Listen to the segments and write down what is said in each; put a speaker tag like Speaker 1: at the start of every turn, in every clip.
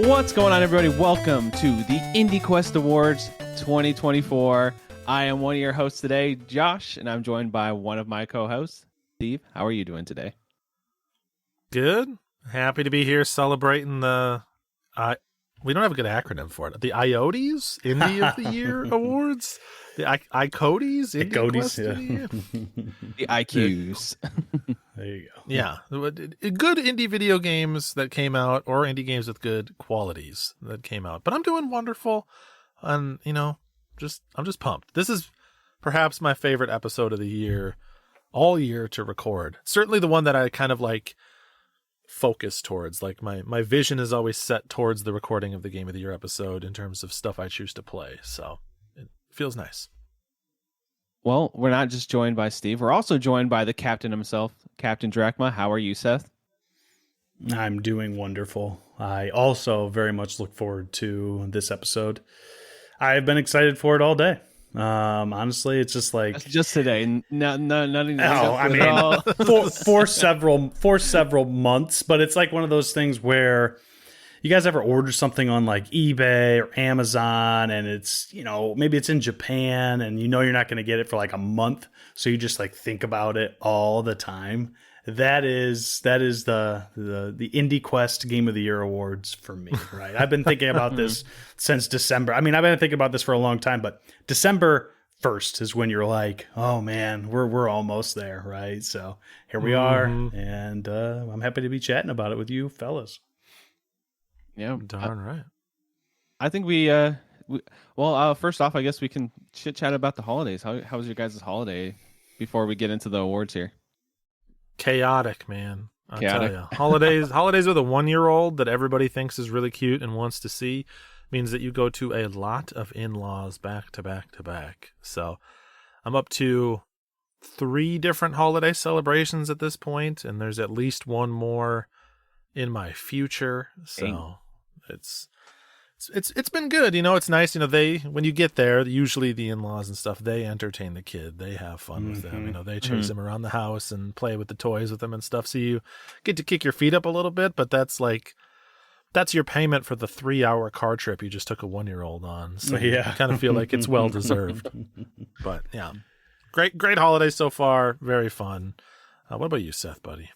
Speaker 1: What's going on, everybody? Welcome to the IndieQuest Awards 2024. I am one of your hosts today, Josh, and I'm joined by one of my co-hosts, Steve. How are you doing today?
Speaker 2: Good. Happy to be here celebrating the... we don't have a good acronym for it. The IOTYs? Indie of the Year Awards? The ICOTYs?
Speaker 3: ICOTYs,
Speaker 2: IndieQuest of the Year?
Speaker 1: The IQs.
Speaker 3: There you go.
Speaker 2: Yeah. Good indie video games that came out, or indie games with good qualities that came out. But I'm doing wonderful, and, I'm just pumped. This is perhaps my favorite episode of the year, all year to record. Certainly the one that I kind of focus towards. Like my vision is always set towards the recording of the Game of the Year episode in terms of stuff I choose to play. So it feels nice.
Speaker 1: Well, we're not just joined by Steve. We're also joined by the captain himself, Captain Drachma. How are you, Seth?
Speaker 3: I'm doing wonderful. I also very much look forward to this episode. I've been excited for it all day. Honestly, it's just like...
Speaker 1: That's just today. Nothing.
Speaker 3: No, I mean, for several months, but it's like one of those things where you guys ever order something on like eBay or Amazon, and it's, maybe it's in Japan, and you're not going to get it for like a month, so you just think about it all the time. That is the IndieQuest Game of the Year Awards for me, right? I've been thinking about this since December. I mean, I've been thinking about this for a long time, but December 1st is when you're like, oh man, we're almost there, right? So here we are, and I'm happy to be chatting about it with you fellas.
Speaker 1: Yeah,
Speaker 2: darn right.
Speaker 1: I think first off, I guess we can chit-chat about the holidays. How was your guys' holiday before we get into the awards here?
Speaker 2: Chaotic, man. I'll
Speaker 1: Chaotic.
Speaker 2: tell you. Holidays with a 1-year-old that everybody thinks is really cute and wants to see means that you go to a lot of in-laws back to back to back. So I'm up to 3 different holiday celebrations at this point, and there's at least one more in my future. So it's been good. It's nice. When you get there, usually the in-laws and stuff, they entertain the kid. They have fun with them. They chase him around the house and play with the toys with them and stuff. So you get to kick your feet up a little bit, but that's your payment for the 3-hour car trip you just took a 1-year-old on. So you kind of feel like it's well deserved. But yeah, great holiday so far. Very fun. What about you, Seth, buddy?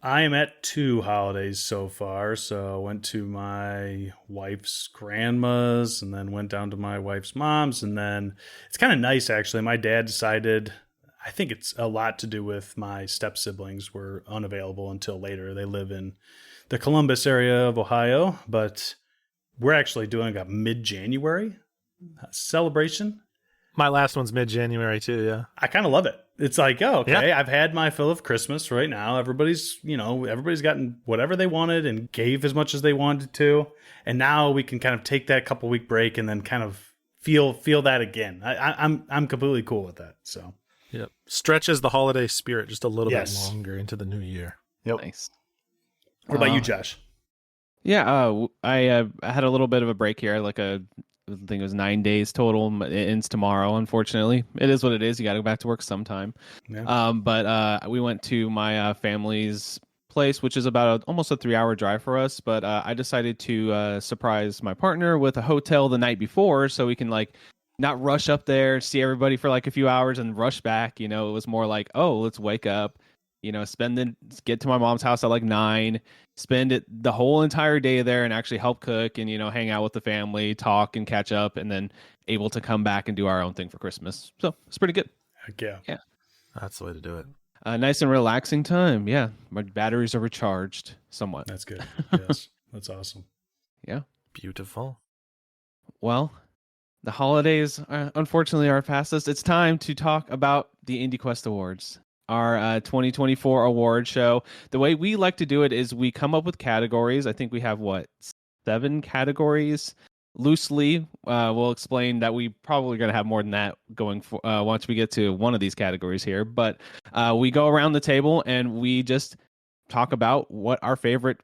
Speaker 3: I am at 2 holidays so far. So I went to my wife's grandma's and then went down to my wife's mom's. And then it's kind of nice, actually. My dad decided, I think it's a lot to do with my step siblings were unavailable until later. They live in the Columbus area of Ohio, but we're actually doing a mid-January celebration.
Speaker 2: My last one's mid-January too, yeah.
Speaker 3: I kind of love it. It's like, oh, okay, yeah. I've had my fill of Christmas right now. Everybody's gotten whatever they wanted and gave as much as they wanted to. And now we can kind of take that couple-week break and then kind of feel that again. I'm completely cool with that. So,
Speaker 2: yep. Stretches the holiday spirit just a little bit longer into the new year.
Speaker 3: Yep.
Speaker 1: Nice.
Speaker 3: What about you, Josh?
Speaker 1: Yeah, I had a little bit of a break here, I think it was 9 days total. It ends tomorrow, unfortunately. It is what it is. You got to go back to work sometime. Yeah. But we went to my family's place, which is about almost a 3-hour drive for us. But I decided to surprise my partner with a hotel the night before so we can not rush up there, see everybody for a few hours and rush back. It was more like, oh, let's wake up, get to my mom's house at 9, spend it the whole entire day there and actually help cook and, hang out with the family, talk and catch up, and then able to come back and do our own thing for Christmas. So it's pretty good.
Speaker 3: Heck yeah.
Speaker 1: Yeah.
Speaker 2: That's the way to do it.
Speaker 1: Nice and relaxing time. Yeah. My batteries are recharged somewhat.
Speaker 3: That's good. Yes. That's awesome.
Speaker 1: Yeah.
Speaker 2: Beautiful.
Speaker 1: Well, the holidays, unfortunately, are past us. It's time to talk about the IndieQuest Awards. Our 2024 award show. The way we like to do it is we come up with categories. I think we have 7 categories loosely. We'll explain that we probably going to have more than that going for once we get to one of these categories here. But we go around the table and we just talk about what our favorite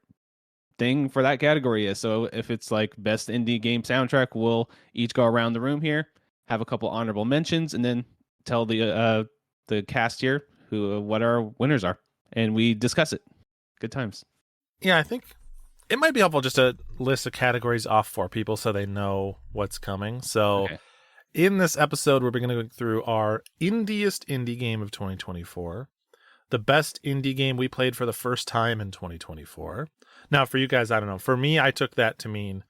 Speaker 1: thing for that category is. So if it's best indie game soundtrack, we'll each go around the room here, have a couple honorable mentions, and then tell the cast here what our winners are, and we discuss it. Good times.
Speaker 2: Yeah, I think it might be helpful just to list the categories off for people so they know what's coming. So
Speaker 1: Okay.
Speaker 2: in this episode, we're going to go through our indiest indie game of 2024, the best indie game we played for the first time in 2024. Now, for you guys, I don't know. For me, I took that to mean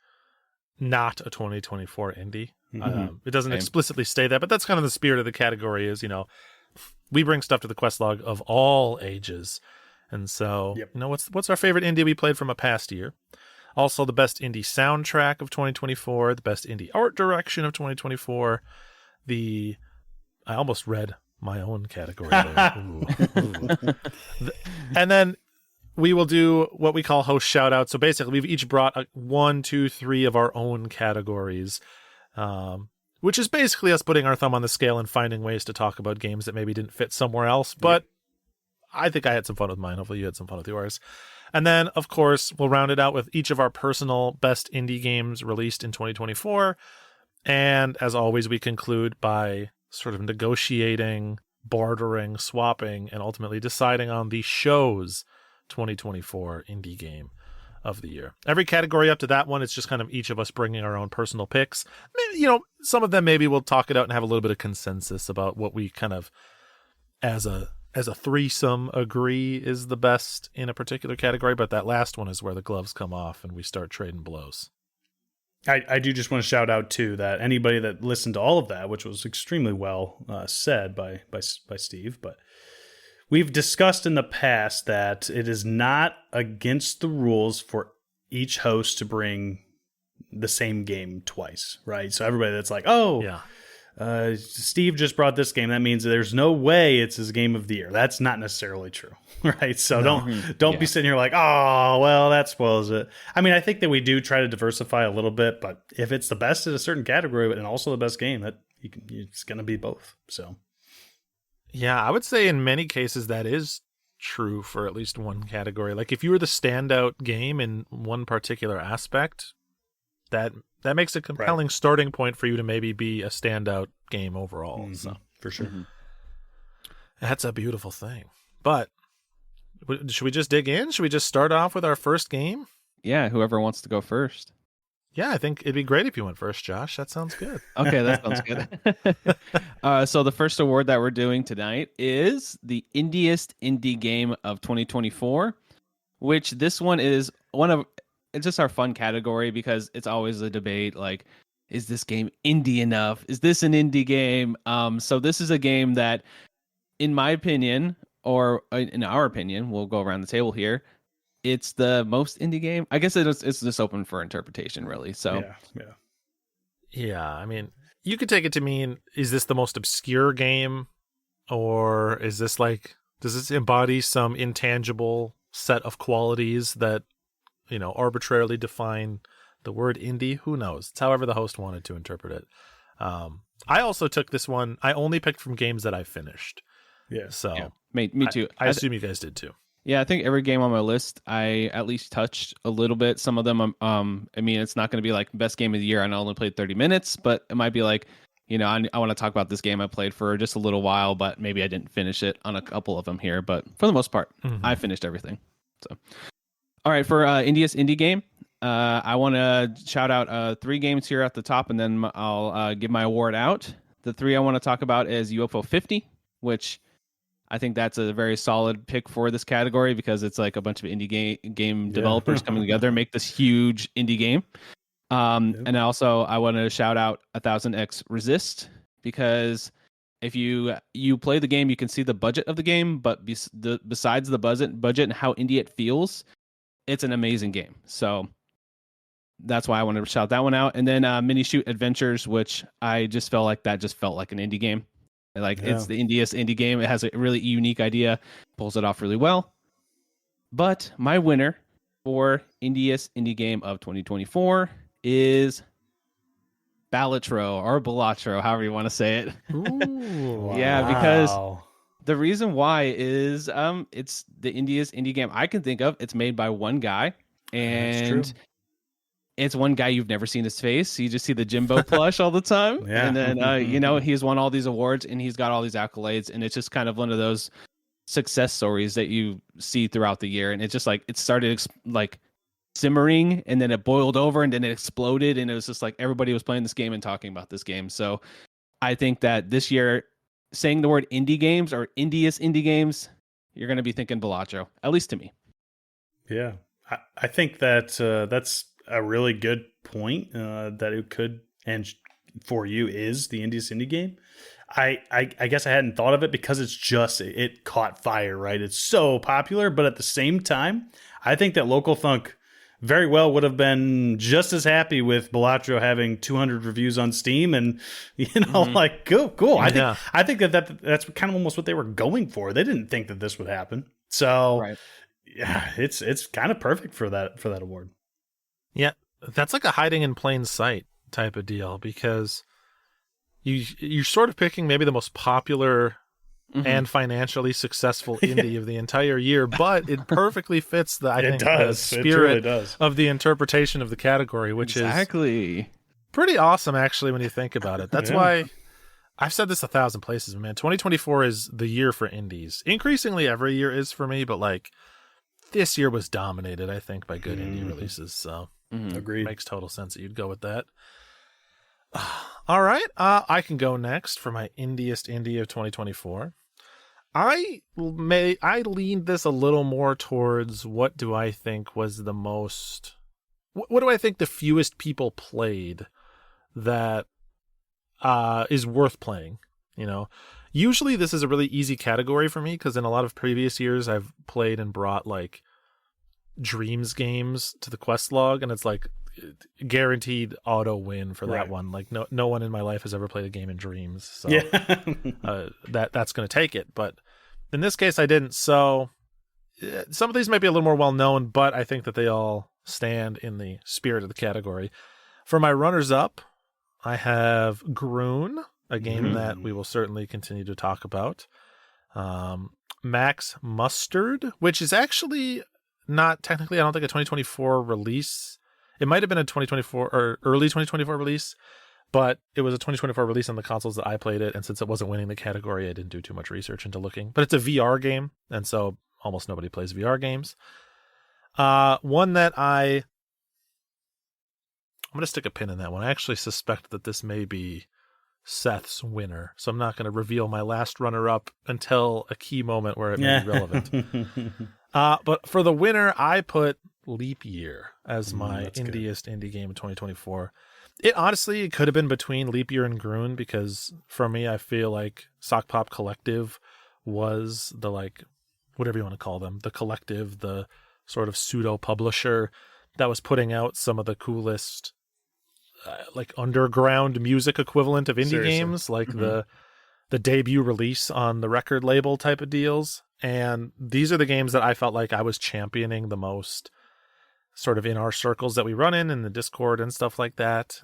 Speaker 2: not a 2024 indie. It doesn't explicitly say that, but that's kind of the spirit of the category is, we bring stuff to the quest log of all ages. And so, what's our favorite indie we played from a past year? Also, the best indie soundtrack of 2024, the best indie art direction of 2024, I almost read my own category there. Ooh. And then we will do what we call host shout out. So basically, we've each brought 1, 2, 3 of our own categories, which is basically us putting our thumb on the scale and finding ways to talk about games that maybe didn't fit somewhere else. But I think I had some fun with mine. Hopefully you had some fun with yours. And then, of course, we'll round it out with each of our personal best indie games released in 2024. And as always, we conclude by sort of negotiating, bartering, swapping, and ultimately deciding on the show's 2024 indie game of the year. Every category up to that one, it's just kind of each of us bringing our own personal picks. Maybe, some of them maybe we'll talk it out and have a little bit of consensus about what we kind of, as a threesome, agree is the best in a particular category. But that last one is where the gloves come off and we start trading blows.
Speaker 3: I do just want to shout out too that anybody that listened to all of that, which was extremely well said by Steve, but we've discussed in the past that it is not against the rules for each host to bring the same game twice, right? So everybody that's like, Steve just brought this game, that means there's no way it's his game of the year. That's not necessarily true, right? So don't be sitting here like, oh, well, that spoils it. I mean, I think that we do try to diversify a little bit, but if it's the best in a certain category and also the best game, it's going to be both. So,
Speaker 2: yeah, I would say in many cases that is true for at least one category. Like if you were the standout game in one particular aspect, that makes a compelling starting point for you to maybe be a standout game overall. Mm-hmm. So
Speaker 3: for sure.
Speaker 2: That's a beautiful thing. But should we just dig in? Should we just start off with our first game?
Speaker 1: Yeah, whoever wants to go first.
Speaker 2: Yeah, I think it'd be great if you went first, Josh. That sounds good.
Speaker 1: Okay, that sounds good. So the first award that we're doing tonight is the Indiest Indie Game of 2024, which this one is it's just our fun category because it's always a debate like, is this game indie enough? Is this an indie game? So this is a game that, in my opinion, or in our opinion, we'll go around the table here, it's the most indie game. I guess it's just open for interpretation, really. So
Speaker 2: yeah. I mean, you could take it to mean, is this the most obscure game, or is this does this embody some intangible set of qualities that arbitrarily define the word indie? Who knows? It's however the host wanted to interpret it. I also took this one. I only picked from games that I finished.
Speaker 3: Yeah.
Speaker 2: So
Speaker 1: me too.
Speaker 2: I assume you guys did too.
Speaker 1: Yeah, I think every game on my list, I at least touched a little bit. Some of them, I mean, it's not going to be like best game of the year, and I only played 30 minutes, but it might be like, I want to talk about this game I played for just a little while, but maybe I didn't finish it on a couple of them here. But for the most part, I finished everything. So, all right, for India's indie game, I want to shout out 3 games here at the top, and then I'll give my award out. The 3 I want to talk about is UFO 50, which I think that's a very solid pick for this category because it's like a bunch of indie game developers coming together and make this huge indie game. And also I want to shout out 1000X Resist because if you play the game, you can see the budget of the game, but besides the budget and how indie it feels, it's an amazing game. So that's why I want to shout that one out. And then Mini Shoot Adventures, which I just felt like an indie game. It's the indiest indie game. It has a really unique idea, pulls it off really well. But my winner for indiest indie game of 2024 is Balatro or Balatro, however you want to say it.
Speaker 2: Ooh,
Speaker 1: yeah, because the reason why is it's the indiest indie game I can think of. It's made by one guy, and it's one guy you've never seen his face. You just see the Jimbo plush all the time.
Speaker 3: Yeah.
Speaker 1: And then, he's won all these awards and he's got all these accolades. And it's just kind of one of those success stories that you see throughout the year. And it's just like, it started simmering, and then it boiled over, and then it exploded, and it was just like everybody was playing this game and talking about this game. So I think that this year, saying the word indie games or indiest indie games, you're going to be thinking Balatro, at least to me.
Speaker 3: Yeah, I think that that's a really good point, that it could, and for you, is the indiest indie game. I guess I hadn't thought of it because it caught fire, right? It's so popular, but at the same time, I think that Local Thunk very well would have been just as happy with Balatro having 200 reviews on Steam, and like cool. I think that's kind of almost what they were going for. They didn't think that this would happen, so
Speaker 1: Right.
Speaker 3: yeah, it's kind of perfect for that award.
Speaker 2: Yeah, that's like a hiding in plain sight type of deal, because you're sort of picking maybe the most popular and financially successful indie of the entire year, but it perfectly fits the spirit of the interpretation of the category, which is pretty awesome actually when you think about it. That's why I've said this 1,000 places, man. 2024 is the year for indies. Increasingly every year is for me, but like this year was dominated, I think, by good indie releases. So
Speaker 3: agreed.
Speaker 2: Makes total sense that you'd go with that. All right, I can go next for my indiest indie of 2024. I leaned this a little more towards what do I think was the most... What do I think the fewest people played that is worth playing? Usually this is a really easy category for me, because in a lot of previous years I've played and brought like Dreams games to the quest log, and it's like guaranteed auto win for that one. Like no one in my life has ever played a game in Dreams, so that's going to take it. But in this case, I didn't. So some of these might be a little more well known, but I think that they all stand in the spirit of the category. For my runners up, I have Groon, a game that we will certainly continue to talk about. Max Mustard, which is actually not technically, I don't think, a 2024 release. It might have been a 2024 or early 2024 release, but it was a 2024 release on the consoles that I played it. And since it wasn't winning the category, I didn't do too much research into looking. But it's a VR game, and so almost nobody plays VR games. One that I'm going to stick a pin in that one. I actually suspect that this may be Seth's winner, so I'm not going to reveal my last runner-up until a key moment where it may be relevant. But for the winner, I put Leap Year as my indiest indie game of 2024. It could have been between Leap Year and Groon, because for me, I feel like Sock Pop Collective was the, like, whatever you want to call them, the collective, the sort of pseudo publisher that was putting out some of the coolest like underground music equivalent of indie games, like the debut release on the record label type of deals. And these are the games that I felt like I was championing the most, sort of in our circles that we run in the Discord and stuff like that.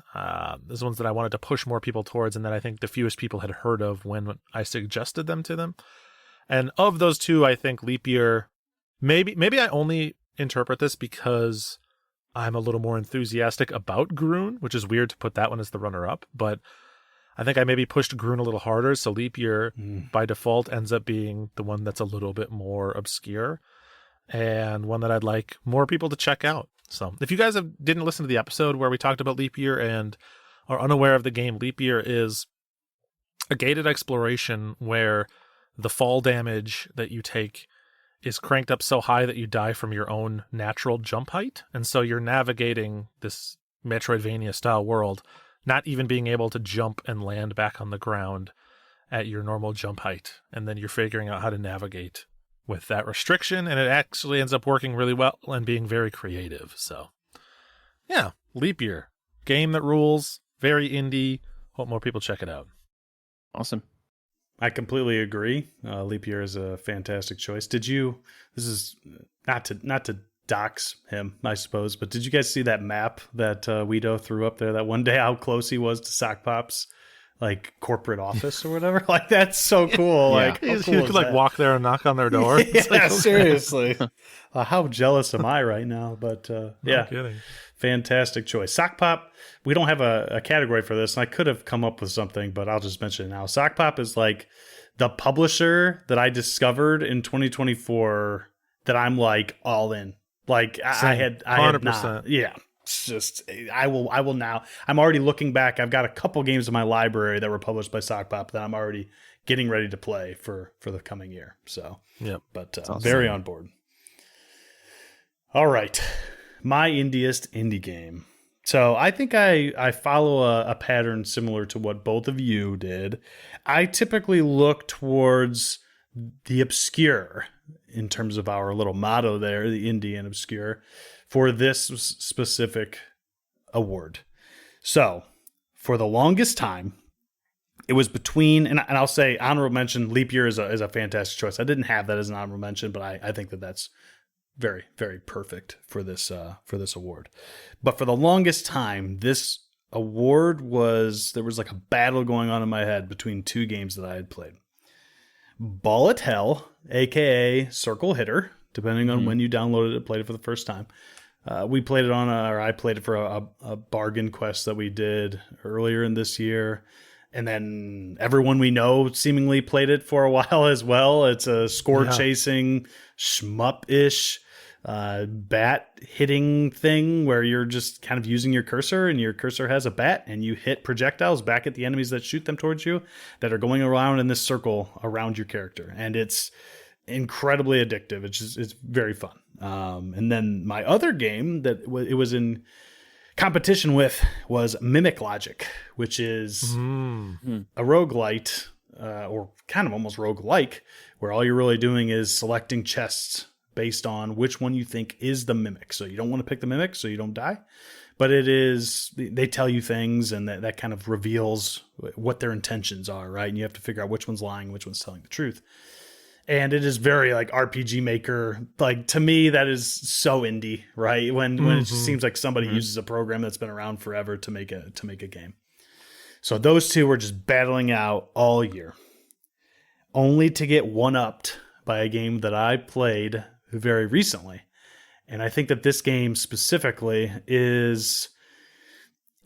Speaker 2: These ones that I wanted to push more people towards, and that I think the fewest people had heard of when I suggested them to them. And of those two, I think Leap Year, maybe I only interpret this because I'm a little more enthusiastic about Groon, which is weird to put that one as the runner-up, but I think I maybe pushed Groon a little harder, so Leap Year by default ends up being the one that's a little bit more obscure and one that I'd like more people to check out. So if you guys didn't listen to the episode where we talked about Leap Year and are unaware of the game, Leap Year is a gated exploration where the fall damage that you take is cranked up so high that you die from your own natural jump height. And so you're navigating this Metroidvania style world, not even being able to jump and land back on the ground at your normal jump height. And then you're figuring out how to navigate with that restriction. And it actually ends up working really well and being very creative. So yeah, Leap Year, game that rules, very indie. Hope more people check it out.
Speaker 1: Awesome.
Speaker 3: I completely agree. Leap Year is a fantastic choice. This is not to dox him, I suppose, but did you guys see that map that Weedo threw up there that one day, how close he was to Sock Pop's like corporate office or whatever? Like, that's so cool.
Speaker 1: Yeah.
Speaker 3: Like,
Speaker 2: You could like walk there and knock on their door.
Speaker 3: Yeah,
Speaker 2: Like,
Speaker 3: seriously. How jealous am I right now? But
Speaker 2: no kidding.
Speaker 3: Fantastic choice. Sock Pop, we don't have a category for this, and I could have come up with something, but I'll just mention it now. Sock Pop is like the publisher that I discovered in 2024 that I'm like all in. Like I had
Speaker 2: 100%.
Speaker 3: not. Yeah. It's just I will now. I'm already looking back. I've got a couple games in my library that were published by Sock Pop that I'm already getting ready to play for the coming year. So, but awesome. Very on board. All right. My indiest indie game. So I think I follow a pattern similar to what both of you did. I typically look towards the obscure in terms of our little motto there, the indie and obscure, for this specific award. So for the longest time, it was between, and I'll say honorable mention, Leap Year is a fantastic choice. I didn't have that as an honorable mention, but I think that's very, very perfect for this award. But for the longest time, this award there was like a battle going on in my head between two games that I had played. Ball at Hell, aka Circle Hitter, depending on when you downloaded it, played it for the first time. I played it for a bargain quest that we did earlier in this year. And then everyone we know seemingly played it for a while as well. It's a score chasing shmup-ish bat hitting thing where you're just kind of using your cursor, and your cursor has a bat, and you hit projectiles back at the enemies that shoot them towards you that are going around in this circle around your character. And it's incredibly addictive. It's very fun. And then my other game that it was in competition with was Mimic Logic, which is a roguelite, or kind of almost roguelike, where all you're really doing is selecting chests based on which one you think is the mimic. So you don't want to pick the mimic so you don't die, but they tell you things, and that kind of reveals what their intentions are, right? And you have to figure out which one's lying, which one's telling the truth. And it is very like RPG Maker. Like, to me, that is so indie, right? When it just seems like somebody uses a program that's been around forever to make a game. So those two were just battling out all year, only to get one-upped by a game that I played very recently. And I think that this game specifically is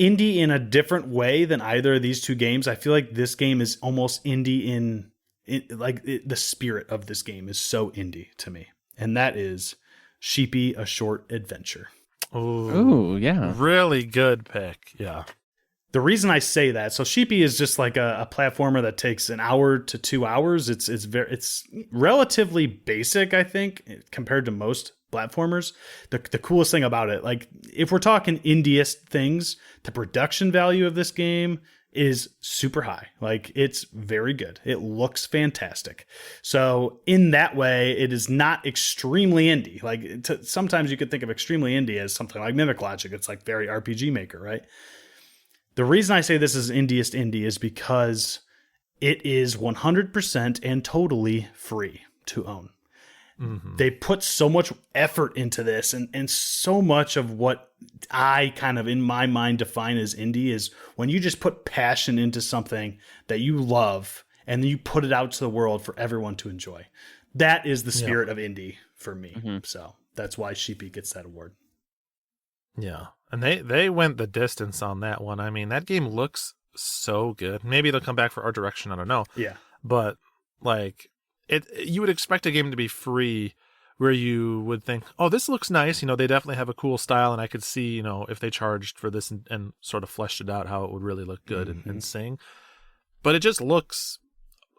Speaker 3: indie in a different way than either of these two games. I feel like this game is almost indie the spirit of this game is so indie to me. And that is Sheepy, A Short Adventure.
Speaker 1: Oh, yeah.
Speaker 2: Really good pick. Yeah.
Speaker 3: The reason I say that, so Sheepy is just like a platformer that takes an hour to 2 hours. It's relatively basic, I think, compared to most platformers. The coolest thing about it, like if we're talking indiest things, the production value of this game is super high. Like, it's very good. It looks fantastic. So in that way, it is not extremely indie. Like, sometimes you could think of extremely indie as something like Mimic Logic. It's like very RPG Maker, right? The reason I say this is indiest indie is because it is 100% and totally free to own. Mm-hmm. They put so much effort into this, and so much of what I kind of in my mind define as indie is when you just put passion into something that you love and then you put it out to the world for everyone to enjoy. That is the spirit of indie for me. Mm-hmm. So that's why Sheepy gets that award.
Speaker 2: Yeah. And they went the distance on that one. I mean, that game looks so good. Maybe they'll come back for Art Direction. I don't know.
Speaker 3: Yeah.
Speaker 2: But like, you would expect a game to be free where you would think, oh, this looks nice. You know, they definitely have a cool style, and I could see, you know, if they charged for this and sort of fleshed it out, how it would really look good and sing. But it just looks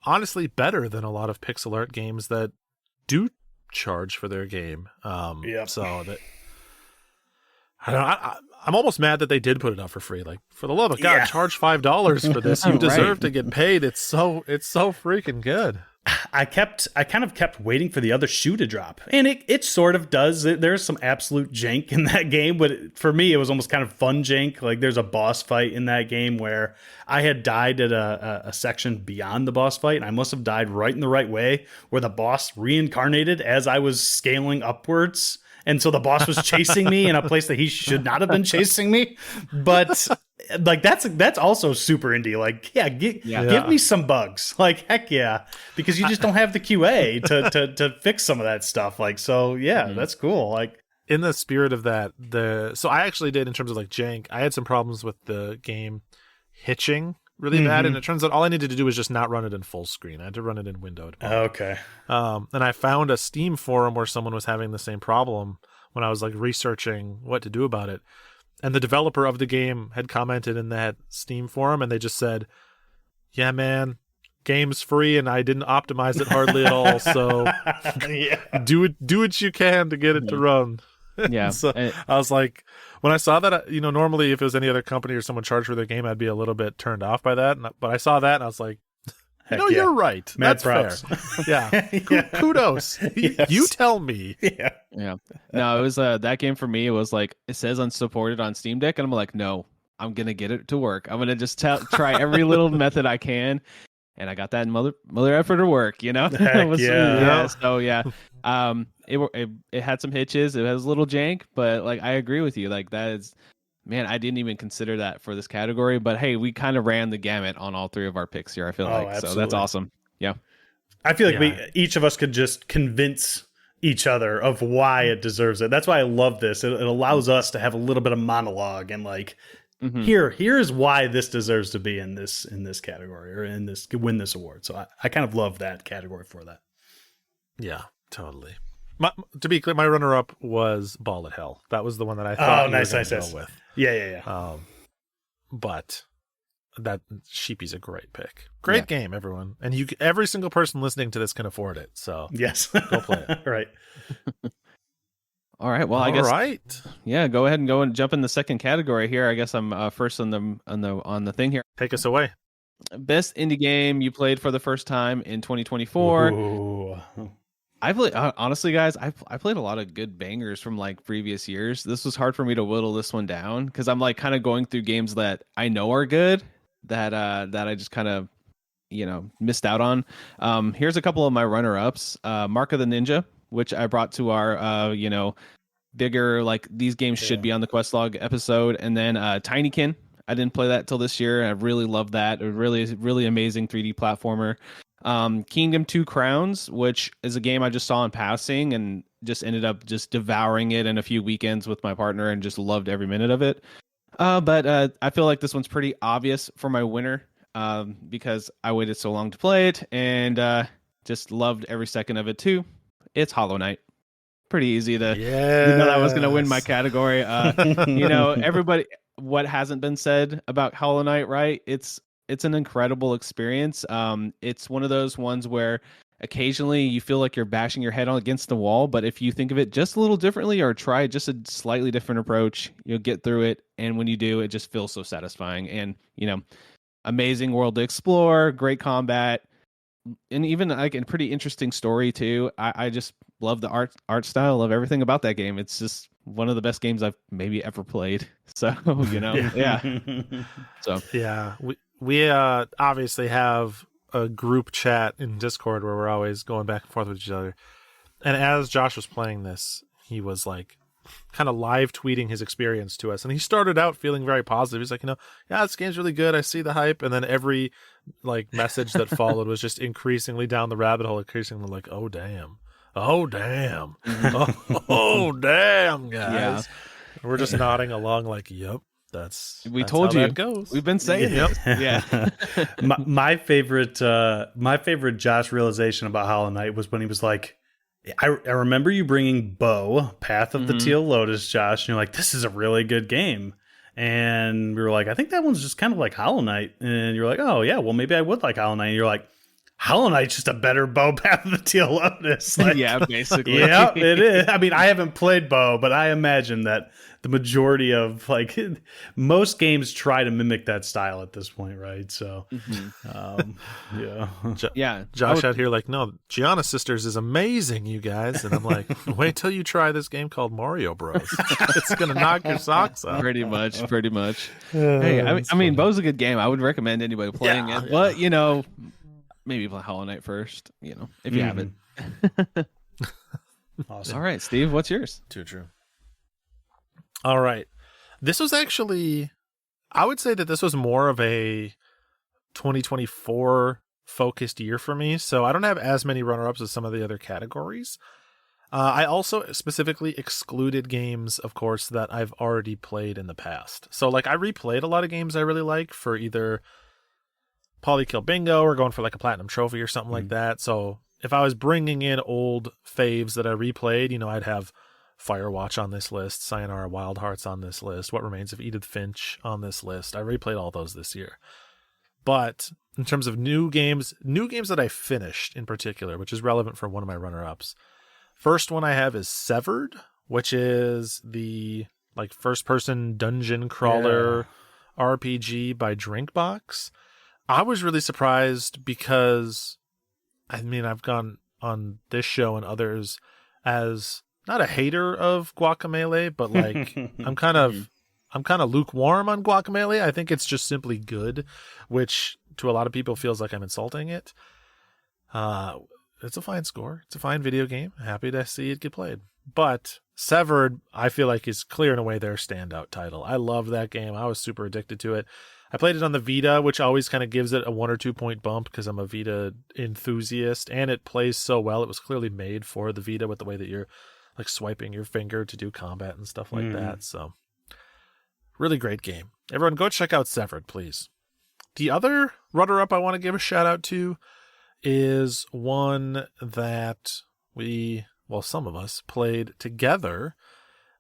Speaker 2: honestly better than a lot of pixel art games that do charge for their game. So that I don't know. I'm almost mad that they did put it up for free. Like, for the love of God, charge $5 for this. You deserve to get paid. It's so freaking good.
Speaker 3: I kind of kept waiting for the other shoe to drop, and it sort of does. There's some absolute jank in that game, but for me, it was almost kind of fun jank. Like, there's a boss fight in that game where I had died at a section beyond the boss fight, and I must have died right in the right way, where the boss reincarnated as I was scaling upwards. And so the boss was chasing me in a place that he should not have been chasing me. But like, that's also super indie. Like, give me some bugs. Like, heck yeah. Because you just don't have the QA to fix some of that stuff. Like, so that's cool. Like,
Speaker 2: in the spirit of that, so I actually did, in terms of like jank, I had some problems with the game hitching really bad, and it turns out all I needed to do was just not run it in full screen. I had to run it in windowed mode.
Speaker 3: Okay.
Speaker 2: And I found a Steam forum where someone was having the same problem when I was like researching what to do about it. And the developer of the game had commented in that Steam forum, and they just said, "Yeah, man, game's free, and I didn't optimize it hardly at all. So do what you can to get it to run."
Speaker 1: Yeah.
Speaker 2: So I was like, when I saw that, normally if it was any other company or someone charged for their game, I'd be a little bit turned off by that. But I saw that, and I was like, you're right.
Speaker 3: Mad
Speaker 2: That's
Speaker 3: props.
Speaker 2: fair. Yeah. Kudos.
Speaker 3: Yes.
Speaker 2: You tell me.
Speaker 1: Yeah. No, it was that game for me. It was like, it says unsupported on Steam Deck, and I'm like, no, I'm gonna get it to work. I'm gonna just try every little method I can, and I got that mother effort to work.
Speaker 3: Heck yeah.
Speaker 1: So yeah, it had some hitches. It has a little jank, but like I agree with you. Like that is. Man, I didn't even consider that for this category, but hey, we kind of ran the gamut on all three of our picks here. I feel like
Speaker 3: absolutely.
Speaker 1: So that's awesome. Yeah,
Speaker 3: I feel like each of us could just convince each other of why it deserves it. That's why I love this. It allows us to have a little bit of monologue and like, here's why this deserves to be in this category or win this award. So I kind of love that category for that.
Speaker 2: Yeah, totally. To be clear, my runner-up was Ball at Hell. That was the one that I thought
Speaker 3: nice.
Speaker 2: go with.
Speaker 3: Yeah.
Speaker 2: But that Sheepy's a great pick. Great game, everyone. And every single person listening to this can afford it. So
Speaker 3: yes,
Speaker 2: go play it.
Speaker 3: Right.
Speaker 1: All right. Well, I guess.
Speaker 2: All right.
Speaker 1: Yeah, go ahead and jump in the second category here. I guess I'm first on the thing here.
Speaker 2: Take us away.
Speaker 1: Best indie game you played for the first time in 2024.
Speaker 3: Ooh.
Speaker 1: I played honestly, guys. I played a lot of good bangers from like previous years. This was hard for me to whittle this one down because I'm like kind of going through games that I know are good that I just kind of missed out on. Here's a couple of my runner-ups. Mark of the Ninja, which I brought to our bigger like these games should be on the quest log episode, and then Tinykin. I didn't play that till this year. I really loved that. A really amazing 3D platformer. Kingdom 2 Crowns, which is a game I just saw in passing and just ended up just devouring it in a few weekends with my partner and just loved every minute of it. But I feel like this one's pretty obvious for my winner because I waited so long to play it and just loved every second of it too. It's Hollow Knight. Pretty easy to know that was going to win my category. Everybody, what hasn't been said about Hollow Knight, right? It's an incredible experience. It's one of those ones where occasionally you feel like you're bashing your head against the wall, but if you think of it just a little differently or try just a slightly different approach, you'll get through it. And when you do, it just feels so satisfying. And, amazing world to explore, great combat, and even like a pretty interesting story too. I just love the art style of everything about that game. It's just one of the best games I've maybe ever played. So, yeah. So,
Speaker 2: yeah, we obviously have a group chat in Discord where we're always going back and forth with each other. And as Josh was playing this, he was like kind of live tweeting his experience to us. And he started out feeling very positive. He's like, this game's really good. I see the hype. And then every like message that followed was just increasingly down the rabbit hole, increasingly like, oh, damn. Oh, damn. Oh, damn, guys. Yeah. We're just nodding along like, yep. That's
Speaker 1: told you
Speaker 2: that goes.
Speaker 1: We've been saying it. Yeah.
Speaker 3: my favorite Josh realization about Hollow Knight was when he was like, I remember you bringing Bo, Path of the Teal Lotus, Josh, and you're like, this is a really good game. And we were like, I think that one's just kind of like Hollow Knight. And you're like, oh yeah, well maybe I would like Hollow Knight. And you're like, Hollow Knight's just a better Bo, Path of the Teal Lotus. Like,
Speaker 1: yeah, basically.
Speaker 3: Yeah, it is. I mean, I haven't played Bo, but I imagine that the majority of most games try to mimic that style at this point, right? So,
Speaker 1: yeah.
Speaker 2: Josh out here like, no, Gianna Sisters is amazing, you guys, and I'm like, wait till you try this game called Mario Bros. It's gonna knock your socks off.
Speaker 1: Pretty much. Hey, I mean, Bo's a good game. I would recommend anybody playing it, but maybe play Hollow Knight first, if you haven't.
Speaker 3: Awesome.
Speaker 1: All right, Steve, what's yours?
Speaker 2: Too true. All right. This was actually, I would say that this was more of a 2024 focused year for me. So I don't have as many runner-ups as some of the other categories. I also specifically excluded games, of course, that I've already played in the past. So I replayed a lot of games I really like for either Polykill Bingo or going for a platinum trophy or something like that. So if I was bringing in old faves that I replayed, I'd have Firewatch on this list, Sayonara Wild Hearts on this list, What Remains of Edith Finch on this list. I replayed all those this year. But in terms of new games that I finished in particular, which is relevant for one of my runner-ups, first one I have is Severed, which is the like first-person dungeon crawler RPG by Drinkbox. I was really surprised because, I mean, I've gone on this show and others as not a hater of Guacamelee, but like I'm kind of lukewarm on Guacamelee. I think it's just simply good, which to a lot of people feels like I'm insulting it. It's a fine score. It's a fine video game. Happy to see it get played. But Severed, I feel like, is clear and away their standout title. I love that game. I was super addicted to it. I played it on the Vita, which always kind of gives it a 1 or 2 point bump because I'm a Vita enthusiast, and it plays so well. It was clearly made for the Vita with the way that you're like swiping your finger to do combat and stuff like that. So really great game. Everyone go check out Severed, please. The other runner-up I want to give a shout out to is one that some of us played together,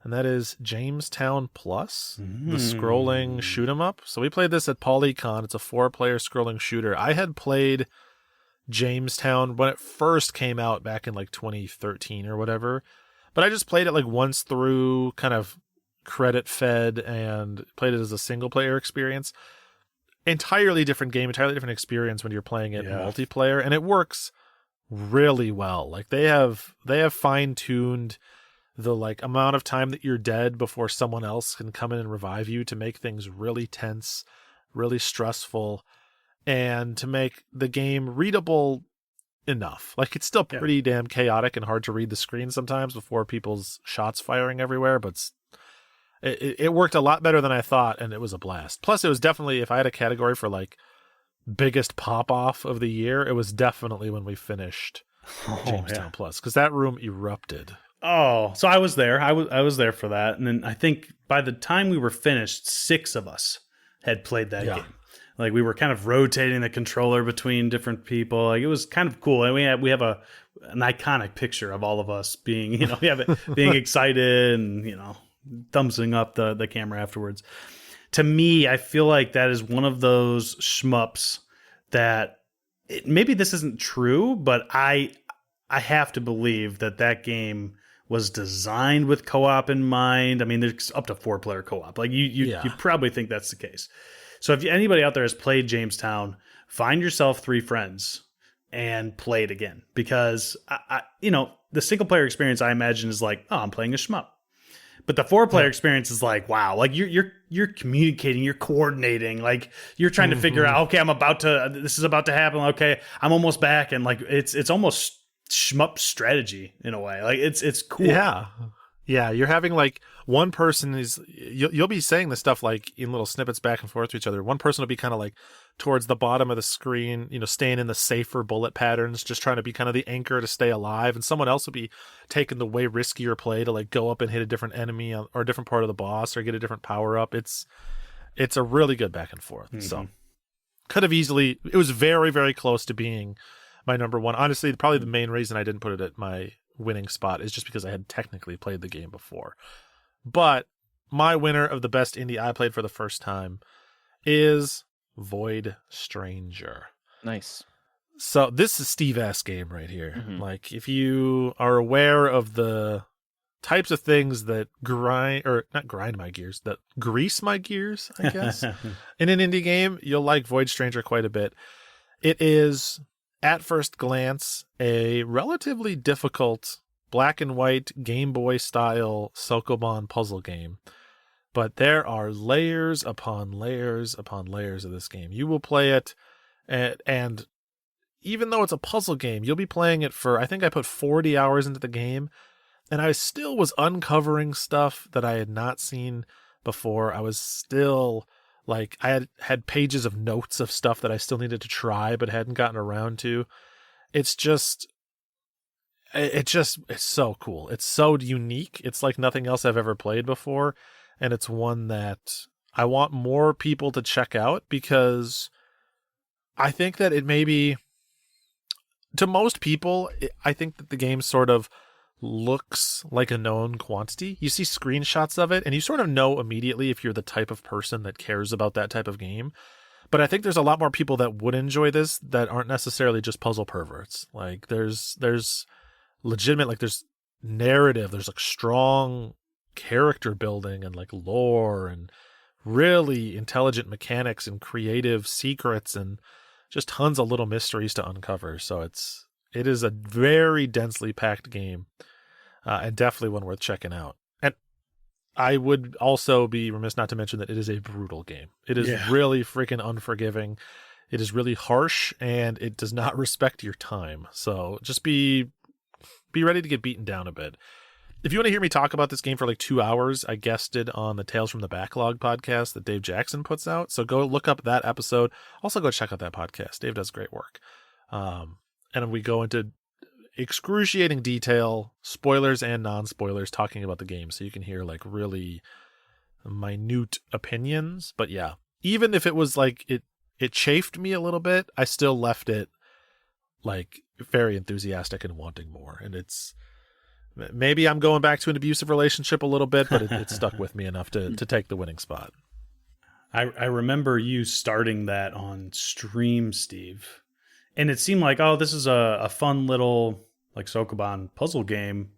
Speaker 2: and that is Jamestown Plus, the scrolling shoot 'em up. So we played this at Polycon. It's a 4-player scrolling shooter. I had played Jamestown when it first came out back in like 2013 or whatever, but I just played it like once through, kind of credit fed, and played it as a single player experience. Entirely different game, entirely different experience when you're playing it multiplayer, and it works really well. Like they have fine-tuned the like amount of time that you're dead before someone else can come in and revive you to make things really tense, really stressful, and to make the game readable enough. Like it's still pretty damn chaotic and hard to read the screen sometimes before people's shots firing everywhere, but it worked a lot better than I thought, and it was a blast. Plus, it was definitely, if I had a category for like biggest pop-off of the year, it was definitely when we finished Jamestown Plus, because that room erupted.
Speaker 3: Oh, so I was there. I was there for that. And then I think by the time we were finished, 6 of us had played that game. Like we were kind of rotating the controller between different people. Like it was kind of cool. And we have an iconic picture of all of us being, being excited and, thumbsing up the camera afterwards. To me, I feel like that is one of those shmups that maybe this isn't true, but I have to believe that game was designed with co-op in mind. I mean, there's up to 4-player co-op. Like you probably think that's the case. So if anybody out there has played Jamestown, find yourself 3 friends and play it again, because the single player experience I imagine is like, oh, I'm playing a shmup. But the 4-player experience is like, wow, like you're communicating, you're coordinating, like you're trying to figure out, okay, this is about to happen. Okay, I'm almost back, and like it's almost shmup strategy in a way. Like it's cool.
Speaker 2: Yeah, you're having like one person you'll be saying this stuff like in little snippets back and forth to each other. One person will be kind of like towards the bottom of the screen, staying in the safer bullet patterns, just trying to be kind of the anchor to stay alive. And someone else will be taking the way riskier play to like go up and hit a different enemy or a different part of the boss or get a different power up. It's a really good back and forth. So it was very, very close to being my number one. Honestly, probably the main reason I didn't put it at my winning spot is just because I had technically played the game before. But my winner of the best indie I played for the first time is Void Stranger.
Speaker 1: Nice.
Speaker 2: So this is Steve S. game right here. Like if you are aware of the types of things that that grease my gears, I guess, in an indie game, you'll like Void Stranger quite a bit. It is, at first glance, a relatively difficult black and white Game Boy style Sokoban puzzle game. But there are layers upon layers upon layers of this game. You will play it, and even though it's a puzzle game, you'll be playing it for, I think I put 40 hours into the game, and I still was uncovering stuff that I had not seen before. I was still... like, I had pages of notes of stuff that I still needed to try but hadn't gotten around to. It's so cool. It's so unique. It's like nothing else I've ever played before. And it's one that I want more people to check out, because I think that it may be, to most people, I think that the game sort of looks like a known quantity. You see screenshots of it, and you sort of know immediately if you're the type of person that cares about that type of game. But I think there's a lot more people that would enjoy this that aren't necessarily just puzzle perverts. Like there's legitimate, like there's narrative, there's like strong character building and like lore and really intelligent mechanics and creative secrets and just tons of little mysteries to uncover. So it is a very densely packed game, and definitely one worth checking out. And I would also be remiss not to mention that it is a brutal game. It is really freaking unforgiving. It is really harsh, and it does not respect your time. So just be ready to get beaten down a bit. If you want to hear me talk about this game for like 2 hours, I guested on the Tales from the Backlog podcast that Dave Jackson puts out. So go look up that episode. Also go check out that podcast. Dave does great work. And we go into excruciating detail, spoilers and non-spoilers, talking about the game. So you can hear like really minute opinions. But yeah, even if it was like it chafed me a little bit, I still left it like very enthusiastic and wanting more. And it's, maybe I'm going back to an abusive relationship a little bit, but it stuck with me enough to take the winning spot.
Speaker 3: I remember you starting that on stream, Steve, and it seemed like, oh, this is a fun little like Sokoban puzzle game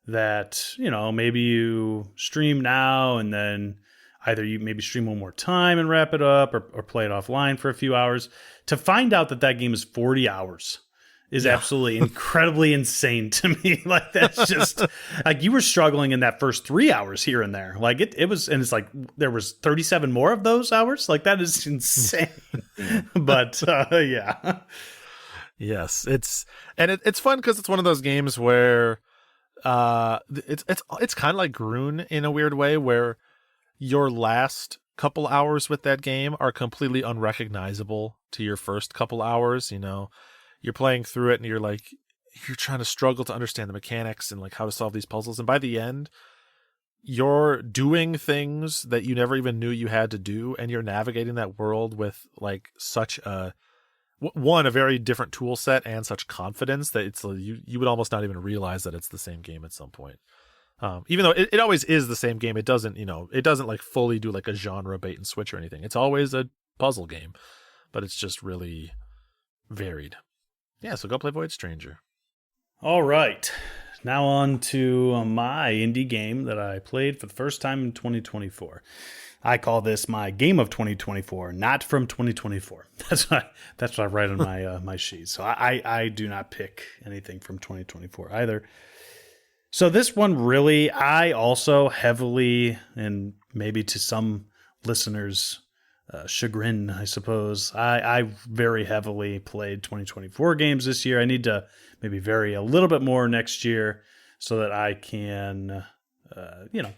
Speaker 3: that, you know, maybe you stream now and then either you maybe stream one more time and wrap it up, or play it offline for a few hours. To find out that game is 40 hours is absolutely incredibly insane to me. Like, that's just like, you were struggling in that first 3 hours here and there. Like it was, and it's like there was 37 more of those hours. Like, that is insane. But yeah.
Speaker 2: Yes, it's fun because it's one of those games where it's kind of like Grune in a weird way, where your last couple hours with that game are completely unrecognizable to your first couple hours. You know, you're playing through it and you're trying to struggle to understand the mechanics and like how to solve these puzzles. And by the end, you're doing things that you never even knew you had to do. And you're navigating that world with like such a very different tool set and such confidence that it's you would almost not even realize that it's the same game at some point. Even though it always is the same game, it doesn't like fully do like a genre bait and switch or anything. It's always a puzzle game, but it's just really varied. Yeah, so go play Void Stranger.
Speaker 3: All right. Now on to my indie game that I played for the first time in 2024. I call this my game of 2024, not from 2024. That's what I write on my my sheet. So I do not pick anything from 2024 either. So this one really, I also heavily, and maybe to some listeners' chagrin, I suppose, I very heavily played 2024 games this year. I need to maybe vary a little bit more next year so that I can,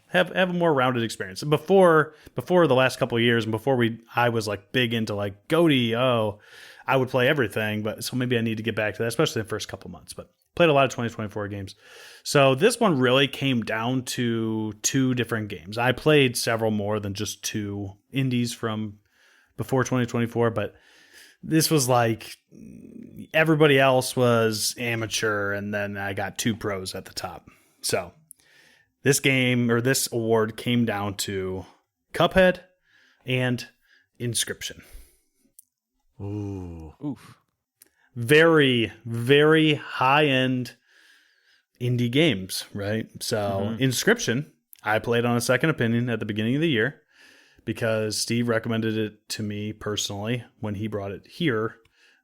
Speaker 3: have a more rounded experience. And before the last couple of years, and before I was like big into like GOTY, I would play everything. But so maybe I need to get back to that, especially in the first couple of months. But played a lot of 2024 games. So this one really came down to two different games. I played several more than just two indies from before 2024, but this was like everybody else was amateur, and then I got two pros at the top. So this game, or this award, came down to Cuphead and Inscription.
Speaker 2: Ooh.
Speaker 1: Oof.
Speaker 3: Very, very high-end indie games, right? So Inscription, I played on a second opinion at the beginning of the year because Steve recommended it to me personally when he brought it here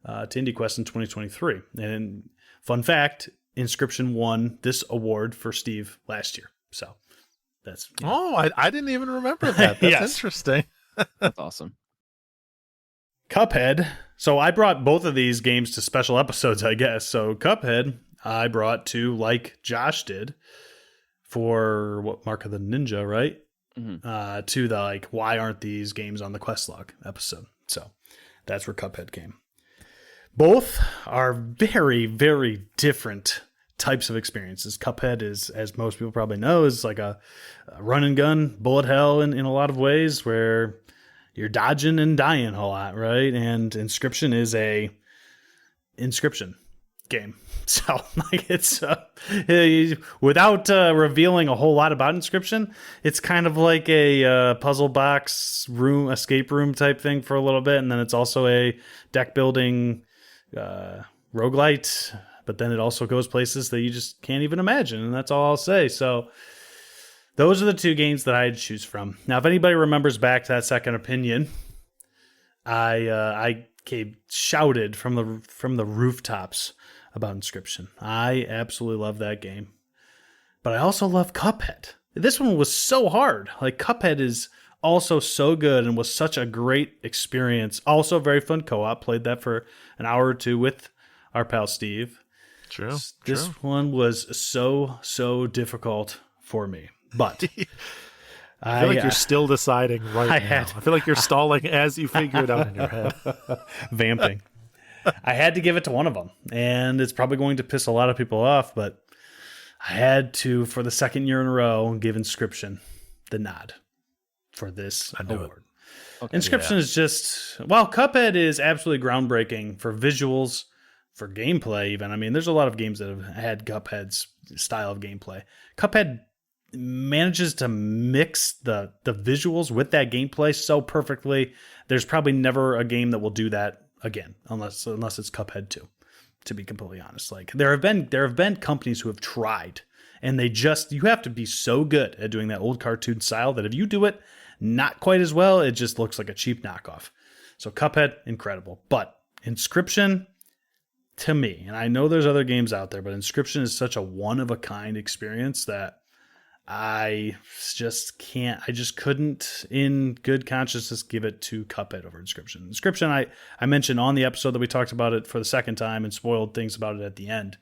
Speaker 3: to IndieQuest in 2023. And fun fact, Inscription won this award for Steve last year. So that's...
Speaker 2: I didn't even remember that. That's interesting.
Speaker 1: That's awesome.
Speaker 3: Cuphead. So I brought both of these games to special episodes, I guess. So Cuphead, I brought to, like Josh did, for Mark of the Ninja, right? Mm-hmm. To the like, why aren't these games on the quest log episode? So that's where Cuphead came. Both are very, very different types of experiences. Cuphead is, as most people probably know, is like a run and gun bullet hell in a lot of ways, where you're dodging and dying a lot, right? And Inscription is a inscription. game. So like it's without revealing a whole lot about Inscription, it's kind of like a puzzle box room, escape room type thing for a little bit, and then it's also a deck building roguelite. But then it also goes places that you just can't even imagine, and that's all I'll say. So those are the two games that I'd choose from. Now, if anybody remembers back to that second opinion, I shouted from the rooftops about Inscription. I absolutely love that game. But I also love Cuphead. This one was so hard. Like, Cuphead is also so good and was such a great experience. Also very fun co-op. Played that for an hour or two with our pal Steve.
Speaker 2: True.
Speaker 3: This one was so difficult for me. But
Speaker 2: I feel like you're still deciding right now. I feel like you're stalling as you figure it out in your head.
Speaker 3: Vamping. I had to give it to one of them, and it's probably going to piss a lot of people off, but I had to, for the second year in a row, give Inscription the nod for this award. Okay, Inscription is just, while Cuphead is absolutely groundbreaking for visuals, for gameplay even. I mean, there's a lot of games that have had Cuphead's style of gameplay. Cuphead manages to mix the visuals with that gameplay so perfectly. There's probably never a game that will do that again, unless it's Cuphead 2, to be completely honest. Like, there have been companies who have tried, and you have to be so good at doing that old cartoon style that if you do it not quite as well, it just looks like a cheap knockoff. So Cuphead, incredible. But Inscription, to me, and I know there's other games out there, but Inscription is such a one-of-a-kind experience that I just couldn't, in good consciousness, give it to Cuphead over Inscription. Inscription, I mentioned on the episode that we talked about it for the second time and spoiled things about it at the end,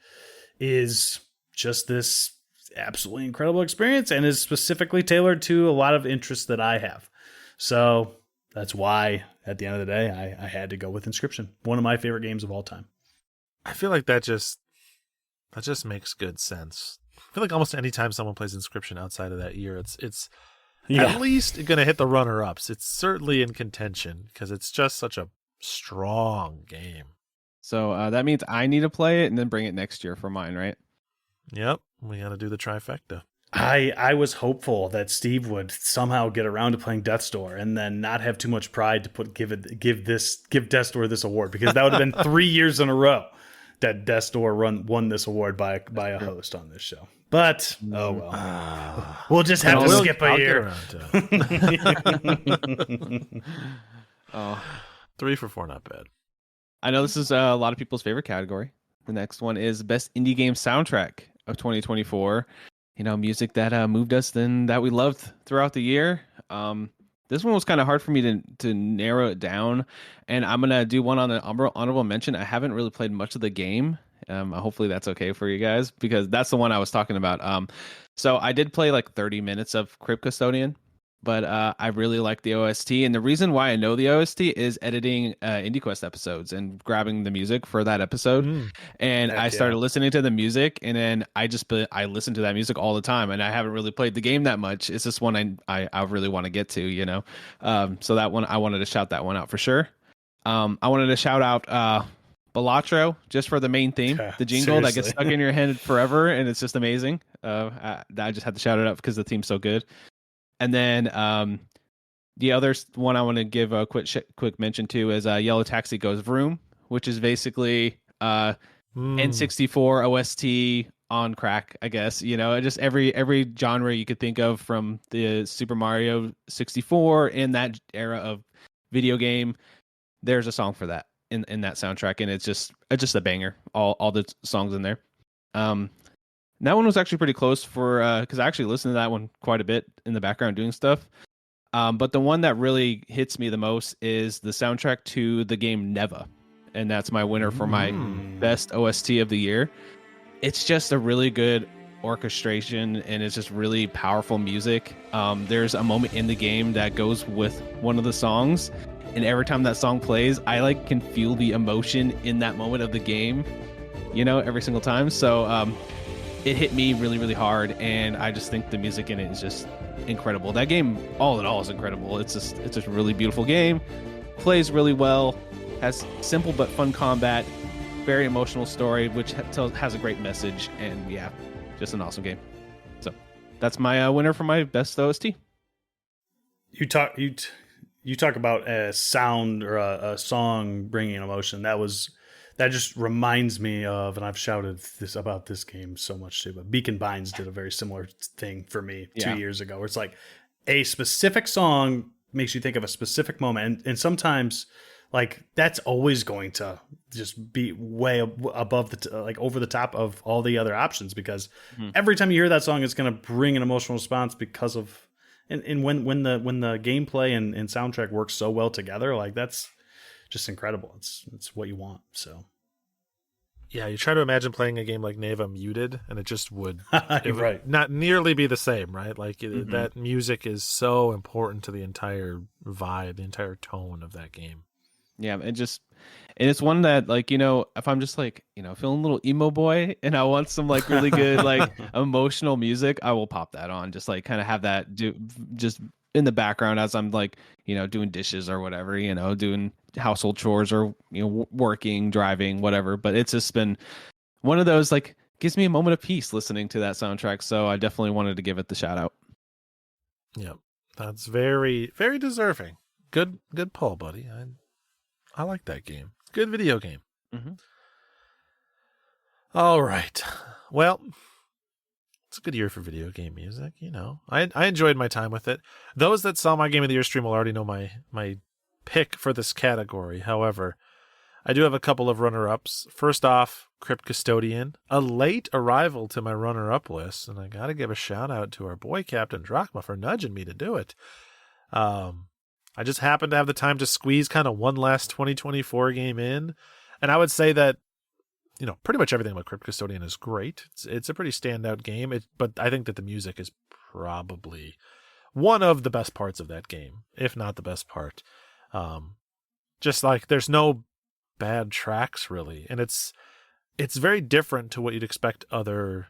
Speaker 3: is just this absolutely incredible experience and is specifically tailored to a lot of interests that I have. So that's why, at the end of the day, I had to go with Inscription. One of my favorite games of all time.
Speaker 2: I feel like that just makes good sense. I feel like almost any time someone plays Inscription outside of that year, it's at least going to hit the runner-ups. It's certainly in contention because it's just such a strong game.
Speaker 1: So that means I need to play it and then bring it next year for mine, right?
Speaker 2: Yep, we got to do the trifecta.
Speaker 3: I was hopeful that Steve would somehow get around to playing Death's Door and then not have too much pride to give Death's Door this award, because that would have been 3 years in a row that Death's Door won this award by a host on this show. But oh well, we'll just have to skip a year.
Speaker 2: Oh, 3 for 4, not bad.
Speaker 1: I know this is a lot of people's favorite category. The next one is Best Indie Game Soundtrack of 2024. You know, music that moved us and that we loved throughout the year. This one was kind of hard for me to narrow it down, and I'm gonna do one on an honorable mention. I haven't really played much of the game. Hopefully that's okay for you guys, because that's the one I was talking about. So I did play like 30 minutes of Crypt Custodian, but I really like the OST, and the reason why I know the OST is editing IndieQuest episodes and grabbing the music for that episode. And I started listening to the music, and then I listen to that music all the time, and I haven't really played the game that much. It's just one I really want to get to, you know. So that one, I wanted to shout that one out for sure. I wanted to shout out Balatro, just for the main theme, the jingle that gets stuck in your head forever, and it's just amazing. I just had to shout it out because the theme's so good. And then the other one I want to give a quick mention to is Yellow Taxi Goes Vroom, which is basically N64 OST on crack, I guess. You know, just every genre you could think of from the Super Mario 64 in that era of video game, there's a song for that in that soundtrack, and it's just a banger. All the songs in there. That one was actually pretty close for because I actually listened to that one quite a bit in the background doing stuff. But the one that really hits me the most is the soundtrack to the game Neva, and that's my winner for my best OST of the year. It's just a really good orchestration, and it's just really powerful music. There's a moment in the game that goes with one of the songs, and every time that song plays, I can feel the emotion in that moment of the game, you know, every single time. So it hit me really, really hard, and I just think the music in it is just incredible. That game, all in all, is incredible. It's just a really beautiful game, plays really well, has simple but fun combat, very emotional story, which has a great message, and yeah, just an awesome game. So that's my winner for my best OST.
Speaker 3: You talk about a sound or a song bringing emotion. That just reminds me of, and I've shouted about this game so much too, but Beacon Binds did a very similar thing for me 2 years ago, where it's like a specific song makes you think of a specific moment, and sometimes like that's always going to just be way above over the top of all the other options, because every time you hear that song, it's going to bring an emotional response because of. And when the gameplay and soundtrack work so well together, like that's just incredible. It's what you want. So
Speaker 2: yeah, you try to imagine playing a game like Neva muted, and it just would,
Speaker 3: right,
Speaker 2: not nearly be the same, right? Like that music is so important to the entire vibe, the entire tone of that game.
Speaker 1: Yeah, and it's one that, like, if I'm just like, feeling a little emo boy and I want some like really good like emotional music, I will pop that on, just like kind of have that just in the background as I'm like, doing dishes or whatever, doing household chores or working, driving, whatever. But it's just been one of those, like, gives me a moment of peace listening to that soundtrack. So I definitely wanted to give it the shout out.
Speaker 2: Yeah, that's very, very deserving. Good pull, buddy. I like that game. Good video game.
Speaker 1: Mm-hmm.
Speaker 2: All right. Well, it's a good year for video game music. I enjoyed my time with it. Those that saw my Game of the Year stream will already know my pick for this category. However, I do have a couple of runner-ups. First off, Crypt Custodian, a late arrival to my runner-up list, and I got to give a shout-out to our boy Captain Drachma for nudging me to do it. I just happened to have the time to squeeze kind of one last 2024 game in. And I would say that, pretty much everything about Crypt Custodian is great. It's a pretty standout game. But I think that the music is probably one of the best parts of that game, if not the best part. Just like there's no bad tracks really. And it's very different to what you'd expect other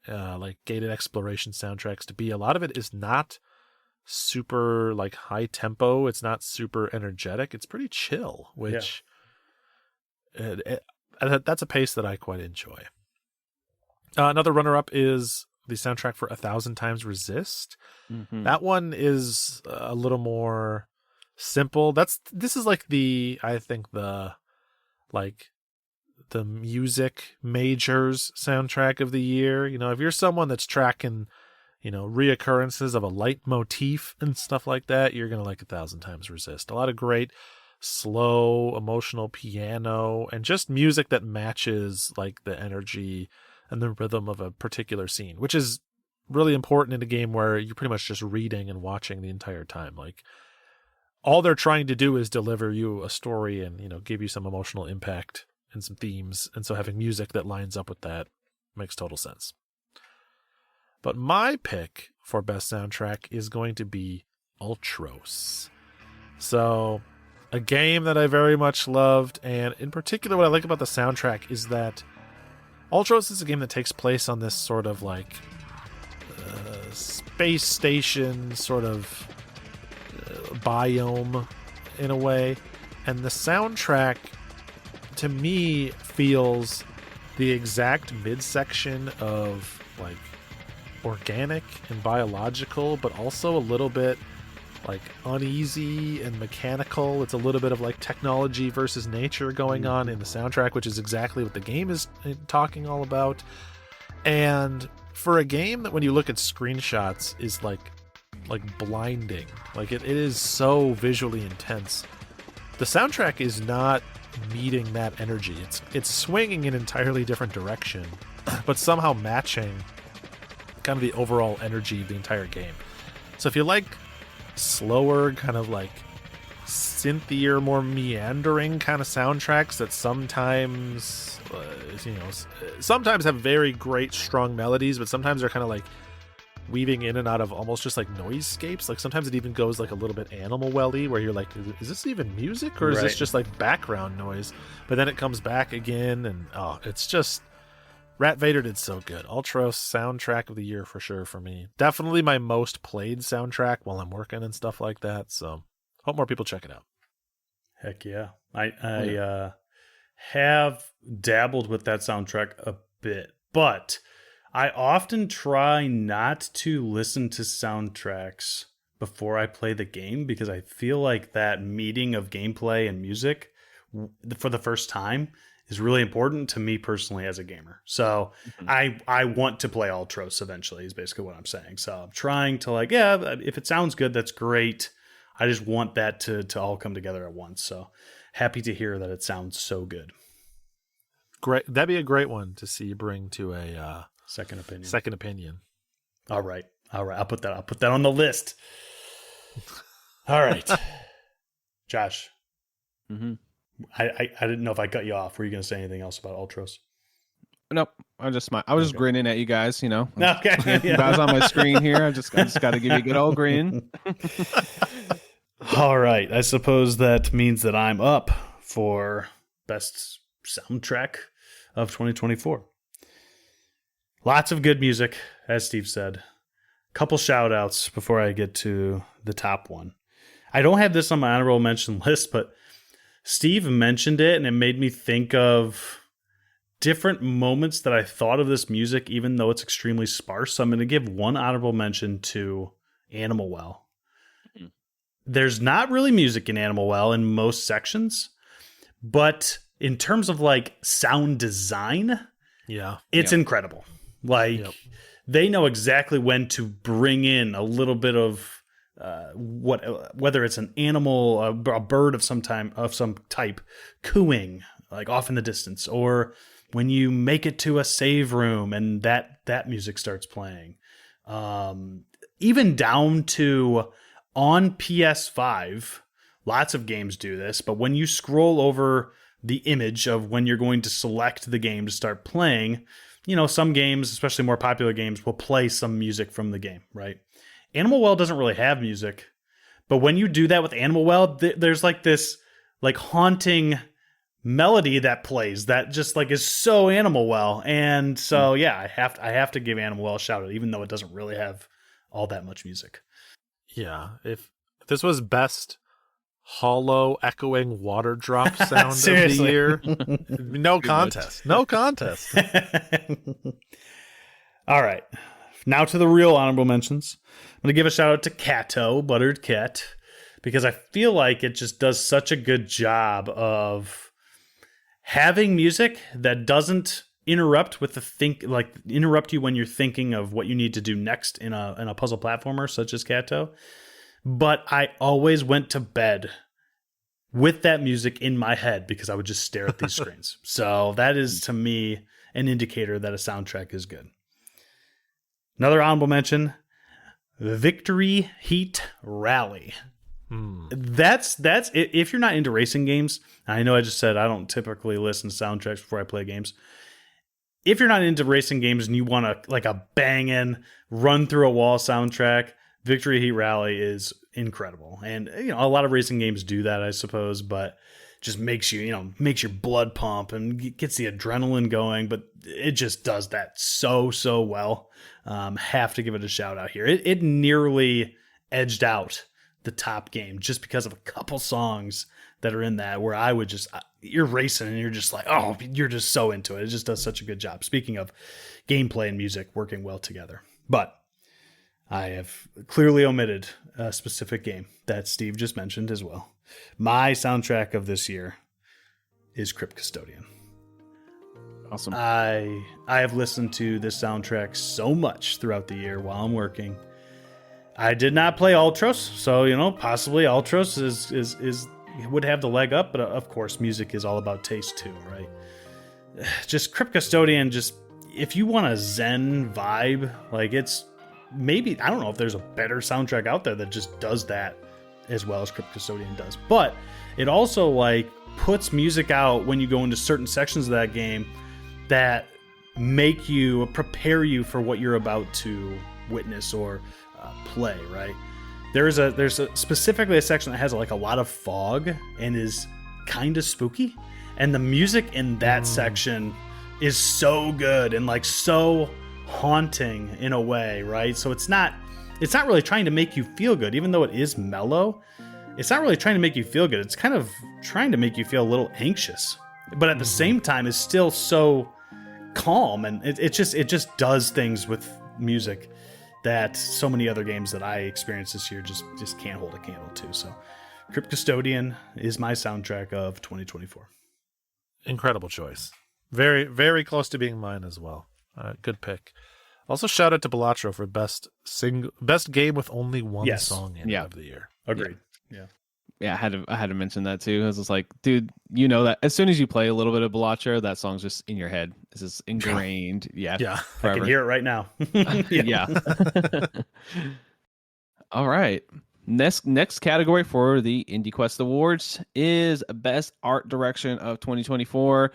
Speaker 2: like gated exploration soundtracks to be. A lot of it is not super like high tempo. It's not super energetic. It's pretty chill, which that's a pace that I quite enjoy. Another runner-up is the soundtrack for 1,000 Times Resist. Mm-hmm. That one is a little more simple. This is like the music majors soundtrack of the year. If you're someone that's tracking reoccurrences of a leitmotif and stuff like that, you're going to like 1,000 Times Resist. A lot of great, slow, emotional piano and just music that matches like the energy and the rhythm of a particular scene, which is really important in a game where you're pretty much just reading and watching the entire time. Like all they're trying to do is deliver you a story and, give you some emotional impact and some themes. And so having music that lines up with that makes total sense. But my pick for best soundtrack is going to be Ultros. So, a game that I very much loved, and in particular what I like about the soundtrack is that Ultros is a game that takes place on this sort of like space station sort of biome in a way. And the soundtrack, to me, feels the exact midsection of like organic and biological, but also a little bit like uneasy and mechanical. It's a little bit of like technology versus nature going on in the soundtrack, which is exactly what the game is talking all about. And for a game that when you look at screenshots is like blinding, like it is so visually intense, the soundtrack is not meeting that energy. It's swinging in an entirely different direction, but somehow matching kind of the overall energy of the entire game. So if you like slower, kind of like synthier, more meandering kind of soundtracks that sometimes sometimes have very great strong melodies, but sometimes they're kind of like weaving in and out of almost just like noiseescapes. Like sometimes it even goes like a little bit Animal Welly, where you're like, is this even music or is this just like background noise? But then it comes back again, and it's just Rat Vader did so good. Ultros soundtrack of the year for sure for me. Definitely my most played soundtrack while I'm working and stuff like that. So hope more people check it out.
Speaker 3: Heck yeah. I have dabbled with that soundtrack a bit, but I often try not to listen to soundtracks before I play the game because I feel like that meeting of gameplay and music for the first time is really important to me personally as a gamer. So I want to play Ultros eventually is basically what I'm saying. So I'm trying to if it sounds good, that's great. I just want that to all come together at once. So happy to hear that it sounds so good.
Speaker 2: Great. That'd be a great one to see you bring to a
Speaker 3: second opinion.
Speaker 2: Second opinion.
Speaker 3: All right. I'll put that on the list. All right. Josh.
Speaker 1: Mm-hmm.
Speaker 3: I didn't know if I cut you off. Were you going to say anything else about Ultros?
Speaker 1: Nope. I was just grinning at you guys,
Speaker 3: Okay.
Speaker 1: I was on my screen here. I just got to give you a good old grin.
Speaker 3: All right. I suppose that means that I'm up for best soundtrack of 2024. Lots of good music, as Steve said. Couple shout outs before I get to the top one. I don't have this on my honorable mention list, but Steve mentioned it and it made me think of different moments that I thought of this music, even though it's extremely sparse. So I'm going to give one honorable mention to Animal Well. There's not really music in Animal Well in most sections, but in terms of sound design, it's incredible. They know exactly when to bring in a little bit of whether it's an animal, a bird of some type cooing off in the distance, or when you make it to a save room and that music starts playing, even down to on PS5, lots of games do this, but when you scroll over the image of when you're going to select the game to start playing, some games, especially more popular games, will play some music from the game, right? Animal Well doesn't really have music, but when you do that with Animal Well, there's this haunting melody that plays that just is so Animal Well. And so, I have to give Animal Well a shout out, even though it doesn't really have all that much music.
Speaker 2: Yeah. If this was best hollow echoing water drop sound of the year, no contest. No contest.
Speaker 3: All right. Now to the real honorable mentions. I'm going to give a shout out to Kato, Buttered Cat, because I feel like it just does such a good job of having music that doesn't interrupt interrupt you when you're thinking of what you need to do next in a puzzle platformer such as Kato. But I always went to bed with that music in my head because I would just stare at these screens. So that is, to me, an indicator that a soundtrack is good. Another honorable mention, Victory Heat Rally. That's if you're not into racing games, I know I just said I don't typically listen to soundtracks before I play games. If you're not into racing games and you want a banging, run through a wall soundtrack, Victory Heat Rally is incredible. And a lot of racing games do that, I suppose, but just makes makes your blood pump and gets the adrenaline going, but it just does that so well. Have to give it a shout out here. It nearly edged out the top game just because of a couple songs that are in that where I would just, you're racing and you're just you're just so into it. It just does such a good job. Speaking of gameplay and music working well together. But I have clearly omitted a specific game that Steve just mentioned as well. My soundtrack of this year is Crypt Custodian.
Speaker 1: Awesome.
Speaker 3: I have listened to this soundtrack so much throughout the year while I'm working. I did not play Ultros, so possibly Ultros is would have the leg up, but of course music is all about taste too, right? Just Crypt Custodian, just if you want a zen vibe, it's maybe, I don't know if there's a better soundtrack out there that just does that as well as Crypt Custodian does, but it also puts music out when you go into certain sections of that game that make you prepare you for what you're about to witness or play, right? There's specifically a section that has a lot of fog and is kind of spooky, and the music in that section is so good and so haunting in a way, right? So it's not really trying to make you feel good, even though it is mellow. It's not really trying to make you feel good. It's kind of trying to make you feel a little anxious. but at the same time is still so calm, and it just does things with music that so many other games that I experienced this year just can't hold a candle to. So Crypt Custodian is my soundtrack of 2024.
Speaker 2: Incredible choice. Very, very close to being mine as well. Good pick. Also, shout out to Balatro for best game with only one song in it of the year.
Speaker 3: Agreed. Yeah,
Speaker 1: I had to mention that too. I was just like, dude, you know that as soon as you play a little bit of Balatro, that song's just in your head. It's just ingrained. Yeah.
Speaker 3: Forever. I can hear it right now.
Speaker 1: Yeah. All right. Next category for the IndieQuest Awards is Best Art Direction of 2024.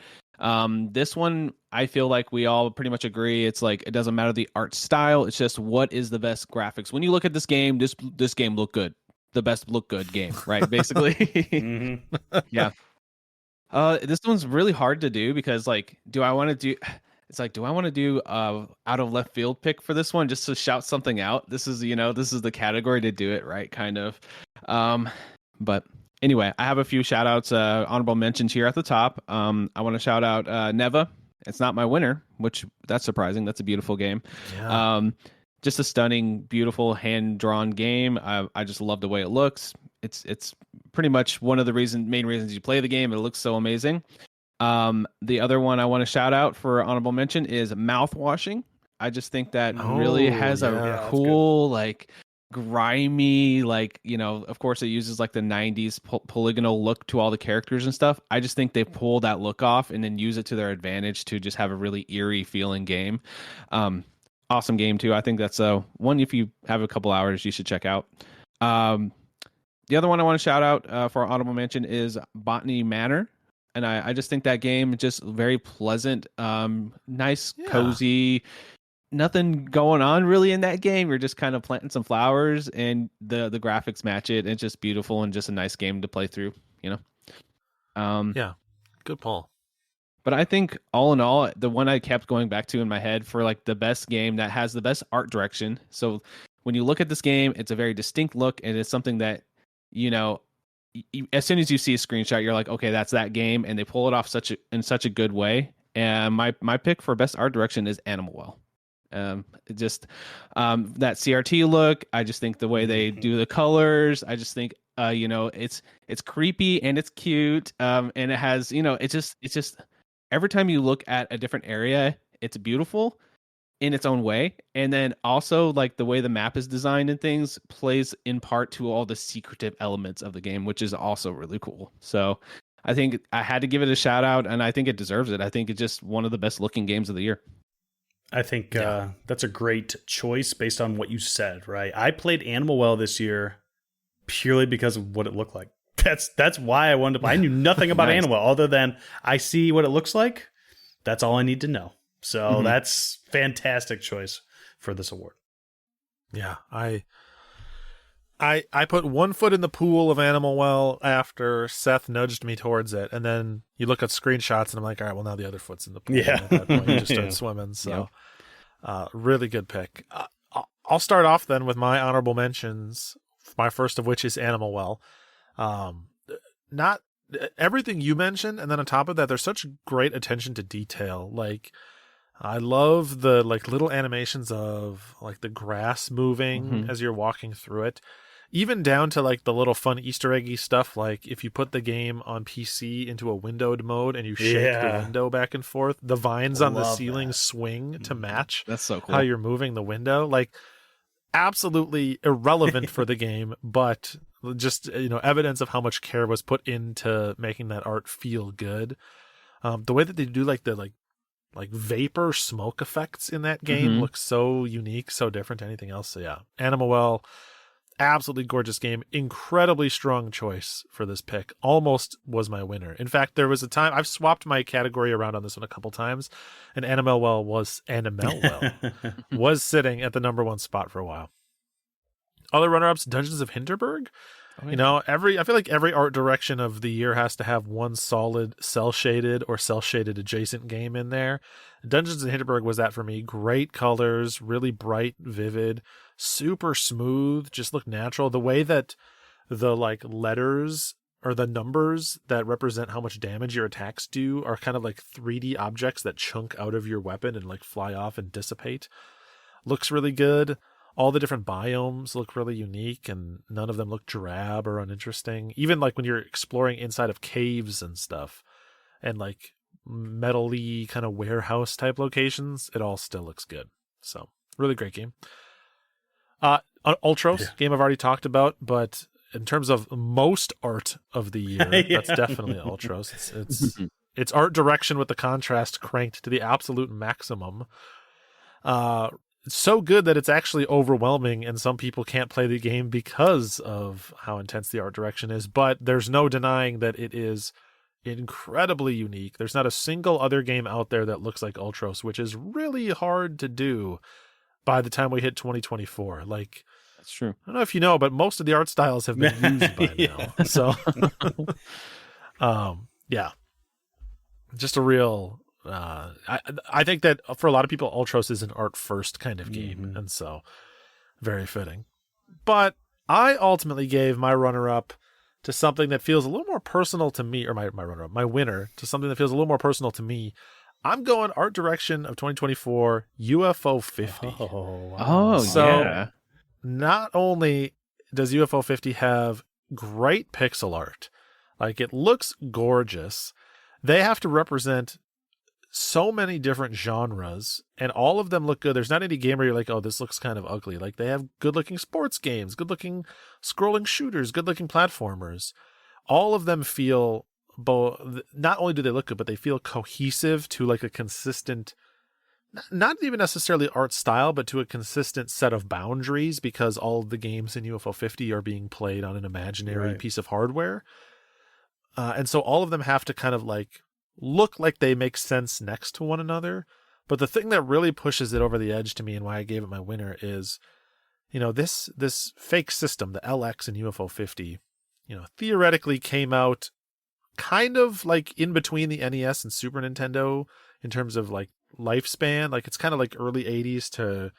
Speaker 1: This one, I feel like we all pretty much agree. It's like, it doesn't matter the art style. It's just what is the best graphics. When you look at this game, this game look good. The best look good game, right? Basically. Yeah. This one's really hard to do because like, do I want to do out of left field pick for this one just to shout something out? This is the category to do it, right? Kind of. But anyway, I have a few shout outs, honorable mentions here at the top. I want to shout out Neva. It's not my winner, which that's surprising. That's a beautiful game. Yeah. Just a stunning, beautiful hand-drawn game. I just love the way it looks. It's pretty much one of the main reasons you play the game. It looks so amazing. The other one I want to shout out for honorable mention is Mouthwashing. I just think that really has a cool, like, grimy, like, of course it uses like the 90s polygonal look to all the characters and stuff. I just think they pull that look off and then use it to their advantage to just have a really eerie feeling game. Awesome game too. I think that's one, if you have a couple hours, you should check out. The other one I want to shout out for honorable mention is Botany Manor. And I just think that game is just very pleasant, nice, cozy, nothing going on really in that game. You're just kind of planting some flowers and the graphics match it. It's just beautiful and just a nice game to play through,
Speaker 2: Yeah, good Paul.
Speaker 1: But I think all in all, the one I kept going back to in my head for like the best game that has the best art direction. So when you look at this game, it's a very distinct look, and it's something that, as soon as you see a screenshot, you're like, okay, that's that game, and they pull it off in such a good way. And my pick for best art direction is Animal Well. That CRT look, I just think the way they do the colors, I just think it's creepy and it's cute, and it has it's just every time you look at a different area, it's beautiful in its own way. And then also like the way the map is designed and things plays in part to all the secretive elements of the game, which is also really cool. So I think I had to give it a shout out, and I think it deserves it. I think it's just one of the best looking games of the year.
Speaker 3: I think that's a great choice based on what you said, right? I played Animal Well this year purely because of what it looked like. That's why I wanted to. I knew nothing about Animal Well other than I see what it looks like. That's all I need to know. So that's fantastic choice for this award.
Speaker 2: Yeah, I put one foot in the pool of Animal Well after Seth nudged me towards it, and then you look at screenshots and I'm like, all right, well now the other foot's in the pool.
Speaker 3: Yeah,
Speaker 2: at that point you just start swimming. So, really good pick. I'll start off then with my honorable mentions. My first of which is Animal Well. Not everything you mentioned, and then on top of that, there's such great attention to detail. Like, I love the like little animations of like the grass moving as you're walking through it, even down to like the little fun Easter eggy stuff. Like if you put the game on PC into a windowed mode and you shake the window back and forth, the vines on the ceiling swing to match.
Speaker 1: That's so cool.
Speaker 2: How you're moving the window, like absolutely irrelevant for the game, but just evidence of how much care was put into making that art feel good. The way that they do like the like vapor smoke effects in that game looks so unique, so different to anything else. So yeah, Animal Well, absolutely gorgeous game, incredibly strong choice for this pick. Almost was my winner. In fact, there was a time I've swapped my category around on this one a couple times, and Animal Well was sitting at the number one spot for a while. Other runner-ups, Dungeons of Hinterberg. I feel like every art direction of the year has to have one solid cel-shaded or cel-shaded adjacent game in there. Dungeons of Hinterberg was that for me. Great colors, really bright, vivid, super smooth, just looked natural. The way that the like letters or the numbers that represent how much damage your attacks do are kind of like 3D objects that chunk out of your weapon and like fly off and dissipate. Looks really good. All the different biomes look really unique, and none of them look drab or uninteresting. Even like when you're exploring inside of caves and stuff, and like metal-y kind of warehouse type locations, it all still looks good. So really great game. Ultros, game I've already talked about, but in terms of most art of the year, that's definitely Ultros. It's art direction with the contrast cranked to the absolute maximum. It's so good that it's actually overwhelming, and some people can't play the game because of how intense the art direction is, but there's no denying that it is incredibly unique. There's not a single other game out there that looks like Ultros, which is really hard to do by the time we hit 2024. Like,
Speaker 1: that's true.
Speaker 2: I don't know if you know, but most of the art styles have been used by now. So, yeah, just a real. I think that for a lot of people, Ultros is an art first kind of game, and so very fitting. But I ultimately gave my runner up to something that feels a little more personal to me, or my runner up, my winner, to something that feels a little more personal to me. I'm going art direction of 2024, UFO 50.
Speaker 3: Oh, wow.
Speaker 1: Oh,
Speaker 2: So,
Speaker 1: yeah.
Speaker 2: not only does UFO 50 have great pixel art, like it looks gorgeous, they have to represent so many different genres, and all of them look good. There's not any game where you're like, oh, this looks kind of ugly. Like, they have good looking sports games, good looking scrolling shooters, good looking platformers. All of them feel not only do they look good, but they feel cohesive to like a consistent, not even necessarily art style, but to a consistent set of boundaries, because all of the games in UFO 50 are being played on an imaginary piece of hardware. And so all of them have to kind of like look like they make sense next to one another. But the thing that really pushes it over the edge to me, and why I gave it my winner, is, you know, this fake system, the LX in UFO 50, you know, theoretically came out kind of like in between the NES and Super Nintendo in terms of like lifespan. Like, it's kind of like early 80s to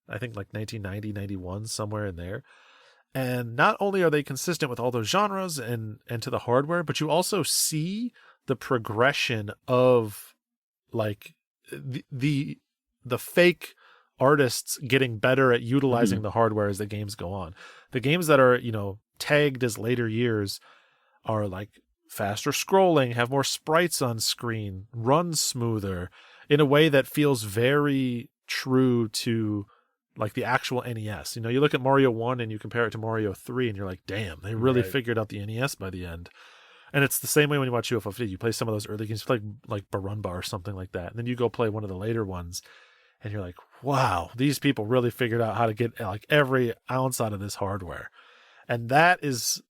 Speaker 2: I think like 1990, 91, somewhere in there. And not only are they consistent with all those genres and to the hardware, but you also see the progression of like the fake artists getting better at utilizing the hardware as the games go on. The games that are, you know, tagged as later years are like faster scrolling, have more sprites on screen, run smoother in a way that feels very true to like the actual NES. You know, you look at Mario 1 and you compare it to Mario 3 and you're like, damn, they really figured out the NES by the end. And it's the same way when you watch UFO 50. You play some of those early games, like Barumba or something like that. And then you go play one of the later ones and you're like, wow, these people really figured out how to get like every ounce out of this hardware. And that is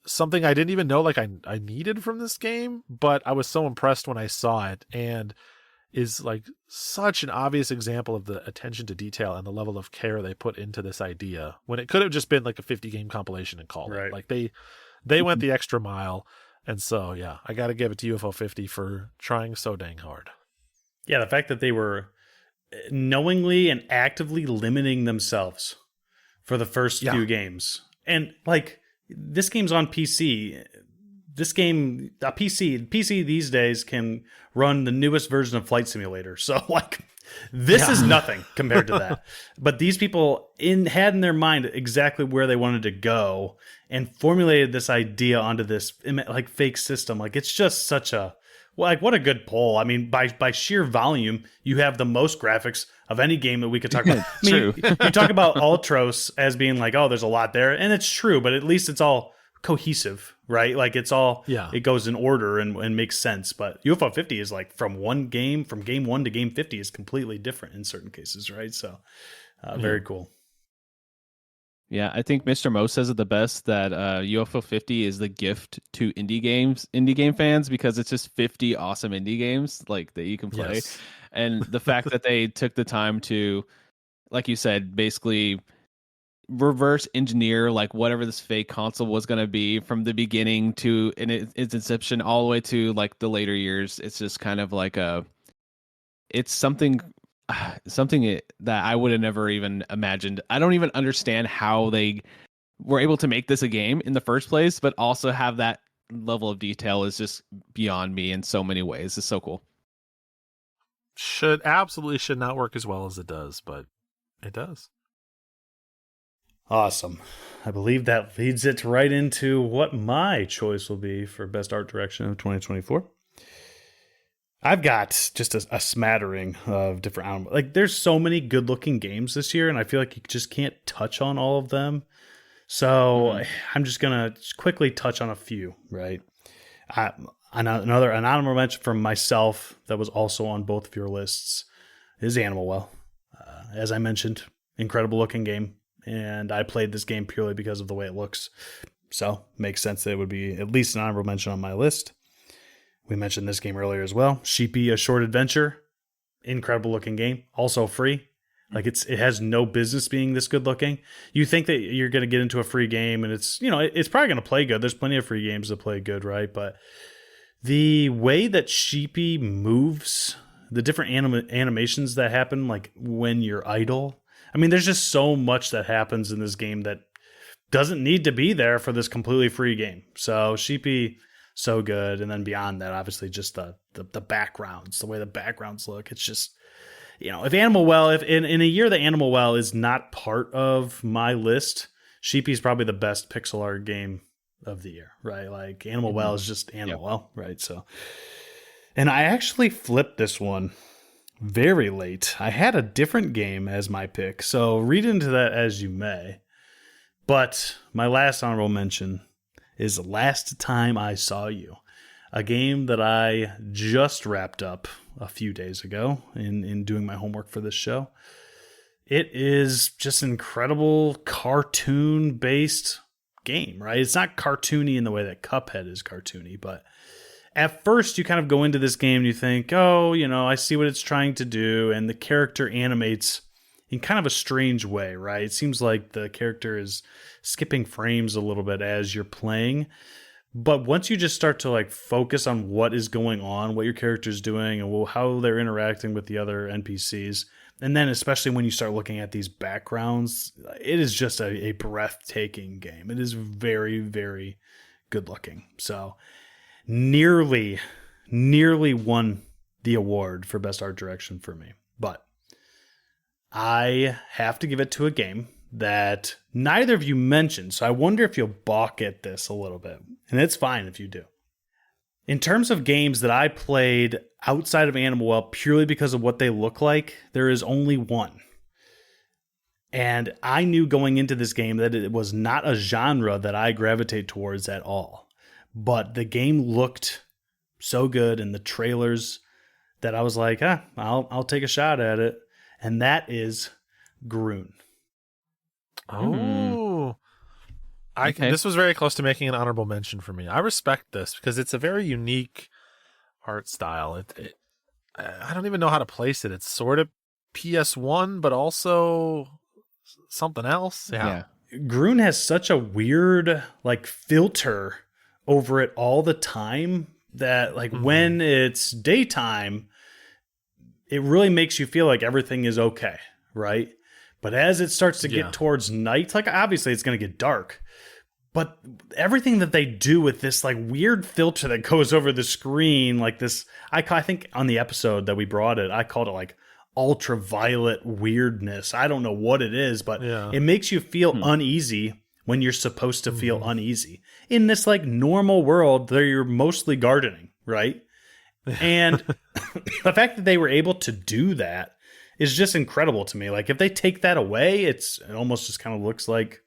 Speaker 2: something I didn't even know like I needed from this game, but I was so impressed when I saw it, and is like such an obvious example of the attention to detail and the level of care they put into this idea when it could have just been like a 50 game compilation and call it. Like they went the extra mile. And so, yeah, I got to give it to UFO 50 for trying so dang hard.
Speaker 3: Yeah, the fact that they were knowingly and actively limiting themselves for the first few games. And like, this game's on PC. This game, a PC these days can run the newest version of Flight Simulator. So like, this is nothing compared to that. But these people had in their mind exactly where they wanted to go and formulated this idea onto this like fake system. Like, it's just such a, like, what a good poll. I mean, by sheer volume, you have the most graphics of any game that we could talk about. I mean,
Speaker 1: True.
Speaker 3: you talk about Ultros as being like, oh, there's a lot there, and it's true, but at least it's all cohesive, right? Like, it's all, it goes in order and makes sense. But UFO 50 is like from game 1 to game 50 is completely different in certain cases, right? So very cool.
Speaker 1: Yeah, I think Mr. Mo says it the best, that UFO 50 is the gift to indie game fans, because it's just 50 awesome indie games like that you can play.
Speaker 2: Yes.
Speaker 1: And the fact that they took the time to, like you said, basically reverse engineer like whatever this fake console was going to be from the beginning to its inception all the way to like the later years. It's just kind of like it's something that I would have never even imagined. I don't even understand how they were able to make this a game in the first place, but also have that level of detail is just beyond me in so many ways. It's so cool.
Speaker 2: Absolutely should not work as well as it does, but it does.
Speaker 3: Awesome. I believe that leads it right into what my choice will be for Best Art Direction of 2024. I've got just a smattering of different, like there's so many good looking games this year, and I feel like you just can't touch on all of them. So I'm just going to quickly touch on a few, right? An honorable mention from myself that was also on both of your lists is Animal Well. As I mentioned, incredible looking game. And I played this game purely because of the way it looks. So makes sense that it would be at least an honorable mention on my list. We mentioned this game earlier as well. Sheepy, A Short Adventure. Incredible looking game. Also free. Like it has no business being this good looking. You think that you're going to get into a free game and it's probably going to play good. There's plenty of free games that play good, right? But the way that Sheepy moves, the different animations that happen, like when you're idle, I mean, there's just so much that happens in this game that doesn't need to be there for this completely free game. So Sheepy, so good. And then beyond that, obviously just the backgrounds, the way the backgrounds look. It's just, if Animal Well, if in a year that Animal Well is not part of my list, Sheepy's probably the best pixel art game of the year, right? Like Animal Well is just Animal Well, right? So, and I actually flipped this one very late. I had a different game as my pick, so read into that as you may. But my last honorable mention is Last Time I Saw You, a game that I just wrapped up a few days ago in doing my homework for this show. It is just an incredible cartoon-based game, right? It's not cartoony in the way that Cuphead is cartoony, but at first, you kind of go into this game and you think, I see what it's trying to do. And the character animates in kind of a strange way, right? It seems like the character is skipping frames a little bit as you're playing. But once you just start to like focus on what is going on, what your character is doing, and how they're interacting with the other NPCs, and then especially when you start looking at these backgrounds, it is just a breathtaking game. It is very, very good looking. So nearly won the award for Best Art Direction for me. But I have to give it to a game that neither of you mentioned, so I wonder if you'll balk at this a little bit. And it's fine if you do. In terms of games that I played outside of Animal Well purely because of what they look like, there is only one. And I knew going into this game that it was not a genre that I gravitate towards at all. But the game looked so good in the trailers that I was like, I'll take a shot at it. And that is Groon.
Speaker 2: Oh,
Speaker 1: Okay.
Speaker 2: This was very close to making an honorable mention for me. I respect this because it's a very unique art style. I don't even know how to place it. It's sort of PS1, but also something else. Yeah.
Speaker 3: Groon has such a weird like filter over it all the time that like when it's daytime, it really makes you feel like everything is okay, right? But as it starts to get towards night, like obviously it's going to get dark, but everything that they do with this like weird filter that goes over the screen, like this, I think on the episode that we brought it, I called it like ultraviolet weirdness. I don't know what it is, but it makes you feel uneasy when you're supposed to feel uneasy in this like normal world that you're mostly gardening, right? And the fact that they were able to do that is just incredible to me. Like if they take that away, it almost just kind of looks like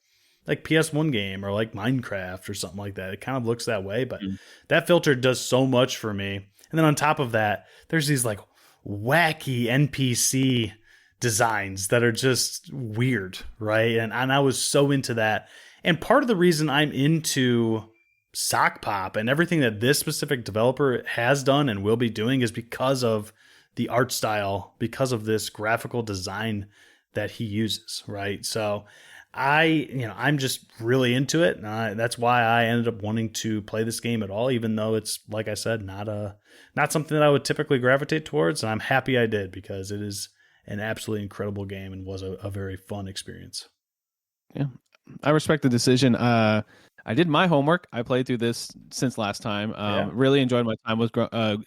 Speaker 3: PS1 game or like Minecraft or something like that. It kind of looks that way, but that filter does so much for me. And then on top of that, there's these like wacky NPC designs that are just weird, right? And I was so into that. And part of the reason I'm into Sock Pop and everything that this specific developer has done and will be doing is because of the art style, because of this graphical design that he uses, right? So I'm just really into it. And that's why I ended up wanting to play this game at all, even though it's, like I said, not something that I would typically gravitate towards. And I'm happy I did because it is an absolutely incredible game and was a very fun experience.
Speaker 1: Yeah. I respect the decision. I did my homework. I played through this since last time.
Speaker 3: Yeah.
Speaker 1: Really enjoyed my time with.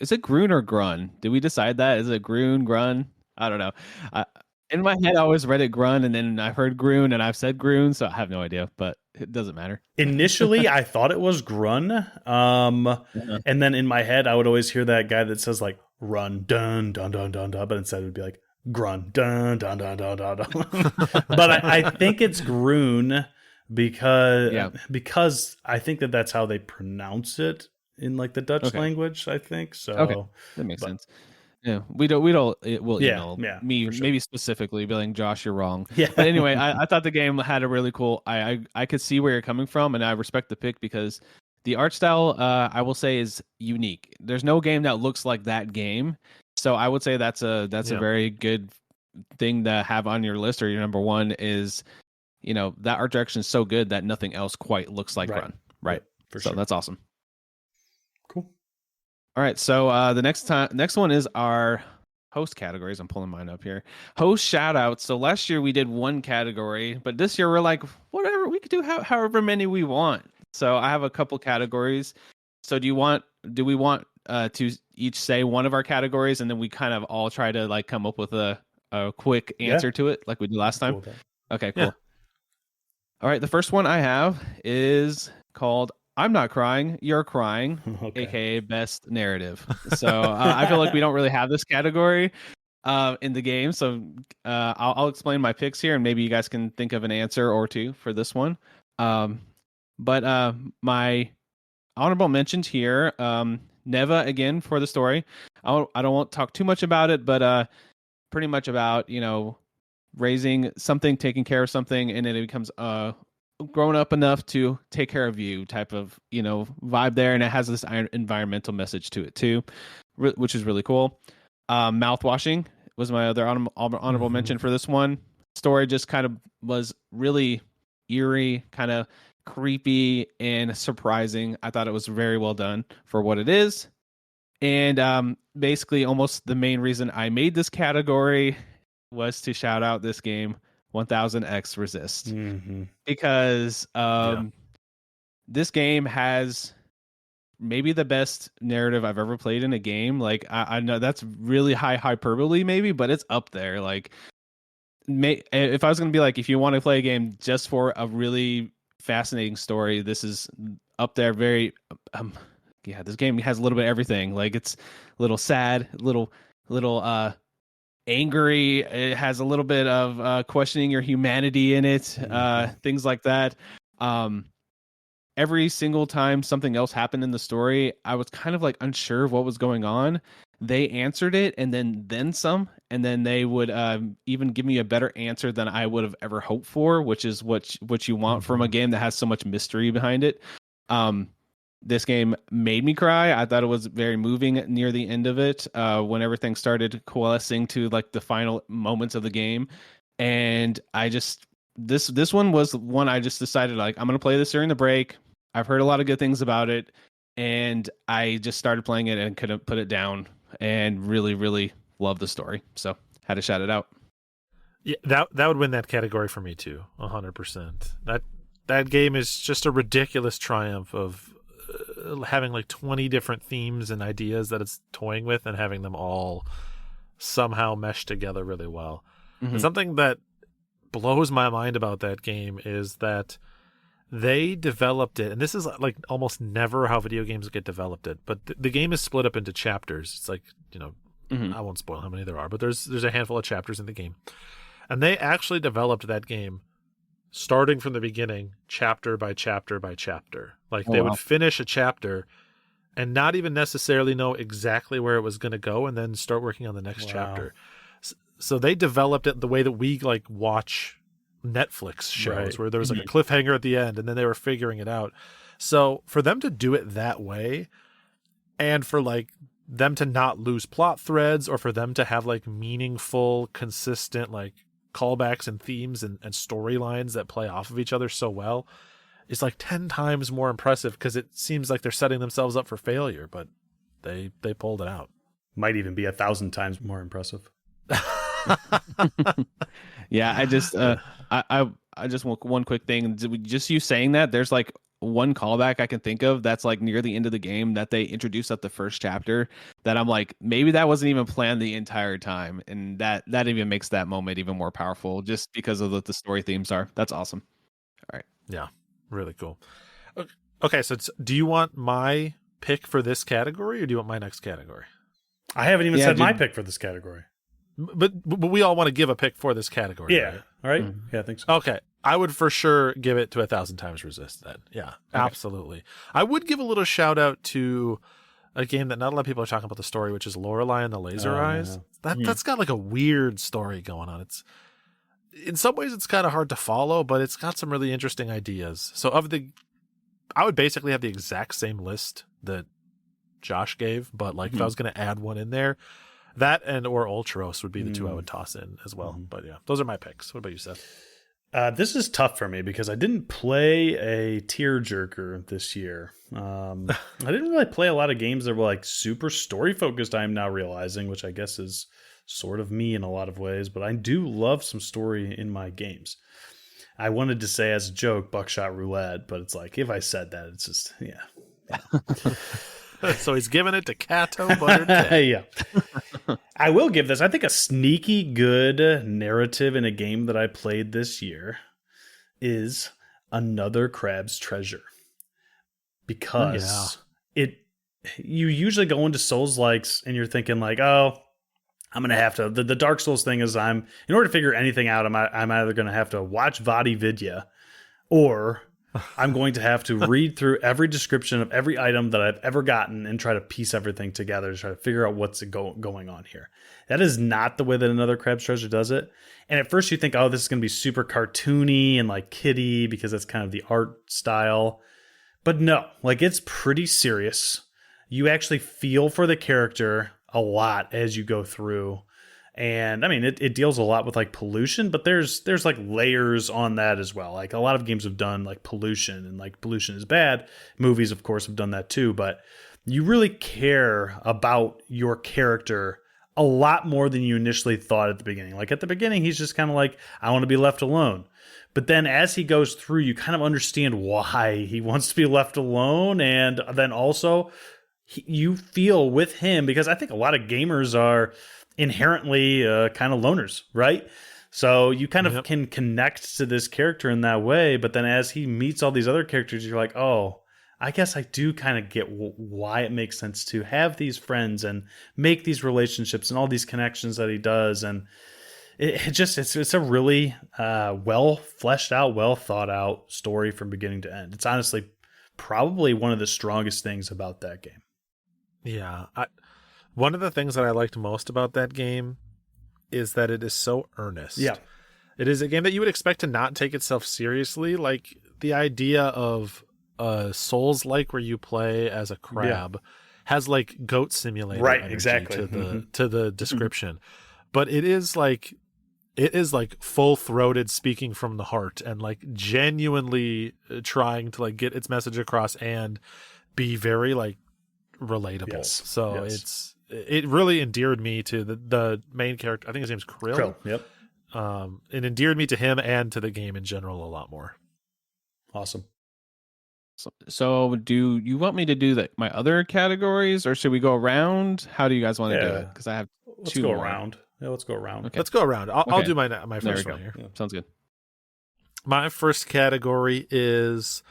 Speaker 1: Is it Grun or Grun? Did we decide that? Is it Grun, Grun? I don't know. I, in my head, I always read it Grun, and then I've heard Grun, and I've said Grun, so I have no idea. But it doesn't matter.
Speaker 3: Initially, I thought it was Grun.
Speaker 1: Uh-huh.
Speaker 3: And then in my head, I would always hear that guy that says like "run dun dun dun dun dun," but instead it would be like "grun dun dun dun dun dun." dun. But I think it's Grun because I think that's how they pronounce it in like the Dutch language. I think so.
Speaker 1: Okay, that makes sense. Yeah, we'll email me
Speaker 3: sure.
Speaker 1: maybe specifically, be like, Josh, you're wrong.
Speaker 3: Yeah.
Speaker 1: But anyway, I thought the game had a really cool. I could see where you're coming from, and I respect the pick because the art style, I will say, is unique. There's no game that looks like that game, so I would say that's a very good thing to have on your list or your number one. Is that art direction is so good that nothing else quite looks like Run. Right.
Speaker 3: For
Speaker 1: sure. That's awesome.
Speaker 3: Cool.
Speaker 1: All right, so the next one is our host categories. I'm pulling mine up here. Host shout outs. So last year we did one category, but this year we're like, whatever, we could do however many we want. So I have a couple categories. So do we want to each say one of our categories, and then we kind of all try to like come up with a quick answer to it like we did last time? Okay, cool. Yeah. All right, the first one I have is called I'm Not Crying, You're Crying, aka Best Narrative. So I feel like we don't really have this category in the game. So I'll explain my picks here, and maybe you guys can think of an answer or two for this one. But my honorable mentions here, Neva again for the story. I don't want to talk too much about it, but pretty much about raising something, taking care of something, and then it becomes grown up enough to take care of you type of vibe there, and it has this environmental message to it too, which is really cool. Mouthwashing was my other honorable mention for this one. Story just kind of was really eerie, kind of creepy and surprising. I thought it was very well done for what it is, and basically almost the main reason I made this category was to shout out this game 1000X Resist, because this game has maybe the best narrative I've ever played in a game. Like I know that's really high hyperbole maybe, but it's up there. Like if I was going to be like, if you want to play a game just for a really fascinating story, this is up there. Very this game has a little bit of everything. Like it's a little sad, little angry. It has a little bit of questioning your humanity in it, things like that. Every single time something else happened in the story, I was kind of like unsure of what was going on. They answered it and then some, and then they would even give me a better answer than I would have ever hoped for, which is what you want from a game that has so much mystery behind it. This game made me cry. I thought it was very moving near the end of it, when everything started coalescing to like the final moments of the game. And I just this one was one I just decided like I'm gonna play this during the break. I've heard a lot of good things about it, and I just started playing it and couldn't put it down, and really, really love the story. So had to shout it out.
Speaker 2: Yeah, that would win that category for me too, 100%. That game is just a ridiculous triumph of having like 20 different themes and ideas that it's toying with, and having them all somehow mesh together really well. And something that blows my mind about that game is that they developed it, and this is like almost never how video games get developed it, but the game is split up into chapters. It's like, I won't spoil how many there are, but there's a handful of chapters in the game. And they actually developed that game starting from the beginning, chapter by chapter by chapter. Like they would finish a chapter and not even necessarily know exactly where it was going to go, and then start working on the next chapter. So they developed it the way that we like watch Netflix shows, where there was like a cliffhanger at the end, and then they were figuring it out. So for them to do it that way, and for like them to not lose plot threads, or for them to have like meaningful, consistent like callbacks and themes and storylines that play off of each other so well, is like 10 times more impressive, because it seems like they're setting themselves up for failure, but they pulled it out.
Speaker 3: Might even be 1,000 times more impressive.
Speaker 1: Yeah, I just want one quick thing. Just you saying that, there's like one callback I can think of that's like near the end of the game that they introduced at the first chapter that I'm like, maybe that wasn't even planned the entire time, and that even makes that moment even more powerful just because of what the story themes are. That's awesome. All right.
Speaker 2: Yeah, really cool. Okay, so do you want my pick for this category, or do you want my next category?
Speaker 3: I haven't even said my pick for this category.
Speaker 2: But we all want to give a pick for this category.
Speaker 3: Yeah.
Speaker 2: Right?
Speaker 3: All right. Mm-hmm. Yeah, I think so.
Speaker 2: Okay. I would for sure give it to 1,000 Times Resist then. Yeah, okay. Absolutely. I would give a little shout out to a game that not a lot of people are talking about the story, which is Lorelei and the Laser Eyes. Yeah. That's got like a weird story going on. It's in some ways it's kind of hard to follow, but it's got some really interesting ideas. So I would basically have the exact same list that Josh gave, but like if I was going to add one in there, that and or Ultros would be the two I would toss in as well. But yeah, those are my picks. What about you, Seth?
Speaker 3: This is tough for me because I didn't play a tearjerker this year. I didn't really play a lot of games that were like super story focused, I'm now realizing, which I guess is sort of me in a lot of ways, but I do love some story in my games. I wanted to say as a joke, Buckshot Roulette, but it's like, if I said that, it's just, yeah.
Speaker 2: So he's giving it to Cato Buttered Cake.
Speaker 3: Yeah. I will give this, I think, a sneaky good narrative in a game that I played this year is Another Crab's Treasure. Because you usually go into Souls-likes and you're thinking like, oh, I'm going to have to, the Dark Souls thing is in order to figure anything out, I'm either going to have to watch Vadi Vidya or I'm going to have to read through every description of every item that I've ever gotten and try to piece everything together to try to figure out what's going on here. That is not the way that Another Crab's Treasure does it. And at first you think, oh, this is going to be super cartoony and like kiddie because that's kind of the art style. But no, like it's pretty serious. You actually feel for the character a lot as you go through. And I mean, it deals a lot with like pollution, but there's like layers on that as well. Like a lot of games have done like pollution, and like pollution is bad. Movies, of course, have done that too. But you really care about your character a lot more than you initially thought at the beginning. Like at the beginning, he's just kind of like, I want to be left alone. But then as he goes through, you kind of understand why he wants to be left alone. And then also you feel with him, because I think a lot of gamers are inherently kind of loners, right? So you kind of can connect to this character in that way, but then as he meets all these other characters, you're like, oh, I guess I do kind of get why it makes sense to have these friends and make these relationships and all these connections that he does. And it's a really well fleshed out, well thought out story from beginning to end. It's honestly probably one of the strongest things about that game.
Speaker 2: Yeah, one of the things that I liked most about that game is that it is so earnest.
Speaker 3: Yeah.
Speaker 2: It is a game that you would expect to not take itself seriously. Like the idea of Souls-like where you play as a crab has like goat simulator
Speaker 3: right,
Speaker 2: energy
Speaker 3: exactly.
Speaker 2: to the description. But it is like full-throated speaking from the heart and like genuinely trying to like get its message across and be very like relatable.
Speaker 3: Yes.
Speaker 2: So it really endeared me to the main character. I think his name's Krill.
Speaker 3: Yep.
Speaker 2: It endeared me to him and to the game in general a lot more.
Speaker 3: Awesome.
Speaker 1: So do you want me to do my other categories, or should we go around? How do you guys want to do it? Because I have
Speaker 3: let's go around. Yeah, let's go around.
Speaker 2: Okay. Let's go around. I'll do my first one here.
Speaker 1: Yeah, sounds good.
Speaker 2: My first category is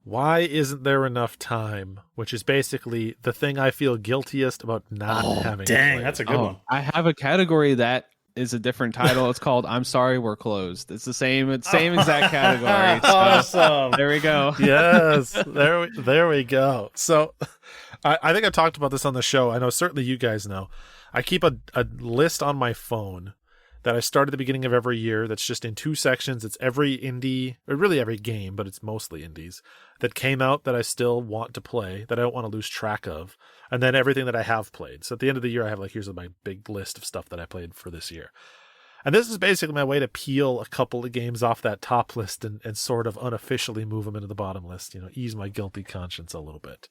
Speaker 2: why isn't there enough time? Which is basically the thing I feel guiltiest about not having.
Speaker 3: Dang,
Speaker 2: played.
Speaker 3: that's a good one.
Speaker 1: I have a category that is a different title. It's called "I'm Sorry We're Closed." It's the same exact category. So,
Speaker 3: awesome.
Speaker 1: There we go.
Speaker 2: Yes, there we go. So, I think I've talked about this on the show. I know certainly you guys know. I keep a list on my phone that I start at the beginning of every year. That's just in 2 sections. It's every indie, or really every game, but it's mostly indies that came out that I still want to play, that I don't want to lose track of, and then everything that I have played. So at the end of the year, I have like, here's my big list of stuff that I played for this year. And this is basically my way to peel a couple of games off that top list and sort of unofficially move them into the bottom list, ease my guilty conscience a little bit.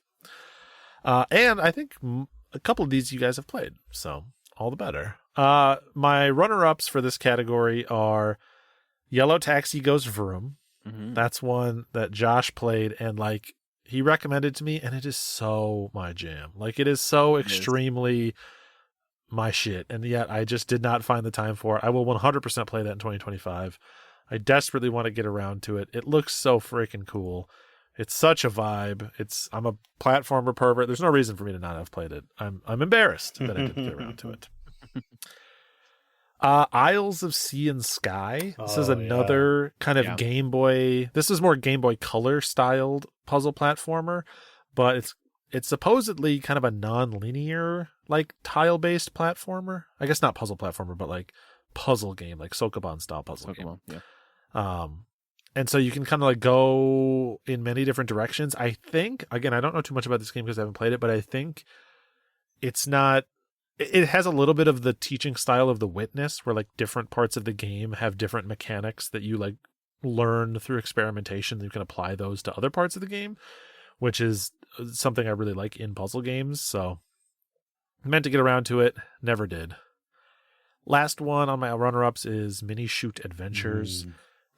Speaker 2: And I think a couple of these you guys have played, so all the better. My runner-ups for this category are Yellow Taxi Goes Vroom, That's one that Josh played and like he recommended to me, and it is so my jam. Like it is so extremely my shit, and yet I just did not find the time for it. I will 100% play that in 2025. I desperately want to get around to it. It looks so freaking cool. It's such a vibe. I'm a platformer pervert. There's no reason for me to not have played it. I'm embarrassed that I didn't get around to it. Isles of Sea and Sky. This is another kind of Game Boy. This is more Game Boy Color styled puzzle platformer, but it's supposedly kind of a non-linear, like tile-based platformer. I guess not puzzle platformer, but like puzzle game, like Sokoban style puzzle game. Yeah. And so you can kind of like go in many different directions. I think, again, I don't know too much about this game because I haven't played it, but I think it's not. It has a little bit of the teaching style of The Witness, where like different parts of the game have different mechanics that you like learn through experimentation. You can apply those to other parts of the game, which is something I really like in puzzle games. So I meant to get around to it, never did. Last one on my runner-ups is Mini Shoot Adventures.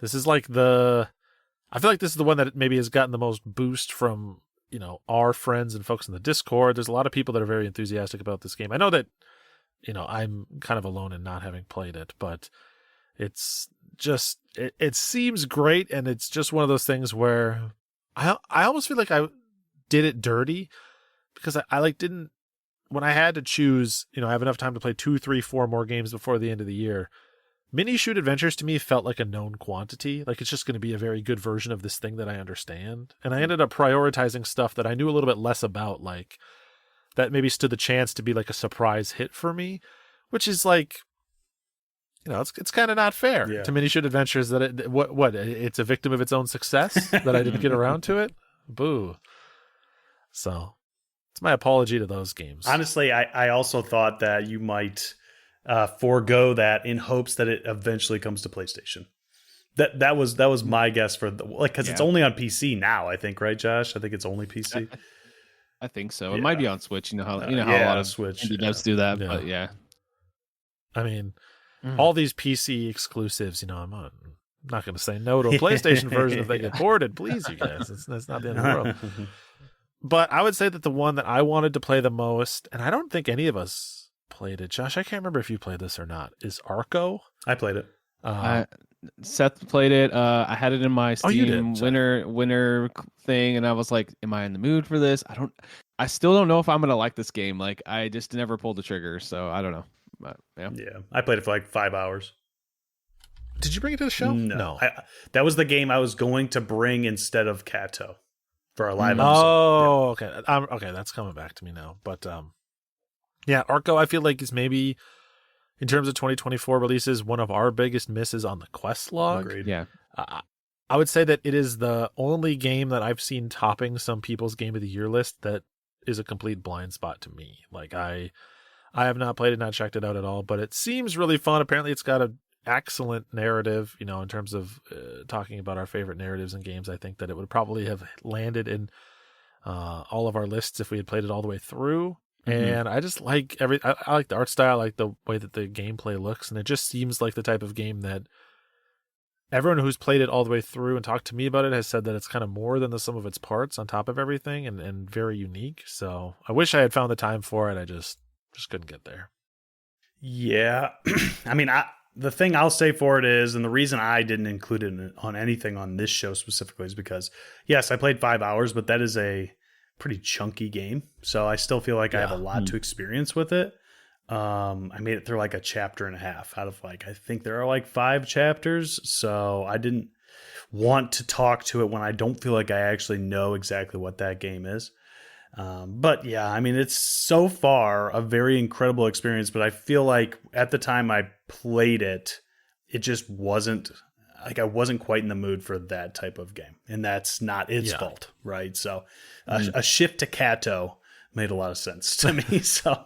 Speaker 2: This is like I feel like this is the one that maybe has gotten the most boost from, you know, our friends and folks in the Discord. There's a lot of people that are very enthusiastic about this game. I know that, you know, I'm kind of alone in not having played it, but it's just, it seems great. And it's just one of those things where I almost feel like I did it dirty because I like didn't, when I had to choose, you know, I have enough time to play 2, 3, 4 more games before the end of the year. Mini Shoot Adventures to me felt like a known quantity. Like it's just going to be a very good version of this thing that I understand. And I ended up prioritizing stuff that I knew a little bit less about, like that maybe stood the chance to be like a surprise hit for me, which is like, you know, it's kind of not fair to Mini Shoot Adventures that it's a victim of its own success that I didn't get around to it. Boo. So it's my apology to those games.
Speaker 3: Honestly, I also thought that you might forego that in hopes that it eventually comes to PlayStation. That was my guess for because it's only on PC now, I think, right, Josh? I think it's only PC.
Speaker 1: I think so. It might be on Switch. You know how a lot of
Speaker 3: Switch
Speaker 1: does do that, but
Speaker 2: I mean, all these PC exclusives. You know, I'm not going to say no to a PlayStation version if they get ported. Please, you guys, that's not the end of the world. But I would say that the one that I wanted to play the most, and I don't think any of us played it. Josh, I can't remember if you played this or not, is Arco.
Speaker 3: I played it.
Speaker 1: Seth played it. I had it in my Steam
Speaker 2: winter
Speaker 1: thing, and I was like, am I in the mood for this? I still don't know if I'm gonna like this game. Like I just never pulled the trigger, so I don't know. But,
Speaker 3: yeah, I played it for like 5 hours.
Speaker 2: Did you bring it to the show?
Speaker 3: No. That was the game I was going to bring instead of Kato for our live episode.
Speaker 2: Oh, okay. Okay, that's coming back to me now. But yeah, Arco, I feel like is maybe, in terms of 2024 releases, one of our biggest misses on the quest log.
Speaker 3: Agreed.
Speaker 1: Yeah.
Speaker 2: I would say that it is the only game that I've seen topping some people's Game of the Year list that is a complete blind spot to me. Like, I have not played it, not checked it out at all, but it seems really fun. Apparently, it's got an excellent narrative, you know, in terms of talking about our favorite narratives in games. I think that it would probably have landed in all of our lists if we had played it all the way through. And I just like I like the art style, I like the way that the gameplay looks, and it just seems like the type of game that everyone who's played it all the way through and talked to me about it has said that it's kind of more than the sum of its parts on top of everything, and very unique. So I wish I had found the time for it. I just couldn't get there.
Speaker 3: Yeah. I mean, the thing I'll say for it is, and the reason I didn't include it on anything on this show specifically is because, yes, I played 5 hours, but that is a pretty chunky game. So I still feel like I have a lot to experience with it. I made it through like a chapter and a half out of like, I think there are like 5 chapters. So I didn't want to talk to it when I don't feel like I actually know exactly what that game is. But yeah, I mean, it's so far a very incredible experience, but I feel like at the time I played it, it just wasn't like, I wasn't quite in the mood for that type of game, and that's not its fault. Right. So a shift to Kato made a lot of sense to me. So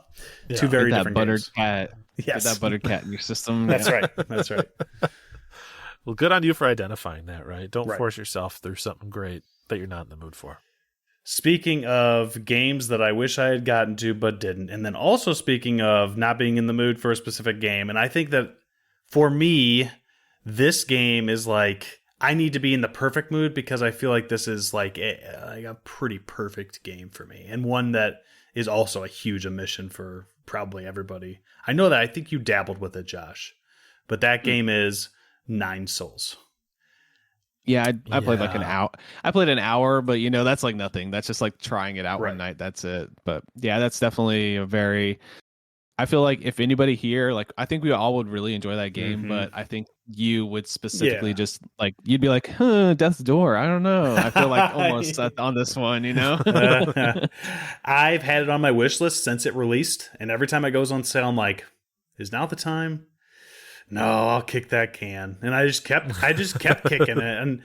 Speaker 3: two very different
Speaker 1: buttered
Speaker 3: games.
Speaker 1: cat.
Speaker 3: Yes.
Speaker 1: Get that buttered cat in your system.
Speaker 3: That's right. That's right.
Speaker 2: Well, good on you for identifying that, right? Don't force yourself through something great that you're not in the mood for.
Speaker 3: Speaking of games that I wish I had gotten to but didn't, and then also speaking of not being in the mood for a specific game, and I think that for me, this game is like, I need to be in the perfect mood because I feel like this is like a pretty perfect game for me, and one that is also a huge omission for probably everybody. I know that I think you dabbled with it, Josh, but that game is Nine Souls.
Speaker 1: Yeah, I played like an hour. I played an hour, but that's like nothing. That's just like trying it out one night. That's it. But yeah, that's definitely a very. I feel like if anybody here, like, I think we all would really enjoy that game, but I think you would specifically just like, you'd be like, Death's Door. I don't know. I feel like almost on this one,
Speaker 3: I've had it on my wish list since it released, and every time it goes on sale, I'm like, is now the time? No, I'll kick that can. And I just kept kicking it. And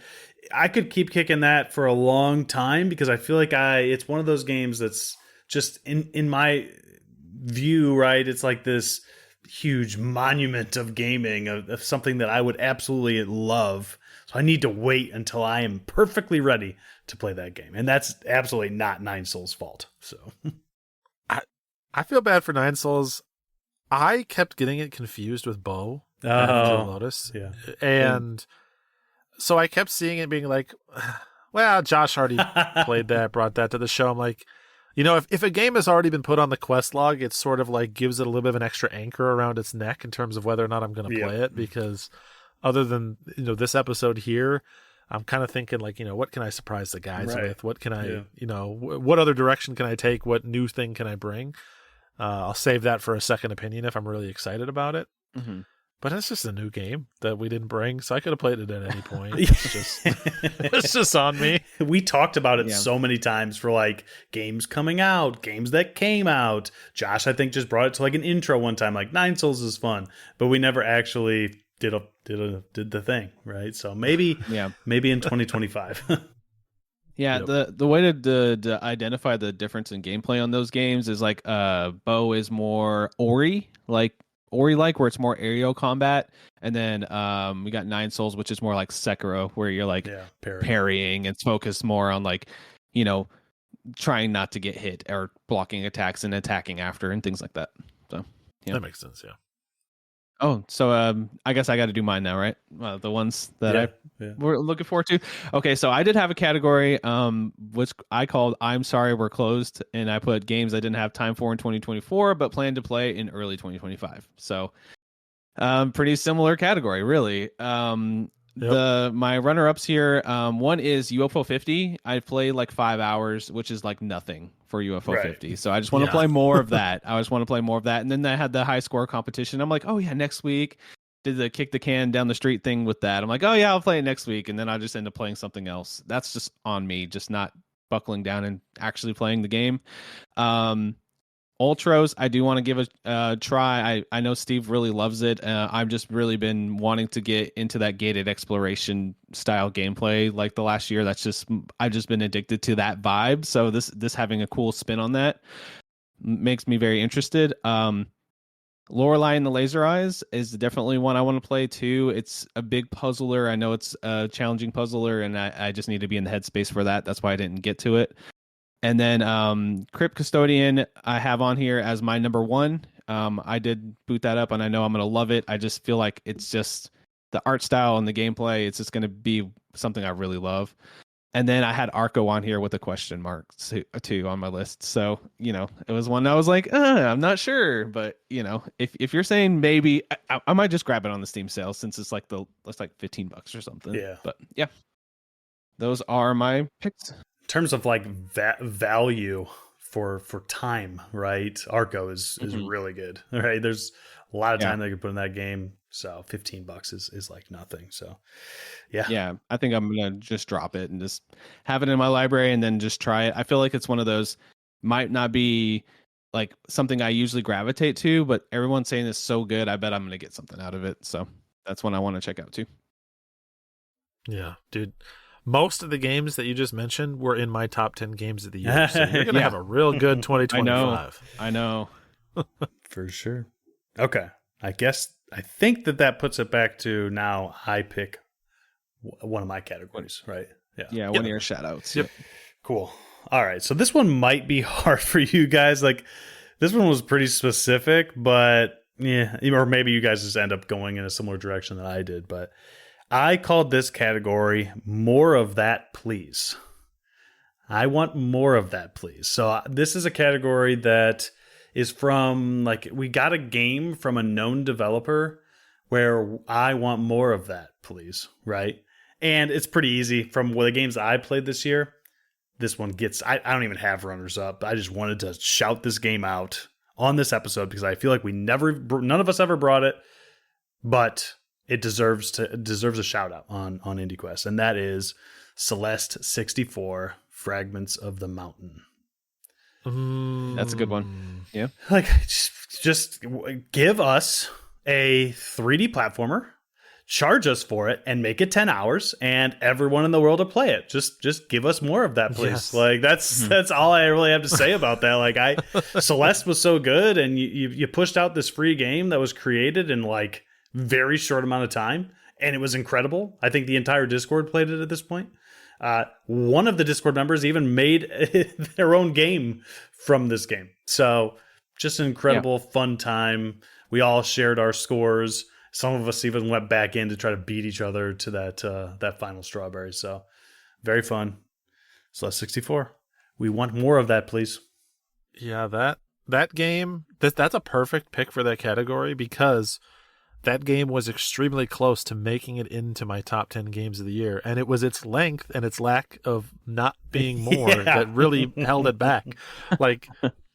Speaker 3: I could keep kicking that for a long time because I feel like it's one of those games that's just in my view, right? It's like this huge monument of gaming, of something that I would absolutely love. So I need to wait until I am perfectly ready to play that game. And that's absolutely not Nine Souls' fault. So
Speaker 2: I feel bad for Nine Souls. I kept getting it confused with Bow. Lotus.
Speaker 3: Yeah.
Speaker 2: And so I kept seeing it being like, well, Josh already played that, brought that to the show. I'm like, if a game has already been put on the quest log, it sort of like gives it a little bit of an extra anchor around its neck in terms of whether or not I'm going to play it, because other than, this episode here, I'm kind of thinking like, what can I surprise the guys with? What can I, what other direction can I take? What new thing can I bring? I'll save that for a second opinion if I'm really excited about it.
Speaker 1: Mm-hmm.
Speaker 2: But it's just a new game that we didn't bring, so I could have played it at any point. It's just on me.
Speaker 3: We talked about it so many times for like games coming out, games that came out. Josh, I think, just brought it to like an intro one time, like Nine Souls is fun, but we never actually did the thing, right? So maybe in 2025.
Speaker 1: Yeah, the way to identify the difference in gameplay on those games is like Bow is more Ori like where it's more aerial combat, and then we got Nine Souls, which is more like Sekiro, where you're like parrying. It's focused more on like trying not to get hit or blocking attacks and attacking after and things like that. So
Speaker 2: that makes sense.
Speaker 1: Oh, so I guess I got to do mine now, right? The ones that we're looking forward to. Okay, so I did have a category which I called "I'm sorry we're closed," and I put games I didn't have time for in 2024, but plan to play in early 2025. So, pretty similar category, really. My runner-ups here, one is UFO 50. I played like 5 hours, which is like nothing for UFO 50. So I just want to play more of that. And then I had the high score competition. I'm like, oh yeah, next week. Did the kick the can down the street thing with that. I'm like, oh yeah, I'll play it next week. And then I just end up playing something else. That's just on me, just not buckling down and actually playing the game. Ultros, I do want to give a try. I know Steve really loves it. I've just really been wanting to get into that gated exploration style gameplay like the last year. I've just been addicted to that vibe. So this having a cool spin on that makes me very interested. Lorelei and the Laser Eyes is definitely one I want to play too. It's a big puzzler. I know it's a challenging puzzler, and I just need to be in the headspace for that. That's why I didn't get to it. And then Crypt Custodian I have on here as my number one. I did boot that up, and I know I'm going to love it. I just feel like it's just the art style and the gameplay. It's just going to be something I really love. And then I had Arco on here with a question mark too on my list. So, it was one I was like, I'm not sure. But, if you're saying maybe, I might just grab it on the Steam sale since it's like $15 or something. Yeah. But yeah, those are my picks.
Speaker 3: In terms of like value for time, right? Arco is really good. Right. There's a lot of time they could put in that game. So $15 is like nothing. So yeah.
Speaker 1: I think I'm going to just drop it and just have it in my library and then just try it. I feel like it's one of those, might not be like something I usually gravitate to, but everyone's saying it's so good. I bet I'm going to get something out of it. So that's one I want to check out too.
Speaker 2: Yeah, dude. Most of the games that you just mentioned were in my top 10 games of the year. So you're going to have a real good 2025.
Speaker 1: I know.
Speaker 3: For sure. Okay. I think that puts it back to now I pick one of my categories, right?
Speaker 1: Yeah, one of your shout outs.
Speaker 2: Yep.
Speaker 3: Cool. All right. So this one might be hard for you guys. Like, this one was pretty specific, but yeah, or maybe you guys just end up going in a similar direction that I did. But I called this category "More of That, Please." I want more of that, please. So this is a category that is from, like, we got a game from a known developer where I want more of that, please, right? And it's pretty easy. From the games I played this year, this one gets, I don't even have runners up. I just wanted to shout this game out on this episode because I feel like none of us ever brought it, but it deserves a shout out on IndieQuest, and that is Celeste 64 Fragments of the Mountain.
Speaker 1: That's a good one. Yeah.
Speaker 3: Like, just give us a 3D platformer, charge us for it, and make it 10 hours, and everyone in the world will play it. Just give us more of that, please.
Speaker 2: Yes.
Speaker 3: Like, that's all I really have to say about that. Like, Celeste was so good, and you pushed out this free game that was created in like very short amount of time, and it was incredible. I think the entire Discord played it at this point. One of the Discord members even made their own game from this game. So just an incredible, fun time. We all shared our scores. Some of us even went back in to try to beat each other to that final strawberry. So very fun. Celeste 64. We want more of that, please.
Speaker 2: Yeah, that game, that's a perfect pick for that category because that game was extremely close to making it into my top 10 games of the year. And it was its length and its lack of not being more that really held it back. Like,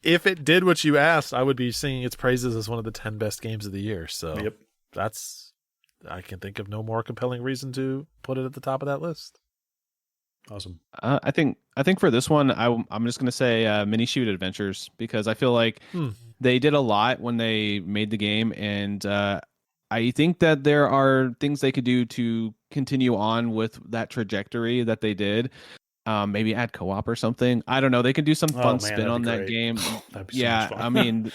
Speaker 2: if it did what you asked, I would be singing its praises as one of the 10 best games of the year. So I can think of no more compelling reason to put it at the top of that list.
Speaker 3: Awesome.
Speaker 1: I think for this one, I'm just going to say Mini Shoot Adventures, because I feel like they did a lot when they made the game, and I think that there are things they could do to continue on with that trajectory that they did. Maybe add co-op or something. I don't know. They can do some fun spin on that game. Yeah, I mean,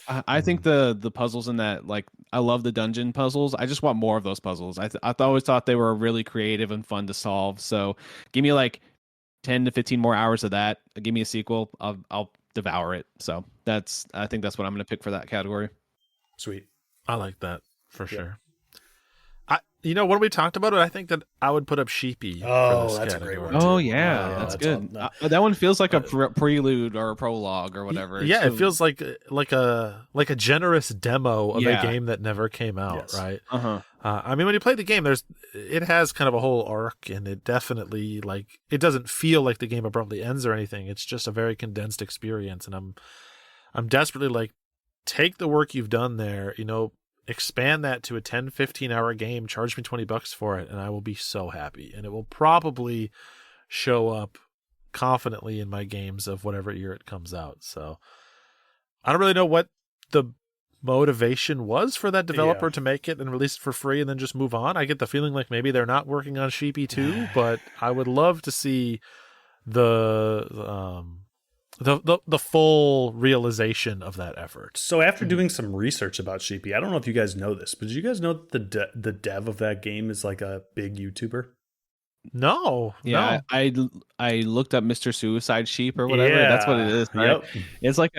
Speaker 1: I think the puzzles in that, like, I love the dungeon puzzles. I just want more of those puzzles. I always thought they were really creative and fun to solve. So give me like 10 to 15 more hours of that. Give me a sequel. I'll devour it. So I think that's what I'm going to pick for that category.
Speaker 3: Sweet.
Speaker 2: I like that for sure. When we talked about it, I think that I would put up Sheepy.
Speaker 3: Oh,
Speaker 2: for this
Speaker 3: that's
Speaker 2: category.
Speaker 3: a great one.
Speaker 1: Oh yeah, that's good. That one feels like a prelude or a prologue or whatever.
Speaker 2: Yeah, it feels like a generous demo of a game that never came out, right? I mean, when you play the game, it has kind of a whole arc, and it definitely, like, it doesn't feel like the game abruptly ends or anything. It's just a very condensed experience, and I'm desperately like, take the work you've done there, expand that to a 10-15 hour game, charge me $20 for it, and I will be so happy. And it will probably show up confidently in my games of whatever year it comes out. So I don't really know what the motivation was for that developer to make it and release it for free and then just move on. I get the feeling like maybe they're not working on Sheepy 2, but I would love to see the full realization of that effort.
Speaker 3: So after doing some research about Sheepy, I don't know if you guys know this, but did you guys know that the dev of that game is like a big YouTuber?
Speaker 2: No.
Speaker 1: Yeah,
Speaker 2: no.
Speaker 1: I looked up Mr. Suicide Sheep or whatever. Yeah, that's what it is. Right? Yep. It's like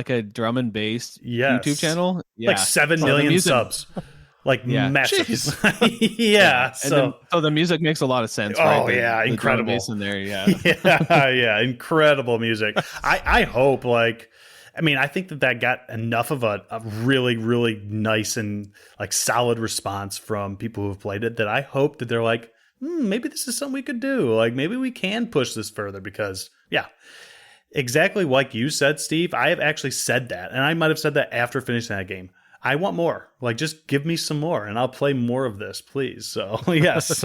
Speaker 1: a drum and bass YouTube channel. Yeah.
Speaker 3: Like 7 million subs. Like massive. Yeah. So
Speaker 1: the music makes a lot of sense.
Speaker 3: Oh,
Speaker 1: right?
Speaker 3: Yeah. Incredible.
Speaker 1: In there. Yeah.
Speaker 3: Yeah. Incredible music. I hope, like, I mean, I think that got enough of a really, really nice and like solid response from people who have played it that I hope that they're like, maybe this is something we could do. Like, maybe we can push this further because, exactly like you said, Steve, I have actually said that. And I might have said that after finishing that game. I want more. Like, just give me some more and I'll play more of this, please. So, yes,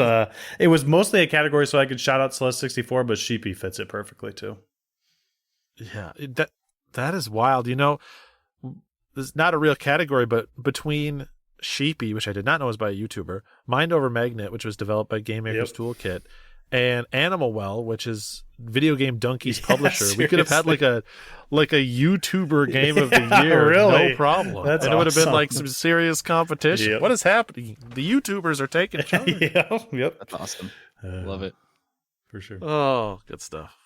Speaker 3: it was mostly a category so I could shout out Celeste 64, but Sheepy fits it perfectly too.
Speaker 2: Yeah, that is wild. This is not a real category, but between Sheepy, which I did not know was by a YouTuber, Mind Over Magnet, which was developed by Game Maker's Toolkit, and Animal Well, which is Video Game Donkey's publisher.
Speaker 3: Seriously.
Speaker 2: We could have had like a YouTuber game of the year,
Speaker 3: really?
Speaker 2: no problem.
Speaker 3: That's
Speaker 2: and it would have been
Speaker 3: awesome.
Speaker 2: like some serious competition. What is happening? The YouTubers are taking charge.
Speaker 3: Yep.
Speaker 1: That's awesome. Love it.
Speaker 3: For sure.
Speaker 2: Oh, good stuff.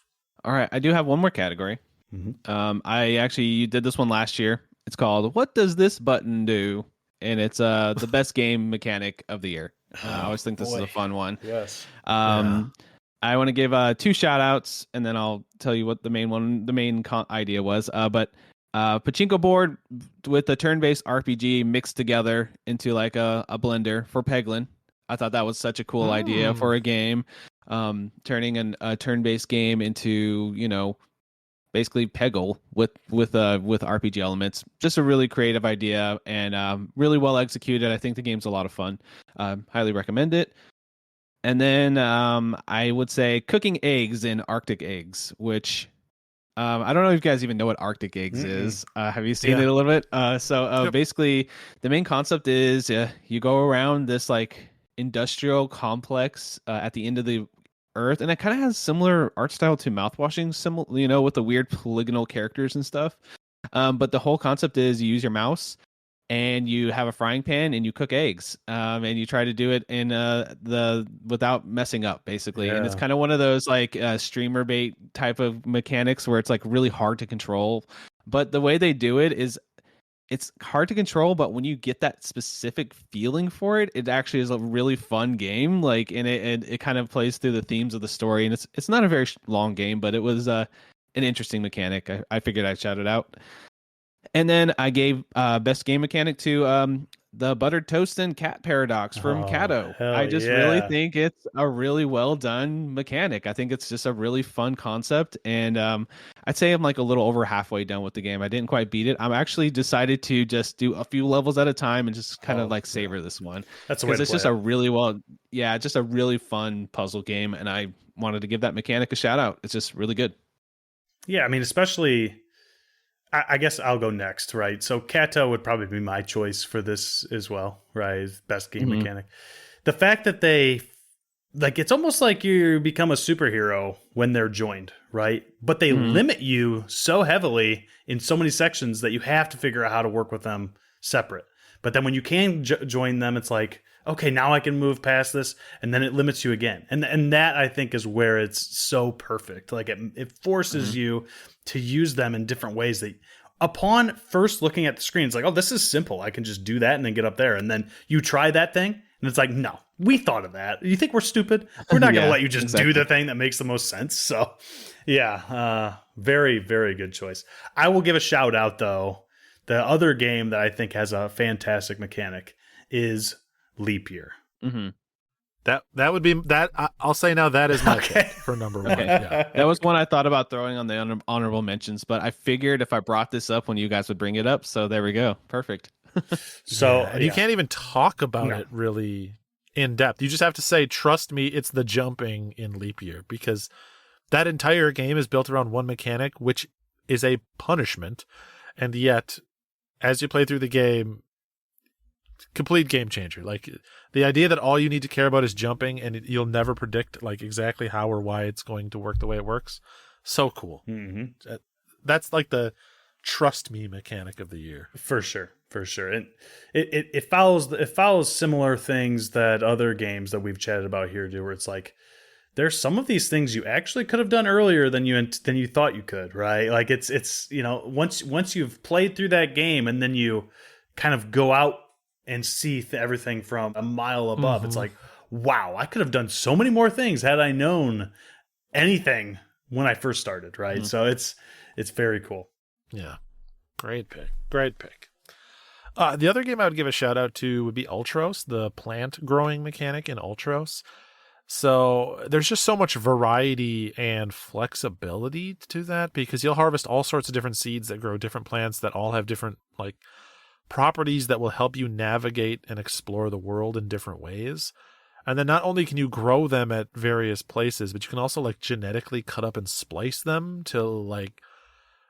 Speaker 1: All right, I do have one more category.
Speaker 3: Mm-hmm.
Speaker 1: You did this one last year. It's called "What Does This Button Do?" and it's the best game mechanic of the year. I always think this is a fun one.
Speaker 3: Yes.
Speaker 1: I want to give 2 shout outs, and then I'll tell you what the main idea was. But pachinko board with a turn-based RPG mixed together into like a blender for Peglin. I thought that was such a cool idea for a game. Turning a turn-based game into, you know, basically Peggle with RPG elements. Just a really creative idea and really well executed. I think the game's a lot of fun. Highly recommend it. And then I would say cooking eggs in Arctic eggs, which I don't know if you guys even know what Arctic eggs is. Have you seen it a little bit? Basically, the main concept is you go around this like industrial complex at the end of the earth, and it kind of has similar art style to mouthwashing, similar, you know, with the weird polygonal characters and stuff. But the whole concept is you use your mouse and you have a frying pan and you cook eggs, and you try to do it in without messing up, basically. And it's kind of one of those like streamer bait type of mechanics where it's like really hard to control. But the way they do it is it's hard to control, but when you get that specific feeling for it, it actually is a really fun game. Like, and it kind of plays through the themes of the story, and it's not a very long game, but it was an interesting mechanic. I figured I'd shout it out. And then I gave best game mechanic to the buttered toast and cat paradox from Cato. I just really think it's a really well done mechanic. I think it's just a really fun concept, and I'd say I'm like a little over halfway done with the game. I didn't quite beat it. I'm actually decided to just do a few levels at a time and just kind of like savor this one.
Speaker 3: That's the way to
Speaker 1: it's
Speaker 3: play
Speaker 1: just
Speaker 3: it.
Speaker 1: just a really fun puzzle game, and I wanted to give that mechanic a shout out. It's just really good.
Speaker 3: Yeah, I mean, especially. I guess I'll go next, right? So Kato would probably be my choice for this as well, right? Best game mechanic. The fact that they, like, it's almost like you become a superhero when they're joined, right? But they limit you so heavily in so many sections that you have to figure out how to work with them separate. But then when you can join them, it's like, okay, now I can move past this, and then it limits you again. And that, I think, is where it's so perfect. Like, it forces you to use them in different ways that upon first looking at the screen, it's like, oh, this is simple. I can just do that and then get up there. And then you try that thing, and it's like, no, we thought of that. You think we're stupid? We're not going to let you just do the thing that makes the most sense. So, yeah, very, very good choice. I will give a shout out, though. The other game that I think has a fantastic mechanic is Leap Year.
Speaker 2: That would be that. I'll say now that is my pick for number one. Yeah.
Speaker 1: That was one I thought about throwing on the honorable mentions, but I figured if I brought this up when you guys would bring it up, so there we go, perfect.
Speaker 2: So you can't even talk about it really in depth. You just have to say, "Trust me, it's the jumping in Leap Year," because that entire game is built around one mechanic, which is a punishment, and yet as you play through the game, complete game changer. Like the idea that all you need to care about is jumping and you'll never predict like exactly how or why it's going to work the way it works. So cool. That's like the trust me mechanic of the year.
Speaker 3: For sure. And it follows similar things that other games that we've chatted about here do, where it's like, there's some of these things you actually could have done earlier than you thought you could, right? Like it's you know, once you've played through that game and then you kind of go out and see everything from a mile above, it's like, wow, I could have done so many more things had I known anything when I first started, right? So it's very cool.
Speaker 2: Yeah, great pick. The other game I would give a shout out to would be Ultros, the plant growing mechanic in Ultros. So there's just so much variety and flexibility to that, because you'll harvest all sorts of different seeds that grow different plants that all have different like properties that will help you navigate and explore the world in different ways. And then not only can you grow them at various places, but you can also like genetically cut up and splice them to like,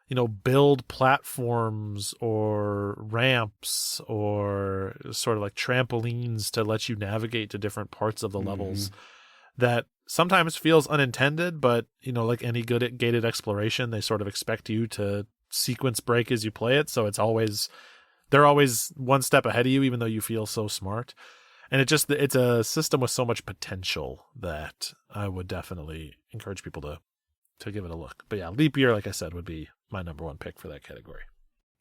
Speaker 2: you know, build platforms or ramps or sort of like trampolines to let you navigate to different parts of the levels. That sometimes feels unintended, but, you know, like any good gated exploration, they sort of expect you to sequence break as you play it. So they're always one step ahead of you, even though you feel so smart. And it's a system with so much potential that I would definitely encourage people to give it a look. But yeah, Leap Year, like I said, would be my number one pick for that category.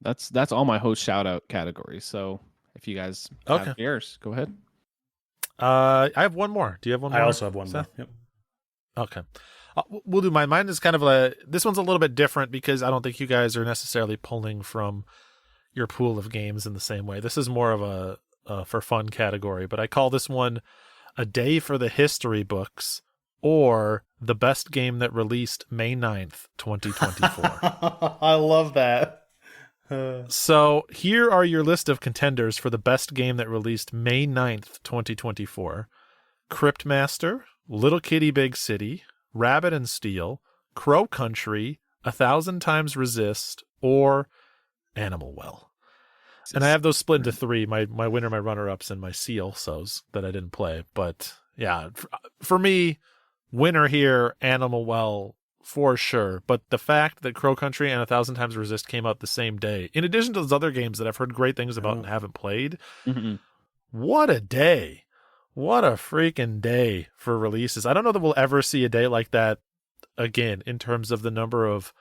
Speaker 1: That's all my host shout out categories. So if you guys
Speaker 2: Okay.
Speaker 1: have yours, go ahead.
Speaker 2: I have one more. Do you have one more?
Speaker 3: I also have one more. Yep.
Speaker 2: Okay. We'll do mine. Mine is kind of this one's a little bit different because I don't think you guys are necessarily pulling from your pool of games in the same way. This is more of a for fun category, but I call this one A Day for the History Books, or the best game that released May 9th, 2024.
Speaker 3: I love that.
Speaker 2: So here are your list of contenders for the best game that released May 9th, 2024. Cryptmaster, Little Kitty Big City, Rabbit and Steel, Crow Country, 1,000 Times Resist, or Animal Well. And I have those split into three, my winner, my runner-ups, and my CLSOs that I didn't play. But yeah, for me, winner here, Animal Well, for sure. But the fact that Crow Country and 1,000 Times Resist came out the same day, in addition to those other games that I've heard great things about and haven't played, what a day. What a freaking day for releases. I don't know that we'll ever see a day like that again in terms of the number of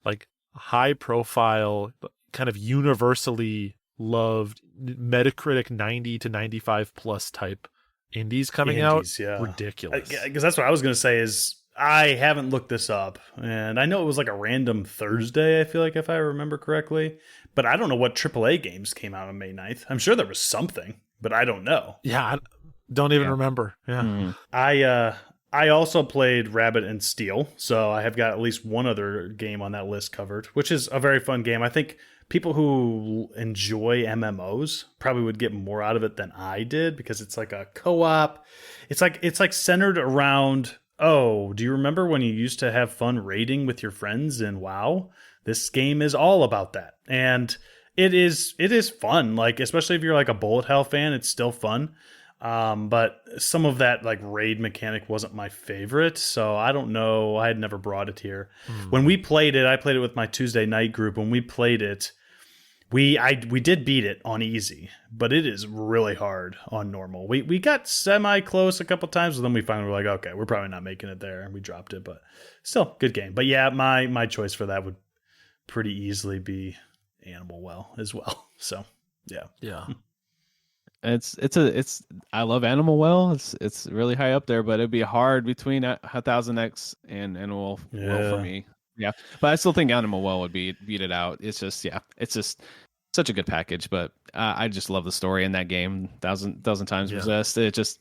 Speaker 2: like high profile, kind of universally loved Metacritic 90 to 95 plus type indies coming out.
Speaker 3: Yeah.
Speaker 2: Ridiculous.
Speaker 3: Because that's what I was going to say is I haven't looked this up, and I know it was like a random Thursday, I feel like, if I remember correctly, but I don't know what AAA games came out on May 9th. I'm sure there was something, but I don't know.
Speaker 2: Yeah, I don't even remember. Yeah.
Speaker 3: I also played Rabbit and Steel, so I have got at least one other game on that list covered, which is a very fun game. I think people who enjoy MMOs probably would get more out of it than I did, because it's like a co-op. It's like centered around, oh, do you remember when you used to have fun raiding with your friends in WoW? This game is all about that. And it is fun, like especially if you're like a bullet hell fan, it's still fun. But some of that like raid mechanic wasn't my favorite, so I don't know. I had never brought it here. When we played it, I played it with my Tuesday night group. When we played it, we did beat it on easy, but it is really hard on normal. We got semi close a couple times, and then we finally were like, okay, we're probably not making it there, and we dropped it. But still, good game. But yeah, my choice for that would pretty easily be Animal Well as well. So yeah.
Speaker 1: It's I love Animal Well. It's really high up there, but it'd be hard between 1000X and Animal Well for me. Yeah, but I still think Animal Well would beat it out. It's just such a good package. But I just love the story in that game. Thousand Times Resist. It just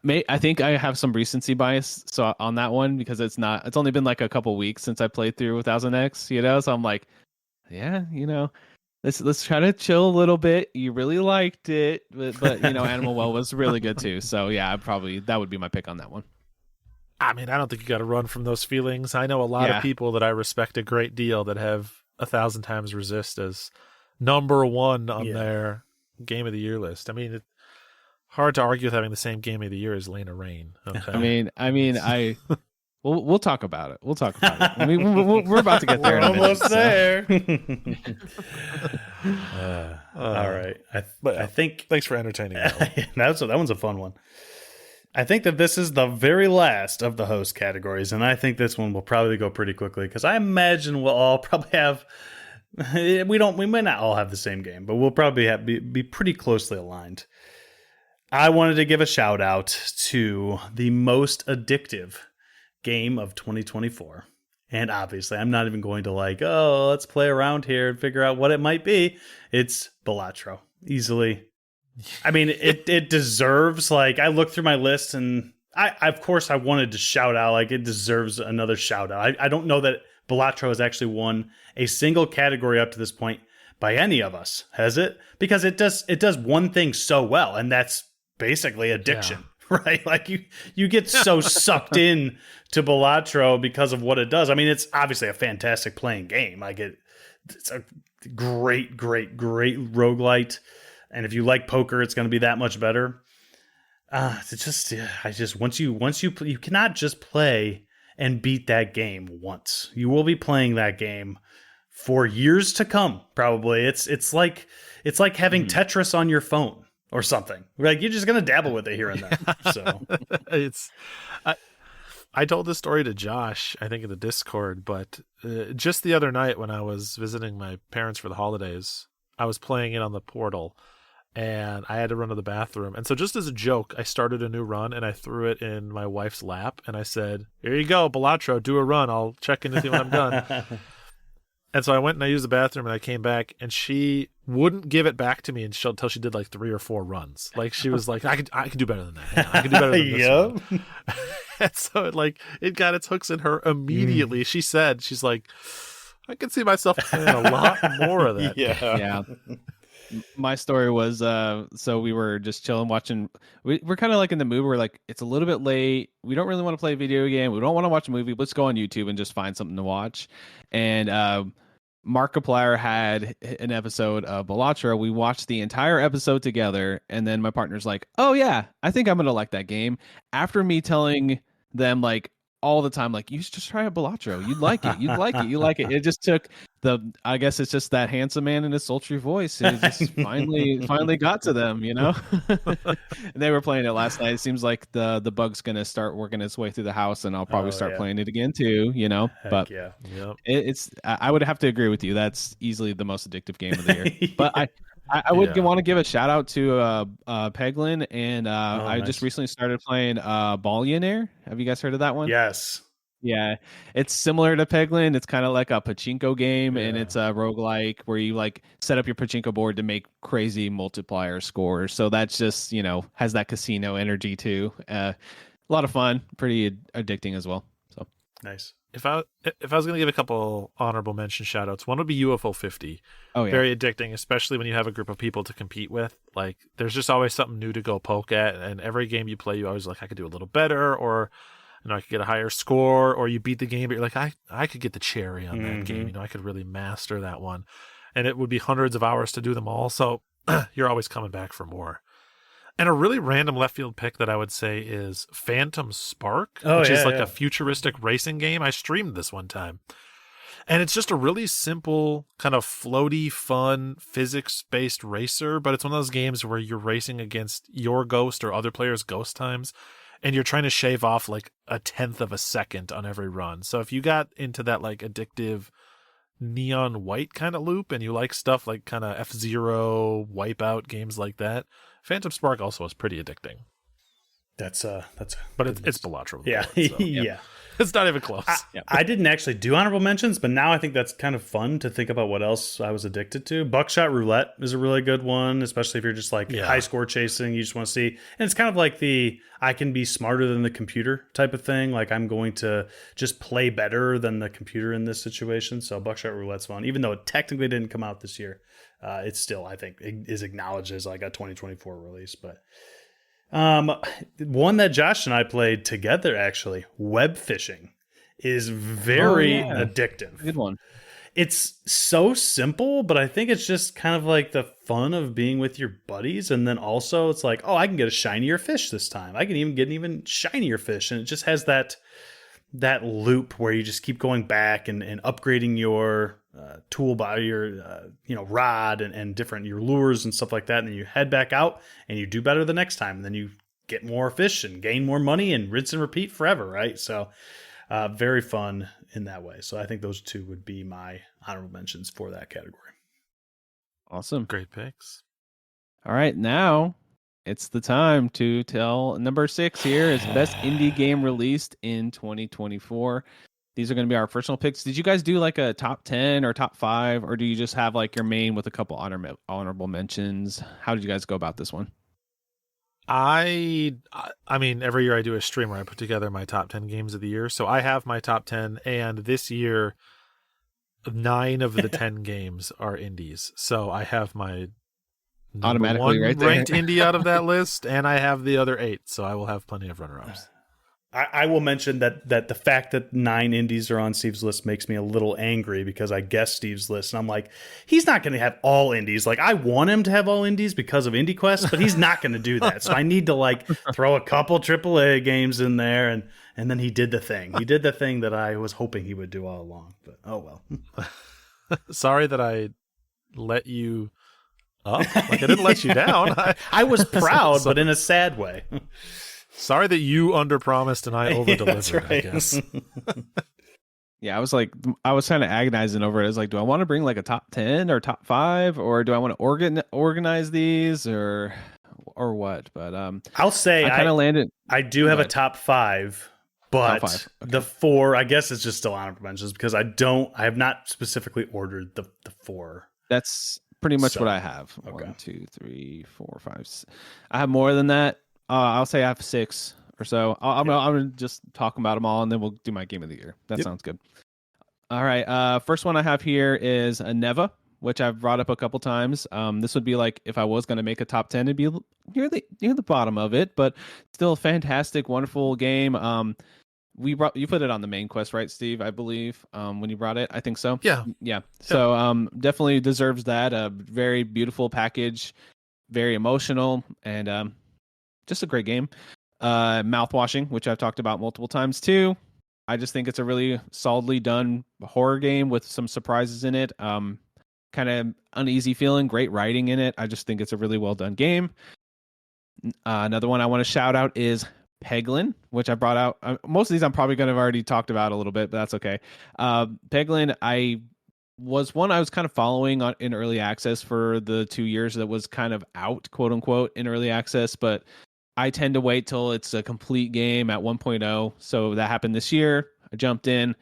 Speaker 1: I think I have some recency bias so on that one, because it's only been like a couple weeks since I played through 1000X. So I'm like, yeah, Let's try to chill a little bit. You really liked it, but Animal Well was really good too. So yeah, that would be my pick on that one.
Speaker 2: I mean, I don't think you got to run from those feelings. I know a lot of people that I respect a great deal that have 1,000 Times Resist as number one on their Game of the Year list. I mean, it's hard to argue with having the same Game of the Year as Lena Rain. Okay.
Speaker 1: I mean, We'll talk about it. We'll talk about it. I mean, we're about to get there.
Speaker 3: We're almost there. All right. I think.
Speaker 2: Thanks for entertaining me.
Speaker 3: That one's a fun one. I think that this is the very last of the host categories, and I think this one will probably go pretty quickly, because I imagine we'll all probably have. We might not all have the same game, but we'll probably be pretty closely aligned. I wanted to give a shout out to the most addictive game of 2024, and obviously I'm not even going to let's play around here and figure out what it might be. It's Balatro, easily. I mean, it deserves, I looked through my list, and I of course I wanted to shout out, it deserves another shout out. I don't know that Balatro has actually won a single category up to this point by any of us, has it? Because it does one thing so well, and that's basically addiction. Yeah. Right? You get so sucked in to Balatro because of what it does. I mean, it's obviously a fantastic playing game. It's a great roguelite. And if you like poker, it's going to be that much better. Once you cannot just play and beat that game once. You will be playing that game for years to come, probably. It's like having Tetris on your phone. Or something. You're just gonna dabble with it here and there. So
Speaker 2: I told this story to Josh, I think in the Discord, but just the other night when I was visiting my parents for the holidays, I was playing it on the Portal, and I had to run to the bathroom. And so just as a joke, I started a new run, and I threw it in my wife's lap, and I said, "Here you go, Balatro, do a run. I'll check in with you when I'm done." And so I went and I used the bathroom, and I came back, and she wouldn't give it back to me until she did like 3 or 4 runs. Like she was like, I could do better than that. Hang on, I could do better than this one. And so it got its hooks in her immediately. She's like, I can see myself playing a lot more of that.
Speaker 1: Yeah. My story was so we were just chilling watching. We're kind of like in the mood where like it's a little bit late. We don't really want to play a video game. We don't want to watch a movie. Let's go on YouTube and just find something to watch. And Markiplier had an episode of Balatro. We watched the entire episode together, and then my partner's like, "Oh yeah, I think I'm gonna like that game." After me telling them like all the time, like, you should just try a Balatro. You'd like it. You'd like it. You like it. It just took I guess it's just that handsome man and his sultry voice. It just finally got to them, you know? And they were playing it last night. It seems like the bug's going to start working its way through the house, and I'll probably start playing it again too, you know?
Speaker 3: Heck
Speaker 1: but
Speaker 3: yeah. Yep.
Speaker 1: I would have to agree with you. That's easily the most addictive game of the year. But I would want to give a shout out to Peglin, and I just recently started playing Ballionaire. Have you guys heard of that one?
Speaker 3: Yes.
Speaker 1: Yeah, it's similar to Peglin. It's kind of like a pachinko game, and it's a roguelike where you like set up your pachinko board to make crazy multiplier scores. So that's just, has that casino energy too. A lot of fun, pretty addicting as well. So
Speaker 3: nice.
Speaker 2: If I was going to give a couple honorable mention shout outs, one would be UFO 50. Oh, yeah. Very addicting, especially when you have a group of people to compete with. Like, there's just always something new to go poke at, and every game you play, you always like, I could do a little better, or I could get a higher score, or you beat the game, but you're like, I could get the cherry on that game. I could really master that one. And it would be hundreds of hours to do them all, so you're always coming back for more. And a really random left field pick that I would say is Phantom Spark, which is like a futuristic racing game. I streamed this one time. And it's just a really simple, kind of floaty, fun, physics-based racer, but it's one of those games where you're racing against your ghost or other players' ghost times, and you're trying to shave off like 1/10 of a second on every run. So if you got into that like addictive neon white kind of loop, and you like stuff like kind of F-Zero, Wipeout, games like that, Phantom Spark also is pretty addicting. But it's Balatro.
Speaker 3: Yeah.
Speaker 2: So,
Speaker 3: yeah.
Speaker 2: It's not even close.
Speaker 3: I didn't actually do honorable mentions, but now I think that's kind of fun to think about what else I was addicted to. Buckshot Roulette is a really good one, especially if you're just like high score chasing. You just want to see. And it's kind of like I can be smarter than the computer type of thing. Like, I'm going to just play better than the computer in this situation. So Buckshot Roulette's fun. Even though it technically didn't come out this year, it's still, I think, is acknowledged as like a 2024 release. But one that Josh and I played together, actually, web fishing, is very addictive.
Speaker 1: Good one.
Speaker 3: It's so simple, but I think it's just kind of like the fun of being with your buddies. And then also it's like, I can get a shinier fish this time. I can even get an even shinier fish. And it just has that loop where you just keep going back and upgrading your tool by your rod and different your lures and stuff like that, and then you head back out and you do better the next time, and then you get more fish and gain more money and rinse and repeat forever, right? So very fun in that way. So I think those two would be my honorable mentions for that category.
Speaker 1: Awesome.
Speaker 2: Great picks.
Speaker 1: All right, now it's the time to tell number 6 here is best indie game released in 2024. These are going to be our personal picks. Did you guys do like a top 10 or top 5, or do you just have like your main with a couple honorable mentions? How did you guys go about this one?
Speaker 2: I mean, every year I do a stream where I put together my top 10 games of the year. So I have my top 10, and this year 9 of the 10 games are indies. So I have my
Speaker 1: automatically right there
Speaker 2: ranked indie out of that list, and I have the other 8. So I will have plenty of runner-ups.
Speaker 3: I will mention that the fact that 9 indies are on Steve's list makes me a little angry, because I guessed Steve's list and I'm like, he's not going to have all indies. Like, I want him to have all indies because of IndieQuest, but he's not going to do that. So I need to like throw a couple AAA games in there, and then he did the thing. He did the thing that I was hoping he would do all along. But oh well.
Speaker 2: Sorry that I let you up. Like, I didn't let you down.
Speaker 3: I was proud, but in a sad way.
Speaker 2: Sorry that you underpromised and I overdelivered, right. I guess.
Speaker 1: Yeah, I was kind of agonizing over it. I was like, do I want to bring like a top 10 or top 5, or do I want to organize these, or what? But
Speaker 3: I'll say
Speaker 1: I kind of landed.
Speaker 3: I do have a
Speaker 1: But
Speaker 3: top 5,
Speaker 1: top
Speaker 3: but
Speaker 1: 5.
Speaker 3: the
Speaker 1: Okay.
Speaker 3: 4, I guess it's just still honorable mentions because I have not specifically ordered the 4.
Speaker 1: That's pretty much what
Speaker 3: So,
Speaker 1: I have.
Speaker 3: okay.
Speaker 1: 1, 2, 3, 4, 5. I have more than that. I'll say I have 6 or so. I'm gonna just talk about them all, and then we'll do my game of the year. That sounds good. All right. First one I have here is a Neva, which I've brought up a couple times. This would be like if I was going to make a top 10, it'd be near the bottom of it, but still a fantastic, wonderful game. You put it on the main quest, right, Steve? I believe when you brought it, I think so.
Speaker 2: Yeah.
Speaker 1: So definitely deserves that. A very beautiful package, very emotional, and just a great game. Mouthwashing, which I've talked about multiple times too. I just think it's a really solidly done horror game with some surprises in it. Kind of uneasy feeling, great writing in it. I just think it's a really well done game. Another one I want to shout out is Peglin, which I brought out. Most of these I'm probably going to have already talked about a little bit, but that's okay. Peglin, I was kind of following in early access for the 2 years that was kind of out, quote unquote, in early access, but I tend to wait till it's a complete game at 1.0. So that happened this year. I jumped in.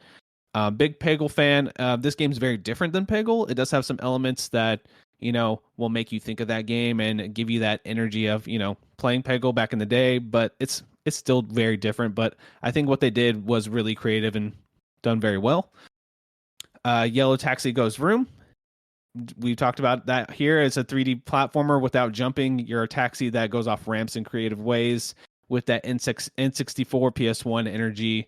Speaker 1: Big Peggle fan. This game's very different than Peggle. It does have some elements that, will make you think of that game and give you that energy of, playing Peggle back in the day, but it's still very different. But I think what they did was really creative and done very well. Yellow Taxi Goes Vroom. We talked about that here. It's a 3D platformer without jumping. You're a taxi that goes off ramps in creative ways with that N64 PS1 energy.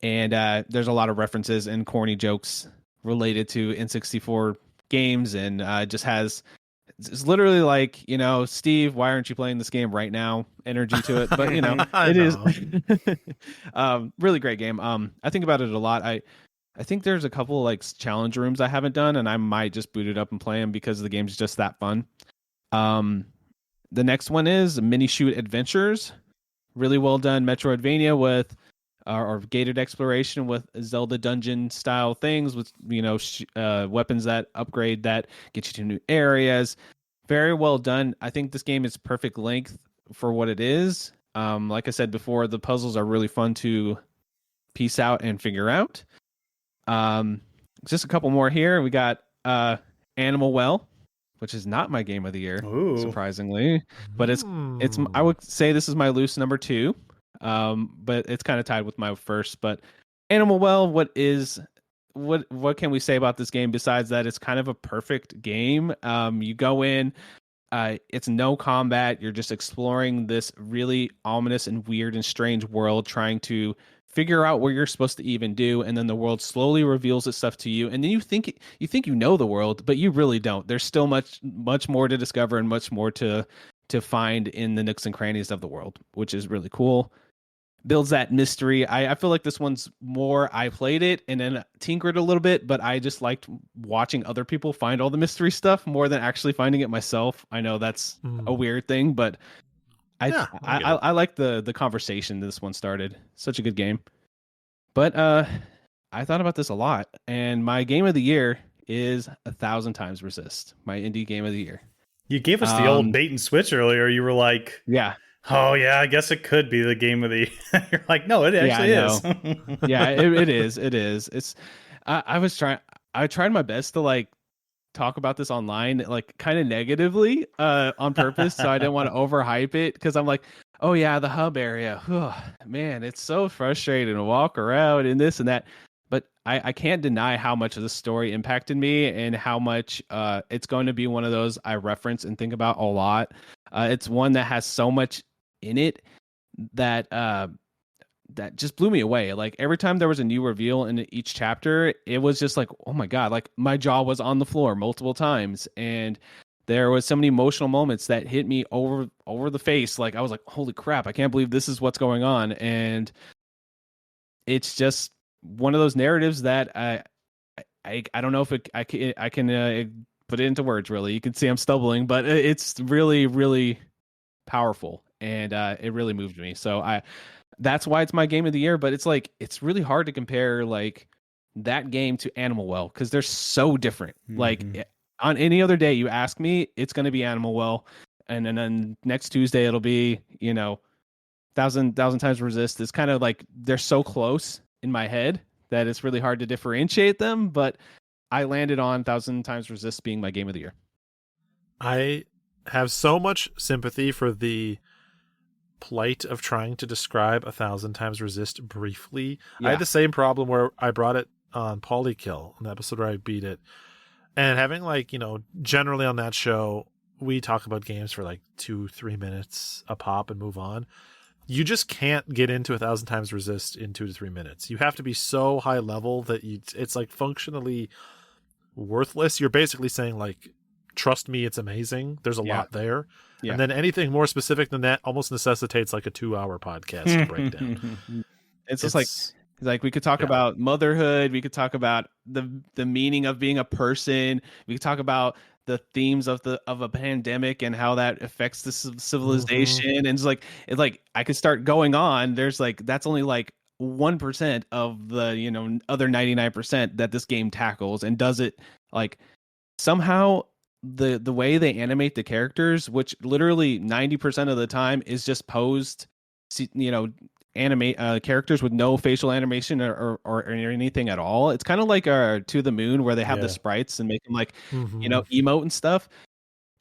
Speaker 1: And there's a lot of references and corny jokes related to N64 games, and it's literally like, Steve, why aren't you playing this game right now? Energy to it, but it is really great game. I think about it a lot. I think there's a couple like challenge rooms I haven't done, and I might just boot it up and play them because the game's just that fun. The next one is Mini Shoot Adventures. Really well done Metroidvania with or gated exploration with Zelda dungeon style things with weapons that upgrade that get you to new areas. Very well done. I think this game is perfect length for what it is. Like I said before, the puzzles are really fun to piece out and figure out. Just a couple more here. We got Animal Well, which is not my game of the year, surprisingly, but it's I would say this is my loose number 2. But it's kind of tied with my first. But Animal Well, what can we say about this game besides that it's kind of a perfect game? You go in, it's no combat. You're just exploring this really ominous and weird and strange world, trying to figure out what you're supposed to even do, and then the world slowly reveals its stuff to you, and then you think you know the world, but you really don't. There's still much more to discover and much more to find in the nooks and crannies of the world, which is really cool. Builds that mystery. I feel like this one's more, I played it and then tinkered a little bit, but I just liked watching other people find all the mystery stuff more than actually finding it myself. I know that's a weird thing, but I like the conversation this one started. Such a good game. But I thought about this a lot, and my game of the year is 1,000 Times Resist, my indie game of the year.
Speaker 3: You gave us the old bait and switch earlier. You were like,
Speaker 1: yeah.
Speaker 3: Oh, yeah, I guess it could be the game of the year. You're like, no, it actually is.
Speaker 1: Yeah, it is. It is. It's. I tried my best to like talk about this online, like kind of negatively on purpose. So I didn't want to overhype it because I'm like, oh, yeah, the hub area. Man, it's so frustrating to walk around and this and that. But I can't deny how much of the story impacted me and how much it's going to be one of those I reference and think about a lot. It's one that has so much in it that just blew me away. Like every time there was a new reveal in each chapter, it was just like, oh my God, like my jaw was on the floor multiple times. And there was so many emotional moments that hit me over the face. Like I was like, holy crap, I can't believe this is what's going on. And it's just one of those narratives that I don't know if I can put it into words really. You can see I'm stumbling, but it's really, really powerful. And it really moved me. So that's why it's my game of the year. But it's like it's really hard to compare like that game to Animal Well because they're so different. Like on any other day, you ask me, it's going to be Animal Well, and then next Tuesday it'll be thousand times resist. It's kind of like they're so close in my head that it's really hard to differentiate them. But I landed on thousand times resist being my game of the year.
Speaker 2: I have so much sympathy for the plight of trying to describe 1,000 times resist briefly. I had the same problem where I brought it on Polykill, an episode where I beat it, and having generally on that show we talk about games for like 2-3 minutes a pop and move on. You just can't get into 1,000 times resist in 2 to 3 minutes. You have to be so high level that it's like functionally worthless. You're basically saying like, trust me, it's amazing. There's a lot there. Yeah. And then anything more specific than that almost necessitates like a 2-hour podcast to break down.
Speaker 1: It's just like we could talk about motherhood. We could talk about the meaning of being a person. We could talk about the themes of a pandemic and how that affects the civilization. And it's like I could start going on. There's like, that's only like 1% of the, other 99% that this game tackles, and does it like somehow the way they animate the characters, which literally 90% of the time is just posed, animate characters with no facial animation or anything at all. It's kind of like To the Moon, where they have the sprites and make them like emote and stuff.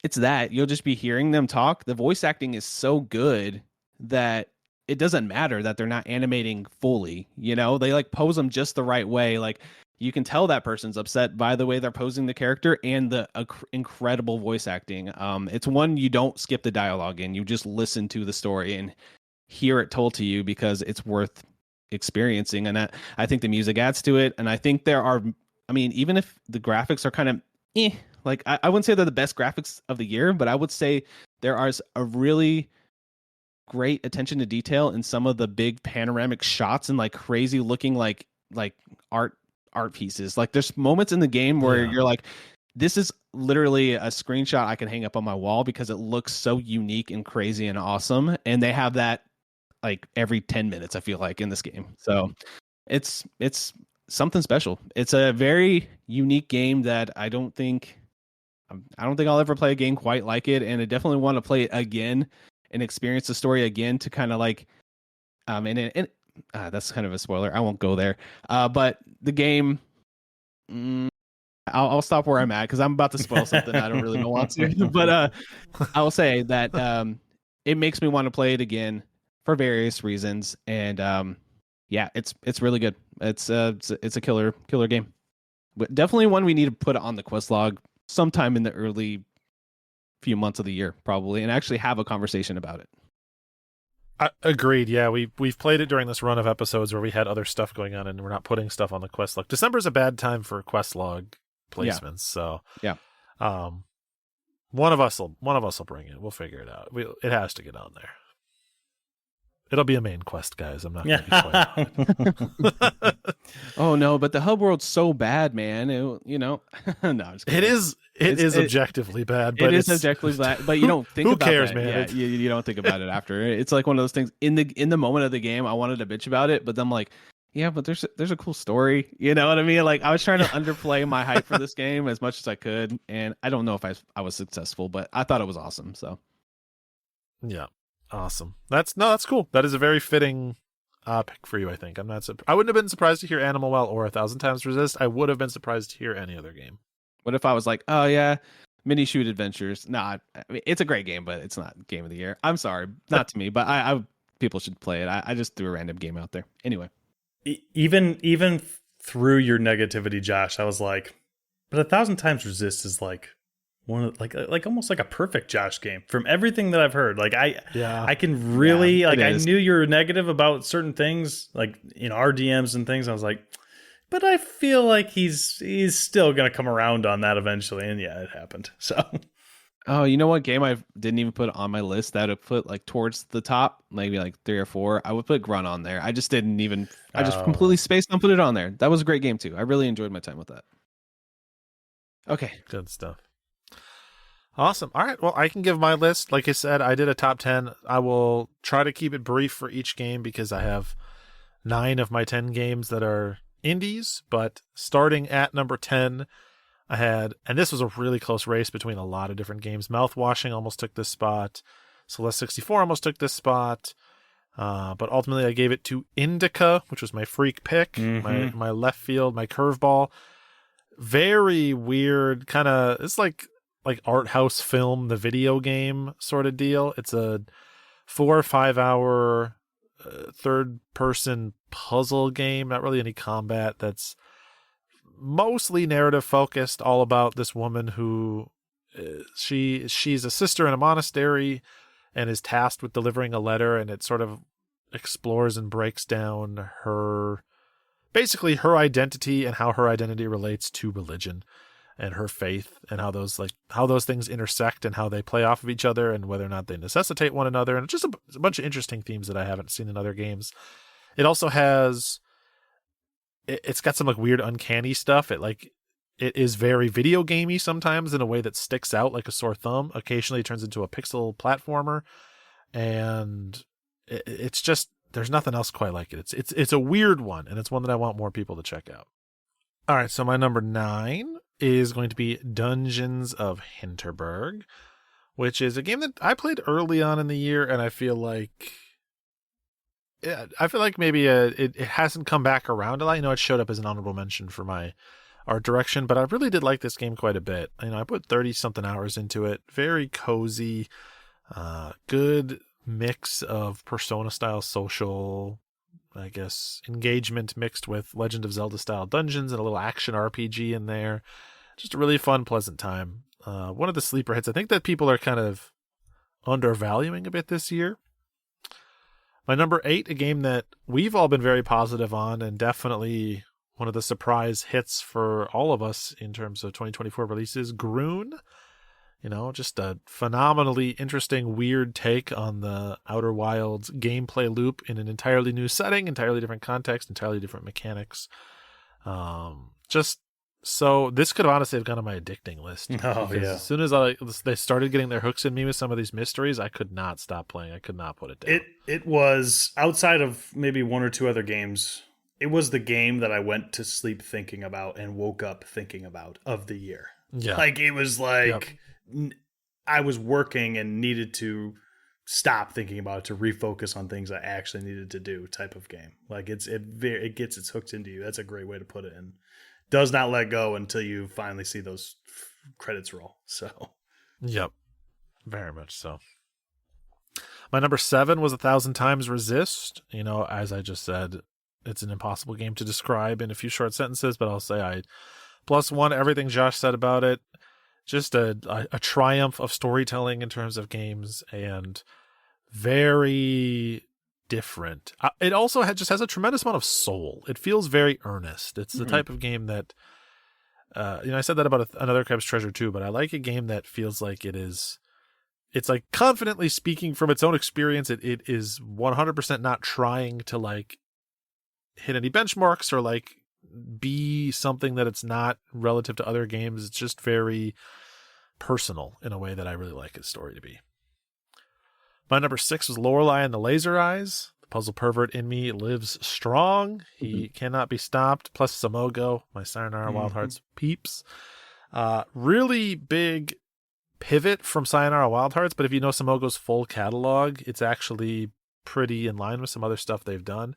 Speaker 1: It's that you'll just be hearing them talk. The voice acting is so good that it doesn't matter that they're not animating fully. They like pose them just the right way. Like you can tell that person's upset by the way they're posing the character and the incredible voice acting. It's one you don't skip the dialogue in. You just listen to the story and hear it told to you because it's worth experiencing. And I think the music adds to it. And I think even if the graphics are kind of like I wouldn't say they're the best graphics of the year, but I would say there is a really great attention to detail in some of the big panoramic shots and like crazy looking like art pieces. Like there's moments in the game where you're like, this is literally a screenshot I can hang up on my wall because it looks so unique and crazy and awesome. And they have that like every 10 minutes, I feel like, in this game. So it's something special. It's a very unique game that I don't think I'll ever play a game quite like it. And I definitely want to play it again and experience the story again to kind of like, that's kind of a spoiler. I won't go there. But the game, I'll stop where I'm at because I'm about to spoil something I don't really want to. But I will say that it makes me want to play it again for various reasons. And it's really good. It's a killer game. But definitely one we need to put on the quest log sometime in the early few months of the year, probably, and actually have a conversation about it.
Speaker 2: Agreed. Yeah, we've played it during this run of episodes where we had other stuff going on and we're not putting stuff on the quest log. December's a bad time for quest log placements. So one of us will bring it. We'll figure it out. It has to get on there. It'll be a main quest, guys. I'm not going to be playing.
Speaker 1: Oh no, but the hub world's so bad, man. No, I'm just kidding.
Speaker 2: It is objectively bad. But
Speaker 1: it is objectively bad, but you don't think
Speaker 2: who
Speaker 1: about
Speaker 2: cares,
Speaker 1: that.
Speaker 2: man?
Speaker 1: Yeah, you don't think about it after. It's like one of those things in the moment of the game. I wanted to bitch about it, but I'm like, yeah, but there's a cool story. You know what I mean? Like I was trying to underplay my hype for this game as much as I could, and I don't know if I was successful, but I thought it was awesome. So
Speaker 2: yeah, awesome. That's cool. That is a very fitting pick for you. I think I wouldn't have been surprised to hear Animal Well or 1,000 Times Resist. I would have been surprised to hear any other game.
Speaker 1: What if I was like, oh yeah, Mini Shoot Adventures? Nah, I mean, it's a great game, but it's not game of the year. I'm sorry, not to me, but I people should play it. I just threw a random game out there. Anyway,
Speaker 3: even through your negativity, Josh, I was like, but 1,000 Times Resist is like one of like almost like a perfect Josh game from everything that I've heard. Like I can really I knew you were negative about certain things like in our DMs and things. I was like, but I feel like he's still going to come around on that eventually. And yeah, it happened. So,
Speaker 1: oh, you know what game I didn't even put on my list that I would put like towards the top, maybe like 3 or 4. I would put Grunt on there. I just didn't even, I just completely spaced and put it on there. That was a great game too. I really enjoyed my time with that. Okay.
Speaker 2: Good stuff. Awesome. All right. Well, I can give my list. Like I said, I did a top 10. I will try to keep it brief for each game because I have 9 of my 10 games that are indies, but starting at number 10, I had, and this was a really close race between a lot of different games. Mouthwashing almost took this spot. Celeste 64 almost took this spot. But ultimately I gave it to Indica, which was my freak pick, my left field, my curveball. Very weird, kind of, it's like art house film, the video game sort of deal. It's a 4 or 5 hour third person puzzle game, not really any combat, that's mostly narrative focused, all about this woman who she's a sister in a monastery and is tasked with delivering a letter, and it sort of explores and breaks down basically her identity and how her identity relates to religion and her faith, and how those things intersect and how they play off of each other and whether or not they necessitate one another. And just a bunch of interesting themes that I haven't seen in other games. It also has, it's got some like weird uncanny stuff. It is very video gamey sometimes in a way that sticks out like a sore thumb. Occasionally it turns into a pixel platformer, and it's just, there's nothing else quite like it. It's a weird one, and it's one that I want more people to check out. All right, so my number 9 is going to be Dungeons of Hinterberg, which is a game that I played early on in the year, and I feel like maybe it hasn't come back around a lot. It showed up as an honorable mention for my art direction, but I really did like this game quite a bit. I put 30-something hours into it. Very cozy, good mix of Persona-style social, I guess, engagement mixed with Legend of Zelda-style dungeons and a little action RPG in there. Just a really fun, pleasant time. One of the sleeper hits I think that people are kind of undervaluing a bit this year. My number 8, a game that we've all been very positive on, and definitely one of the surprise hits for all of us in terms of 2024 releases, Groon. Just a phenomenally interesting, weird take on the Outer Wilds gameplay loop in an entirely new setting, entirely different context, entirely different mechanics. So this could honestly have gone on my addicting list.
Speaker 3: Oh, yeah.
Speaker 2: As soon as they started getting their hooks in me with some of these mysteries, I could not stop playing. I could not put it down.
Speaker 3: It was, outside of maybe 1 or 2 other games, it was the game that I went to sleep thinking about and woke up thinking about of the year.
Speaker 2: Yeah.
Speaker 3: It was I was working and needed to stop thinking about it to refocus on things I actually needed to do type of game. It gets its hooked into you. That's a great way to put it, and does not let go until you finally see those credits roll. So,
Speaker 2: yep, very much so. My number 7 was 1,000 Times Resist. As I just said, it's an impossible game to describe in a few short sentences, but I'll say I +1 everything Josh said about it. Just a triumph of storytelling in terms of games, and very different. It also just has a tremendous amount of soul. It feels very earnest. It's the type of game that, I said that about Another Crab's Treasure too, but I like a game that feels like it's like confidently speaking from its own experience. It is 100% not trying to hit any benchmarks or be something that it's not relative to other games. It's just very personal in a way that I really like its story to be. My number 6 was Lorelei and the Laser Eyes. The puzzle pervert in me lives strong. He cannot be stopped. Plus Samogo, my Sayonara Wild Hearts peeps. Really big pivot from Sayonara Wild Hearts, but if you know Samogo's full catalog, it's actually pretty in line with some other stuff they've done.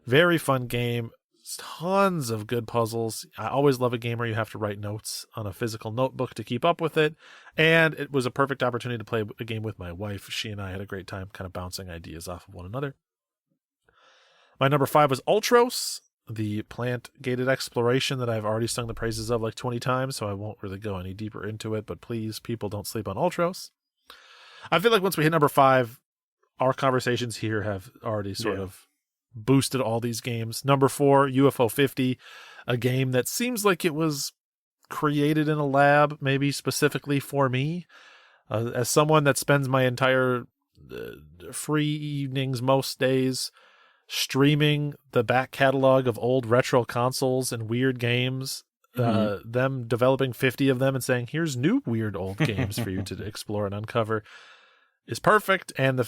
Speaker 2: Very fun game. Tons of good puzzles. I always love a game where you have to write notes on a physical notebook to keep up with it. And it was a perfect opportunity to play a game with my wife. She and I had a great time kind of bouncing ideas off of one another. My number 5 was Ultros, the plant-gated exploration that I've already sung the praises of 20 times, so I won't really go any deeper into it, but please, people, don't sleep on Ultros. I feel like once we hit number 5, our conversations here have already sort of boosted all these games. Number 4, UFO 50, a game that seems like it was created in a lab, maybe specifically for me. As someone that spends my entire free evenings most days streaming the back catalog of old retro consoles and weird games, them developing 50 of them and saying, here's new weird old games for you to explore and uncover, is perfect. And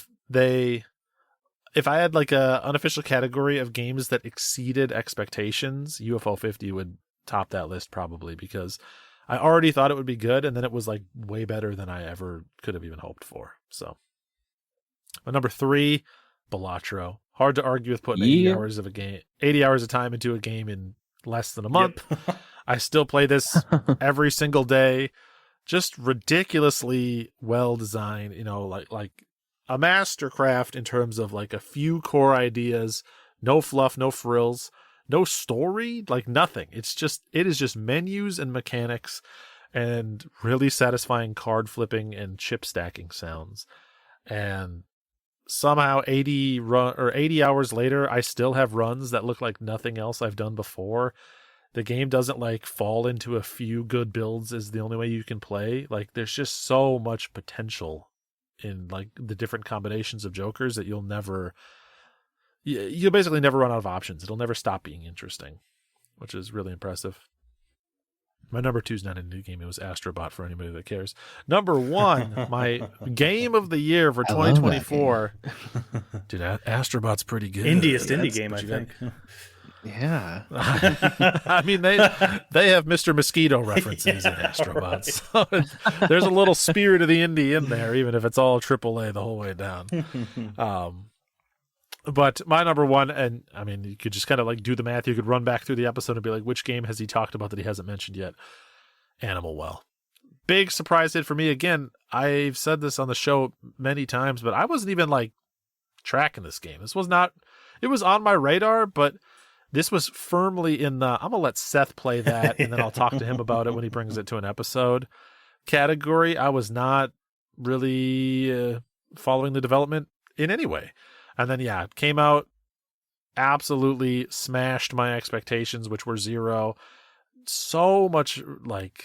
Speaker 2: if I had like a unofficial category of games that exceeded expectations, UFO 50 would top that list probably, because I already thought it would be good, and then it was like way better than I ever could have even hoped for. So, but number 3, Balatro. Hard to argue with putting 80 hours of time into a game in less than a month. Yep. I still play this every single day. Just ridiculously well designed, like a mastercraft in terms of like a few core ideas, no fluff, no frills, no story, like nothing. It is just menus and mechanics and really satisfying card flipping and chip stacking sounds. And somehow 80 hours later, I still have runs that look like nothing else I've done before. The game doesn't like fall into a few good builds as the only way you can play. Like there's just so much potential in like the different combinations of jokers that you'll basically never run out of options. It'll never stop being interesting, which is really impressive. My number 2 is not a new game. It was Astrobot for anybody that cares. Number 1, my game of the year for 2024. Dude, Astrobot's pretty good.
Speaker 3: Indie game, I think.
Speaker 1: Yeah.
Speaker 2: I mean, they have Mr. Mosquito references in Astrobot. So there's a little spirit of the indie in there, even if it's all AAA the whole way down. But my number 1, and I mean, you could just kind of like do the math. You could run back through the episode and be like, which game has he talked about that he hasn't mentioned yet? Animal Well. Big surprise hit for me. Again, I've said this on the show many times, but I wasn't even like tracking this game. It was on my radar, but this was firmly in the, I'm going to let Seth play that and then I'll talk to him about it when he brings it to an episode category. I was not really following the development in any way. And then, it came out, absolutely smashed my expectations, which were 0. So much like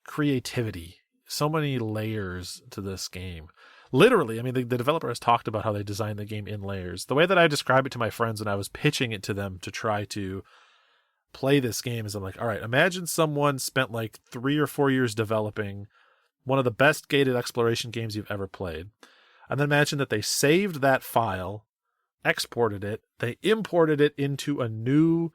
Speaker 2: creativity, so many layers to this game. Literally, I mean, the developer has talked about how they designed the game in layers. The way that I describe it to my friends when I was pitching it to them to try to play this game is I'm like, all right, imagine someone spent like 3 or 4 years developing one of the best gated exploration games you've ever played. And then imagine that they saved that file, exported it, they imported it into a new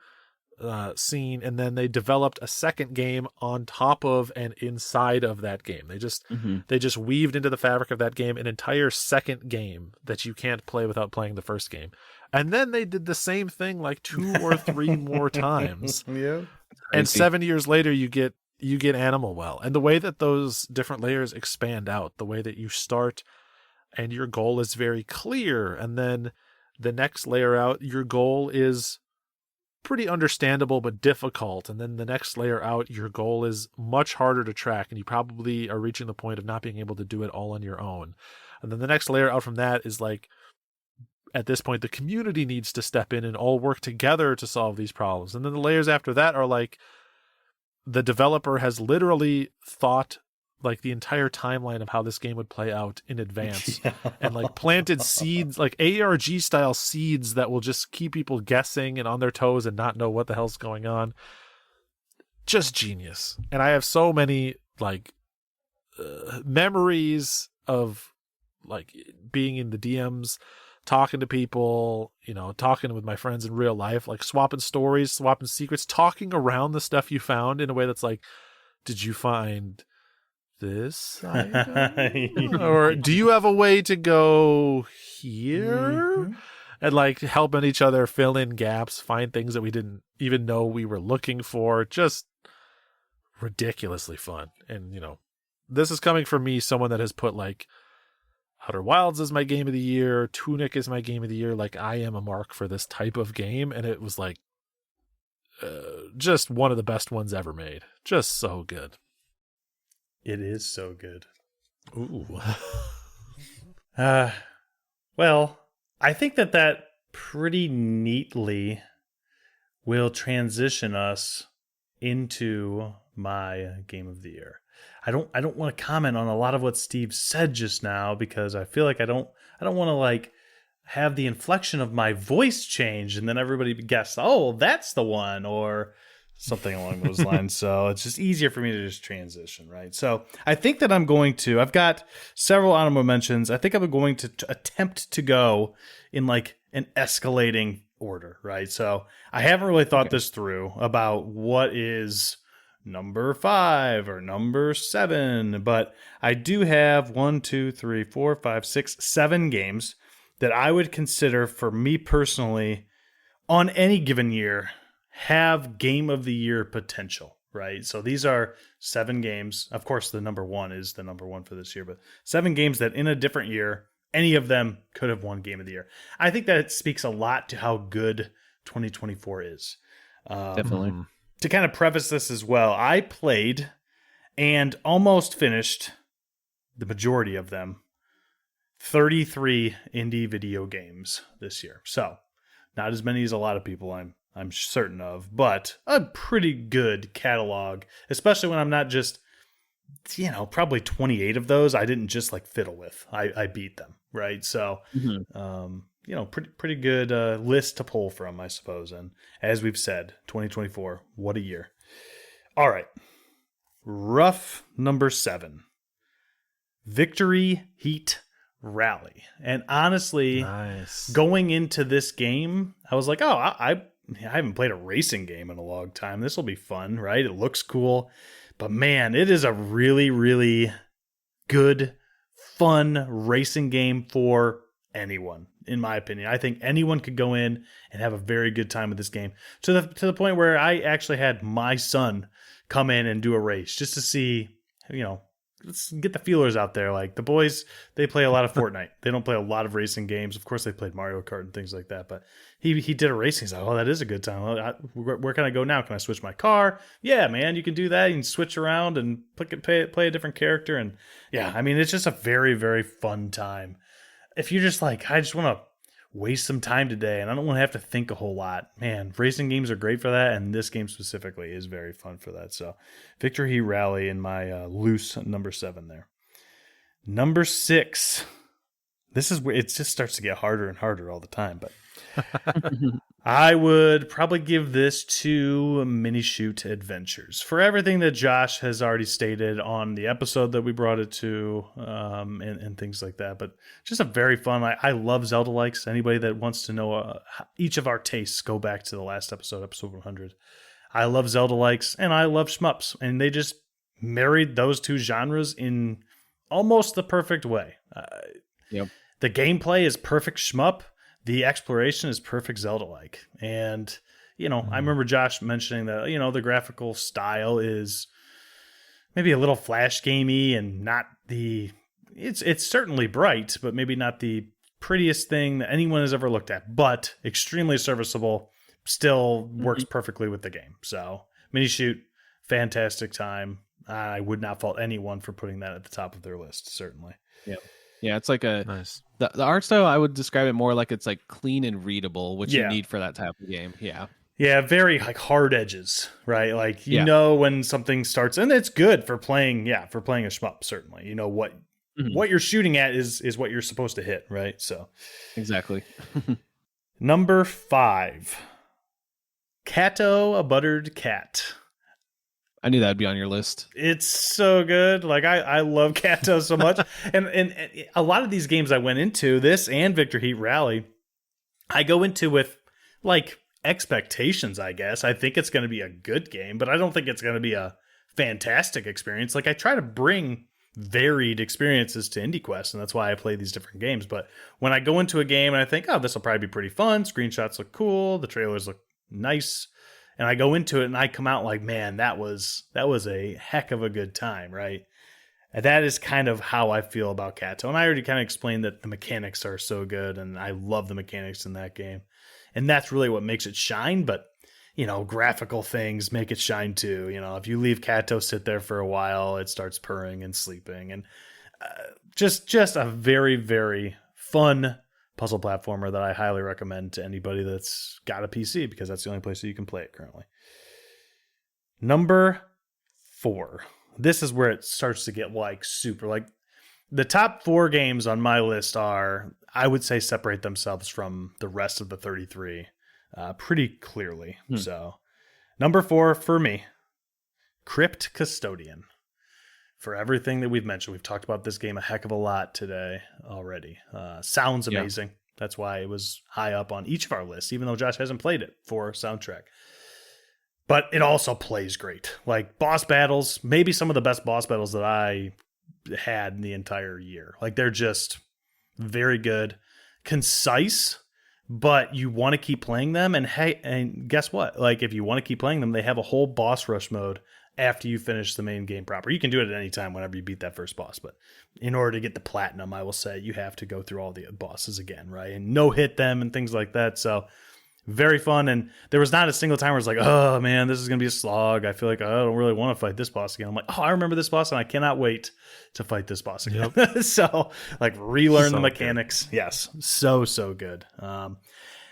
Speaker 2: scene, and then they developed a second game on top of and inside of that game. They just weaved into the fabric of that game an entire second game that you can't play without playing the first game. And then they did the same thing like 2 or 3 more times.
Speaker 3: Yeah.
Speaker 2: And 7 years later, you get Animal Well. And the way that those different layers expand out, the way that you start and your goal is very clear, and then the next layer out, your goal is pretty understandable but difficult, and then the next layer out, your goal is much harder to track, and you probably are reaching the point of not being able to do it all on your own. And then the next layer out from that is like, at this point, the community needs to step in and all work together to solve these problems. And then the layers after that are like, the developer has literally thought like the entire timeline of how this game would play out in advance, and like planted seeds, like ARG style seeds that will just keep people guessing and on their toes and not know what the hell's going on. Just genius. And I have so many like memories of like being in the DMs, talking to people, talking with my friends in real life, like swapping stories, swapping secrets, talking around the stuff you found in a way that's like, did you find this item? Or do you have a way to go here? And like helping each other fill in gaps, find things that we didn't even know we were looking for. Just ridiculously fun. And this is coming from me, someone that has put like Outer Wilds is my game of the year, Tunic is my game of the year. Like, I am a mark for this type of game, and it was like just one of the best ones ever made. Just so good.
Speaker 3: It is so good.
Speaker 2: Ooh.
Speaker 3: Well, I think that pretty neatly will transition us into my game of the year. I don't want to comment on a lot of what Steve said just now, because I feel like I don't want to like have the inflection of my voice change and then everybody guess, oh, that's the one, or something along those lines. So it's just easier for me to just transition, right? So I think that I've got several honorable mentions. I think I'm going to attempt to go in like an escalating order, right? So I haven't really thought this through about what is number 5 or number 7, but I do have 7 games that I would consider, for me personally, on any given year, have game of the year potential, right? So these are 7 games. Of course, the number 1 is the number 1 for this year, but 7 games that in a different year, any of them could have won game of the year. I think that it speaks a lot to how good 2024 is.
Speaker 1: Definitely.
Speaker 3: To kind of preface this as well, I played and almost finished the majority of them, 33 indie video games this year. So not as many as a lot of people I'm certain of, but a pretty good catalog, especially when I'm not just, probably 28 of those I didn't just like fiddle with. I beat them, right? So, pretty good list to pull from, I suppose. And as we've said, 2024, what a year. All right. Rough number 7. Victory Heat Rally. And honestly, going into this game, I was like, oh, I haven't played a racing game in a long time. This will be fun, right? It looks cool. But man, it is a really, really good, fun racing game for anyone, in my opinion. I think anyone could go in and have a very good time with this game, to the point where I actually had my son come in and do a race just to see, let's get the feelers out there. Like, the boys, they play a lot of Fortnite. They don't play a lot of racing games. Of course, they played Mario Kart and things like that. But he did a racing. He's like, oh, that is a good time. Where can I go now? Can I switch my car? Yeah, man, you can do that. You can switch around and play a different character. And yeah, I mean, it's just a very, very fun time. If you're just like, I just want to waste some time today and I don't want to have to think a whole lot, man, racing games are great for that, and this game specifically is very fun for that. So Victory Heat Rally in my loose number 7 there. Number 6, this is where it just starts to get harder and harder all the time, but I would probably give this to Mini Shoot Adventures for everything that Josh has already stated on the episode that we brought it to, and things like that. But just a very fun. I love Zelda likes. Anybody that wants to know each of our tastes, go back to the last episode 100. I love Zelda likes and I love shmups, and they just married those two genres in almost the perfect way.
Speaker 1: Yep.
Speaker 3: The gameplay is perfect shmup. The exploration is perfect Zelda-like. And, I remember Josh mentioning that, the graphical style is maybe a little flash gamey and not it's certainly bright, but maybe not the prettiest thing that anyone has ever looked at, but extremely serviceable, still works perfectly with the game. So Mini Shoot, fantastic time. I would not fault anyone for putting that at the top of their list, certainly.
Speaker 1: Yeah. Yeah, it's like a
Speaker 2: nice.
Speaker 1: The art style, I would describe it more like it's like clean and readable, which you need for that type of game. Yeah. Yeah,
Speaker 3: very like hard edges, right? Like know when something starts, and it's good for playing a shmup, certainly. You know what you're shooting at is what you're supposed to hit, right? So
Speaker 1: exactly.
Speaker 3: Number 5. Kato, a Buttered Cat.
Speaker 1: I knew that'd be on your list.
Speaker 3: It's so good. Like I love Kato so much. and a lot of these games I went into, this and Victor Heat Rally, I go into with like expectations, I guess. I think it's going to be a good game, but I don't think it's going to be a fantastic experience. Like, I try to bring varied experiences to IndieQuest, and that's why I play these different games. But when I go into a game and I think, oh, this will probably be pretty fun, screenshots look cool, the trailers look nice, and I go into it and I come out like, man, that was a heck of a good time, right? And that is kind of how I feel about Kato. And I already kind of explained that the mechanics are so good, and I love the mechanics in that game. And that's really what makes it shine, but graphical things make it shine too. If you leave Kato sit there for a while, it starts purring and sleeping. And just a very, very fun puzzle platformer that I highly recommend to anybody that's got a PC, because that's the only place that you can play it currently. Number 4. This is where it starts to get like super, like the top 4 games on my list are, I would say, separate themselves from the rest of the 33 pretty clearly. So Number 4 for me, Crypt Custodian. For everything that we've mentioned, we've talked about this game a heck of a lot today already. Sounds amazing. Yeah. That's why it was high up on each of our lists, even though Josh hasn't played it for soundtrack. But it also plays great. Like boss battles, maybe some of the best boss battles that I had in the entire year. Like they're just very good, concise, but you want to keep playing them. And hey, and guess what? Like if you want to keep playing them, they have a whole boss rush mode after you finish the main game proper. You can do it at any time whenever you beat that first boss, but in order to get the platinum, I will say you have to go through all the bosses again, right? And no hit them and things like that. So very fun. And there was not a single time where it's like, oh man, this is going to be a slog. I feel like I don't really want to fight this boss again. I'm like, oh, I remember this boss and I cannot wait to fight this boss again. Yep. So like relearn the mechanics. Good. Yes. So good.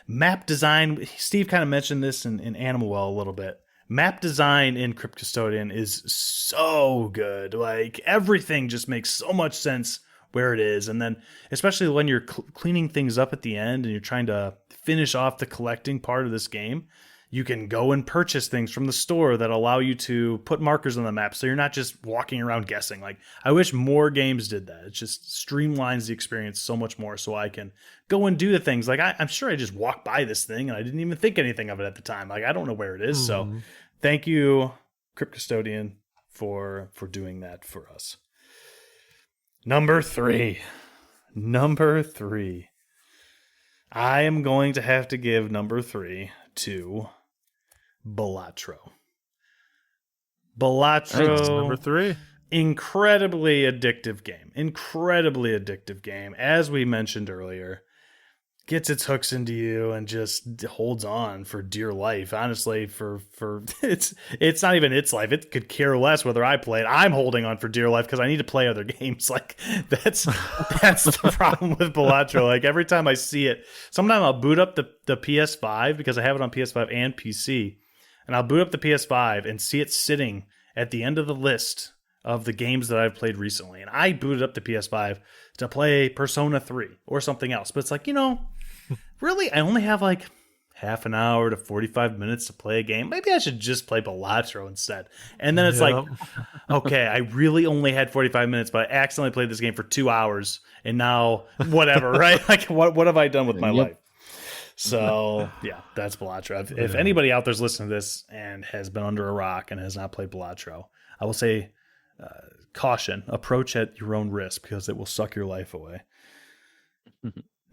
Speaker 3: Map design. Steve kind of mentioned this in Animal Well a little bit. Map design in Crypt Custodian is so good. Like everything just makes so much sense where it is. And then especially when you're cleaning things up at the end and you're trying to finish off the collecting part of this game, you can go and purchase things from the store that allow you to put markers on the map. So you're not just walking around guessing. Like I wish more games did that. It just streamlines the experience so much more so I can go and do the things. Like I'm sure I just walked by this thing and I didn't even think anything of it at the time. Like I don't know where it is. So thank you, Crypt Custodian, for doing that for us. Number three. I am going to have to give number 3 to Balatro.
Speaker 2: Number 3.
Speaker 3: Incredibly addictive game. As we mentioned earlier, gets its hooks into you and just holds on for dear life. Honestly, for it's not even its life. It could care less whether I play it. I'm holding on for dear life because I need to play other games. Like that's the problem with Balatro. Like every time I see it, sometimes I'll boot up the PS5 because I have it on PS5 and PC, and I'll boot up the PS5 and see it sitting at the end of the list of the games that I've played recently. And I booted up the PS5 to play Persona 3 or something else. But it's like, really, I only have like half an hour to 45 minutes to play a game. Maybe I should just play Balatro instead. And then it's like, okay, I really only had 45 minutes, but I accidentally played this game for 2 hours. And now whatever, right? Like what have I done with my life? So yeah, that's Balatro. If anybody out there's listening to this and has been under a rock and has not played Balatro, I will say, caution, approach at your own risk because it will suck your life away.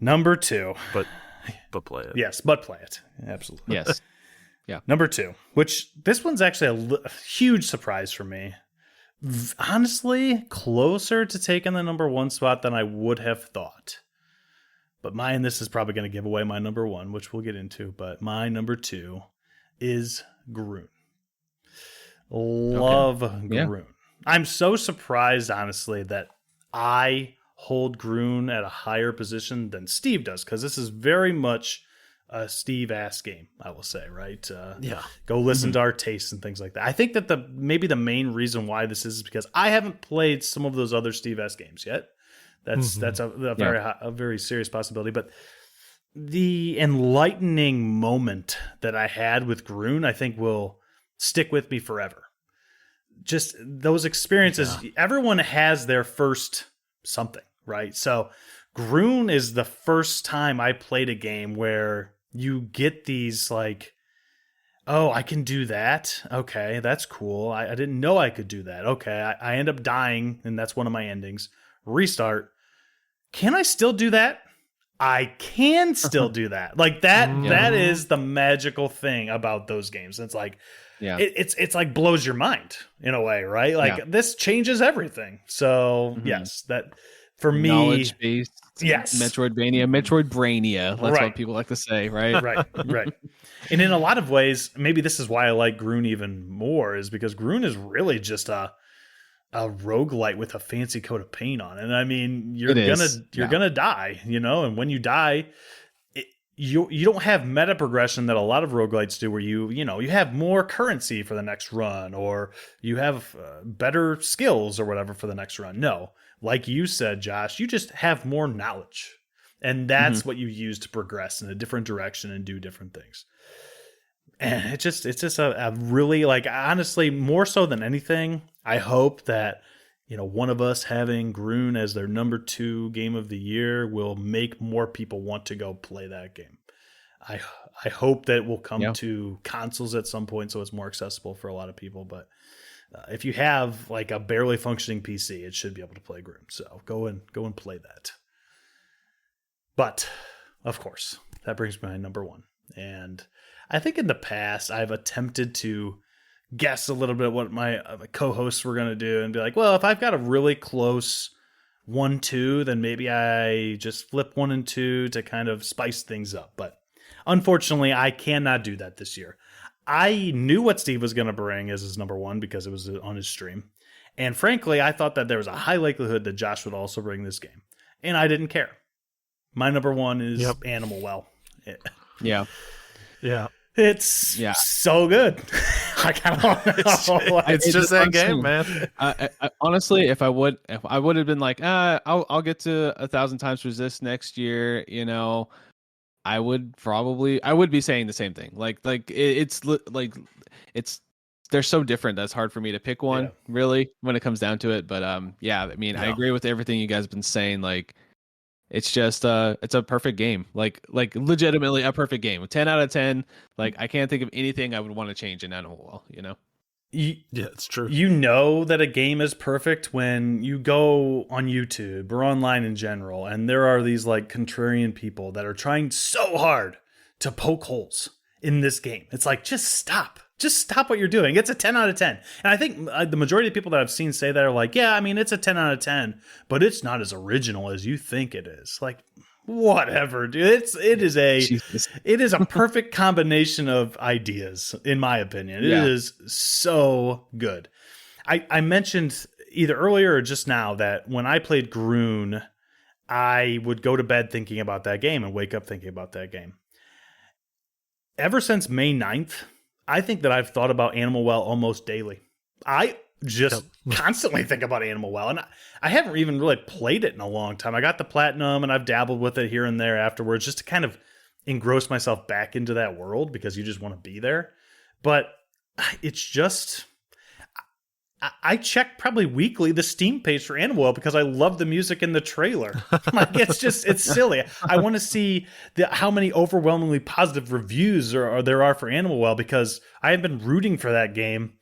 Speaker 3: Number 2.
Speaker 2: But play it.
Speaker 3: Yes, but play it. Absolutely.
Speaker 1: Yes. Yeah.
Speaker 3: Number 2, which this one's actually a huge surprise for me. Honestly, closer to taking the number 1 spot than I would have thought. But this is probably going to give away my number 1, which we'll get into. But my number 2 is Groon. Love Groon. Yeah. I'm so surprised, honestly, that I hold Groon at a higher position than Steve does, because this is very much a Steve-ass game, I will say, right? Go listen to our tastes and things like that. I think that maybe the main reason why this is because I haven't played some of those other Steve-ass games yet. That's a very serious possibility. But the enlightening moment that I had with Groon, I think, will stick with me forever. Just those experiences. Yeah. Everyone has their first something, right? So Groon is the first time I played a game where you get these like, oh, I can do that. Okay, that's cool. I didn't know I could do that. Okay, I end up dying, and that's one of my endings. Restart. Can I still do that? I can still do that. Like that. That is the magical thing about those games. It's like, it's like blows your mind in a way, right? Like this changes everything. So yes, that for me,
Speaker 1: knowledge based.
Speaker 3: Yes,
Speaker 1: Metroidbrania. That's what people like to say, right?
Speaker 3: Right. And in a lot of ways, maybe this is why I like Groon even more, is because Groon is really just a roguelite with a fancy coat of paint on it. And I mean, you're gonna die, and when you die, you don't have meta progression that a lot of roguelites do, where you have more currency for the next run, or you have better skills or whatever for the next run. No, like you said, Josh, you just have more knowledge, and that's what you use to progress in a different direction and do different things. And it's just a really, like, honestly, more so than anything, I hope that, one of us having Groon as their number 2 game of the year will make more people want to go play that game. I hope that it will come to consoles at some point, so it's more accessible for a lot of people. But if you have like a barely functioning PC, it should be able to play Groom. So go and play that. But of course, that brings me to my number 1. And I think in the past I've attempted to guess a little bit what my co-hosts were going to do and be like, well, if I've got a really close 1-2, then maybe I just flip 1 and 2 to kind of spice things up. But unfortunately, I cannot do that this year. I knew what Steve was going to bring as his number 1 because it was on his stream. And frankly, I thought that there was a high likelihood that Josh would also bring this game. And I didn't care. My number 1 is Animal Well.
Speaker 1: Yeah.
Speaker 3: It's so good. I kind of
Speaker 2: it's just that game, man.
Speaker 1: I, honestly, if I would have been like, I'll get to 1,000 times resist next year, I would be saying the same thing. They're so different that's hard for me to pick one really when it comes down to it. But I agree with everything you guys have been saying. Like, it's just it's a perfect game. Like legitimately a perfect game. 10 out of 10. Like, I can't think of anything I would want to change in Animal Well,
Speaker 2: Yeah, it's true.
Speaker 3: You know that a game is perfect when you go on YouTube or online in general, and there are these like contrarian people that are trying so hard to poke holes in this game. It's like, just stop. Just stop what you're doing. It's a 10 out of 10. And I think the majority of people that I've seen say that are like, yeah, I mean, it's a 10 out of 10, but it's not as original as you think it is. Like, whatever, dude. It is a perfect combination of ideas, in my opinion. It is so good. I mentioned either earlier or just now that when I played Groon, I would go to bed thinking about that game and wake up thinking about that game. Ever since May 9th, I think that I've thought about Animal Well almost daily. I just constantly think about Animal Well, and I haven't even really played it in a long time. I got the platinum, and I've dabbled with it here and there afterwards just to kind of engross myself back into that world because you just want to be there. But it's just... I check probably weekly the Steam page for Animal Well because I love the music in the trailer. Like, it's silly. I want to see how many overwhelmingly positive reviews there are for Animal Well because I have been rooting for that game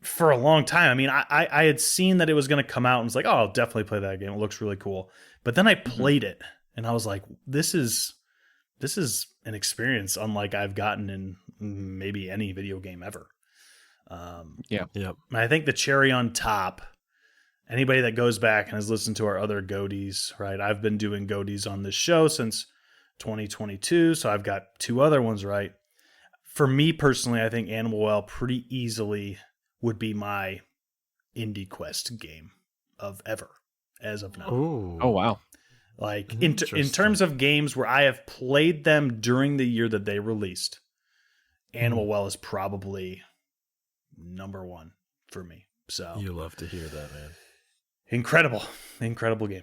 Speaker 3: for a long time. I mean, I had seen that it was going to come out and was like, oh, I'll definitely play that game. It looks really cool. But then I played it and I was like, this is an experience unlike I've gotten in maybe any video game ever. I think the cherry on top, anybody that goes back and has listened to our other GOTYs, right? I've been doing GOTYs on this show since 2022, so I've got 2 other ones, right? For me personally, I think Animal Well pretty easily would be my IndieQuest game of ever, as of now.
Speaker 2: Ooh.
Speaker 1: Oh, wow.
Speaker 3: Like, in terms of games where I have played them during the year that they released, Animal Well is probably number 1 for me. So
Speaker 2: you love to hear that, man.
Speaker 3: Incredible game.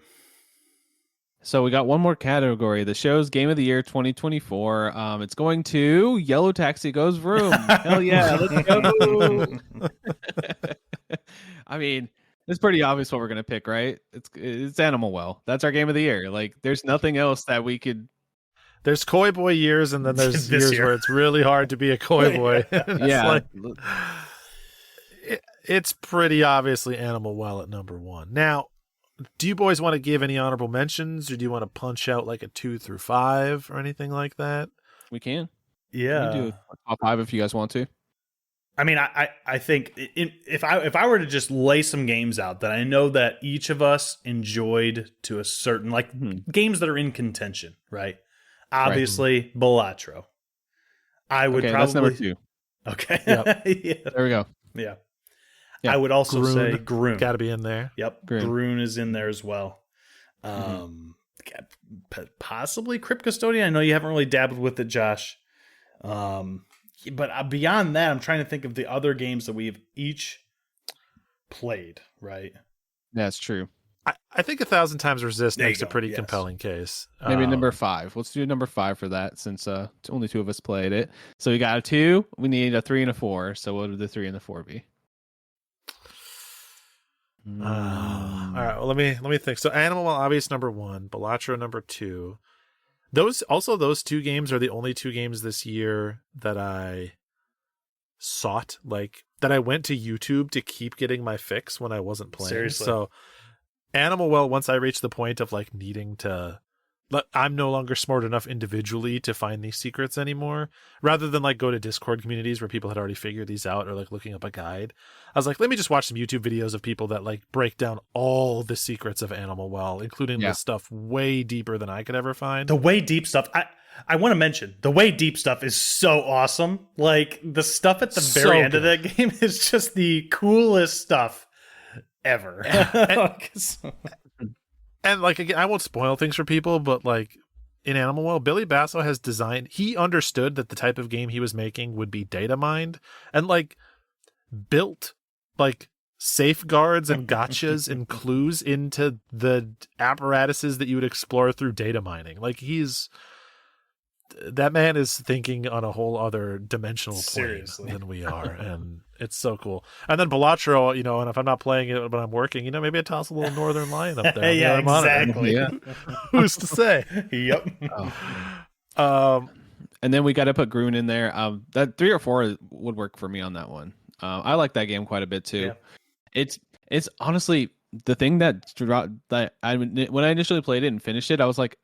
Speaker 1: So we got one more category, the show's game of the year 2024. It's going to Yellow Taxi Goes Vroom. Hell yeah, let's go. I mean, it's pretty obvious what we're gonna pick, right? It's Animal Well. That's our game of the year. Like, there's nothing else that we could.
Speaker 2: There's Koi Boy years, and then there's years where it's really hard to be a Koi Boy.
Speaker 1: Yeah.
Speaker 2: It's pretty obviously Animal Well at number 1. Now, do you boys want to give any honorable mentions, or do you want to punch out like a 2 through 5 or anything like that?
Speaker 1: We can.
Speaker 3: Yeah.
Speaker 1: We can do a top 5 if you guys want to.
Speaker 3: I mean, I think if I were to just lay some games out that I know that each of us enjoyed to a certain, like, games that are in contention, right? Obviously, Balatro. I would probably...
Speaker 1: that's number 2.
Speaker 3: Okay.
Speaker 1: Yep.
Speaker 3: Yeah.
Speaker 1: There we go.
Speaker 3: Yeah. I would also say Groon.
Speaker 2: Got to be in there.
Speaker 3: Yep. Groon is in there as well. Possibly Crypt Custodian. I know you haven't really dabbled with it, Josh. But beyond that, I'm trying to think of the other games that we've each played, right?
Speaker 1: That's true.
Speaker 2: I think 1,000 Times Resist
Speaker 3: There you
Speaker 2: makes a
Speaker 3: go,
Speaker 2: pretty
Speaker 3: yes.
Speaker 2: compelling case.
Speaker 1: Maybe number 5. Let's do number 5 for that, since only 2 of us played it. So we got a 2. We need a 3 and a 4. So what would the 3 and the 4 be?
Speaker 2: All right. Well, let me think. So Animal Well, obvious number 1. Balatro number 2. Those 2 games are the only 2 games this year that I sought, like that I went to YouTube to keep getting my fix when I wasn't playing.
Speaker 3: Seriously.
Speaker 2: So Animal Well, once I reached the point of like needing to, I'm no longer smart enough individually to find these secrets anymore. Rather than like go to Discord communities where people had already figured these out or like looking up a guide, I was like, let me just watch some YouTube videos of people that like break down all the secrets of Animal Well, including the stuff way deeper than I could ever find.
Speaker 3: The way deep stuff. I want to mention the way deep stuff is so awesome. Like the stuff at the very end of that game is just the coolest stuff ever.
Speaker 2: And like, again, I won't spoil things for people, but like in Animal Well, Billy Basso has designed, he understood that the type of game he was making would be data mined and like built like safeguards and gotchas and clues into the apparatuses that you would explore through data mining. Like that man is thinking on a whole other dimensional plane than we are. And it's so cool. And then Balatro, and if I'm not playing it, but I'm working, maybe I toss a little Northern Lion up there.
Speaker 3: Yeah, exactly.
Speaker 2: Yeah. Who's to say?
Speaker 3: Yep.
Speaker 1: And then we got to put Grun in there. That 3 or 4 would work for me on that one. I like that game quite a bit too. Yeah. It's honestly the thing that when I initially played it and finished it, I was like,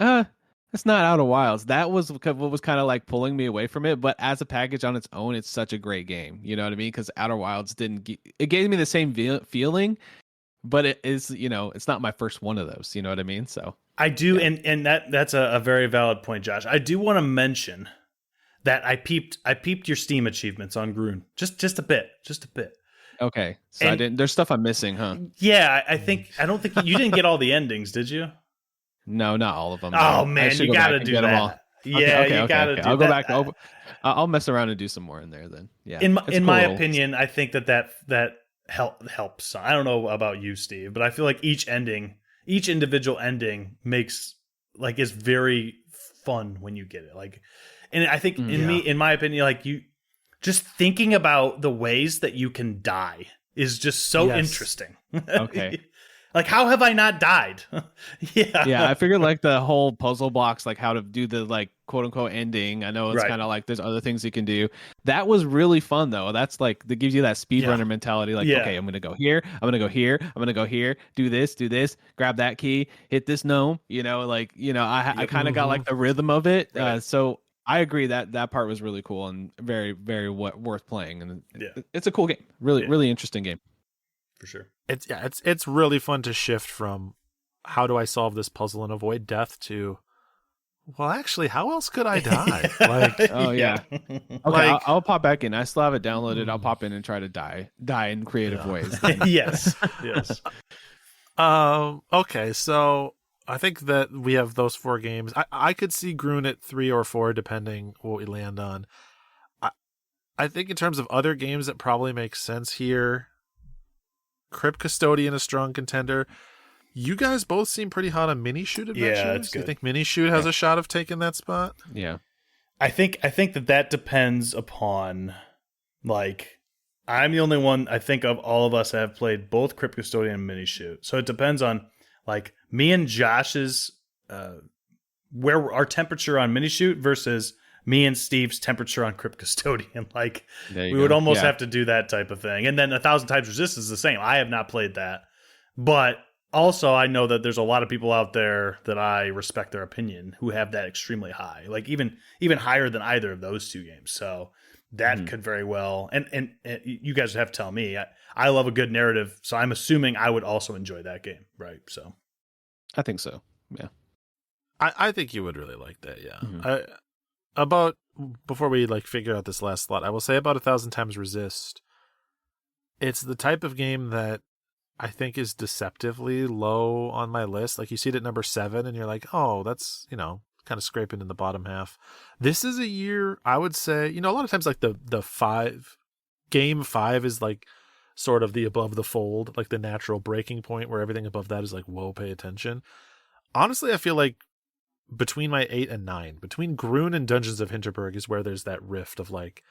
Speaker 1: it's not Outer Wilds. That was what was kind of like pulling me away from it. But as a package on its own, it's such a great game. You know what I mean? Because Outer Wilds it gave me the same feeling, but it is, it's not my first one of those. You know what I mean? So
Speaker 3: I do, and that's a very valid point, Josh. I do want to mention that I peeped your Steam achievements on Grun just a bit.
Speaker 1: Okay, so there's stuff I'm missing, huh?
Speaker 3: Yeah, I don't think you didn't get all the endings, did you?
Speaker 1: No, not all of them.
Speaker 3: Oh man, you gotta do that. All. Yeah, you gotta do that.
Speaker 1: I'll go back. I'll mess around and do some more in there then. Yeah.
Speaker 3: In my opinion, I think that helps. I don't know about you, Steve, but I feel like each individual ending is very fun when you get it. Like, and I think in my opinion, like you just thinking about the ways that you can die is just so interesting.
Speaker 1: Okay.
Speaker 3: Like, how have I not died?
Speaker 1: Yeah, I figured like the whole puzzle blocks, like how to do the like quote unquote ending. I know it's kind of like there's other things you can do. That was really fun though. That's like that gives you that speedrunner mentality. Like, okay, I'm gonna go here, I'm gonna go here, I'm gonna go here, do this, grab that key, hit this gnome. I kind of got like the rhythm of it. Right. So I agree that part was really cool and very, very worth playing. And it's a cool game. Really interesting game.
Speaker 3: For sure.
Speaker 2: It's really fun to shift from how do I solve this puzzle and avoid death to, well, actually, how else could I die? Like,
Speaker 1: oh yeah. Okay, like, I'll pop back in. I still have it downloaded. I'll pop in and try to die in creative ways.
Speaker 3: Yes.
Speaker 2: Okay, so I think that we have those 4 games. I could see Grun at 3 or 4 depending what we land on. I think in terms of other games that probably make sense here, Crypt Custodian, a strong contender. You guys both seem pretty hot on Mini Shoot Adventures.
Speaker 3: Yeah, it's good.
Speaker 2: Do you think Mini Shoot has a shot of taking that spot?
Speaker 1: Yeah.
Speaker 3: I think that depends upon, like, I'm the only one, I think, of all of us that have played both Crypt Custodian and Mini Shoot. So it depends on, like, me and Josh's, where our temperature on Mini Shoot versus me and Steve's temperature on Crypt Custodian. Like, we would almost have to do that type of thing. And then 1,000 Times Resist is the same. I have not played that. But also, I know that there's a lot of people out there that I respect their opinion who have that extremely high. Like, even higher than either of those 2 games. So that could very well. And you guys have to tell me. I love a good narrative, so I'm assuming I would also enjoy that game. Right, so.
Speaker 1: I think so, yeah.
Speaker 2: I think you would really like that, yeah. About before we like figure out this last slot, I will say about 1,000 Times Resist. It's the type of game that I think is deceptively low on my list. Like you see it at number 7 and you're like, oh, that's, kind of scraping in the bottom half. This is a year, I would say, a lot of times like the game 5 is like sort of the above the fold, like the natural breaking point where everything above that is like, whoa, pay attention. Honestly, I feel like between my 8 and 9, between Grun and Dungeons of Hinterberg is where there's that rift of like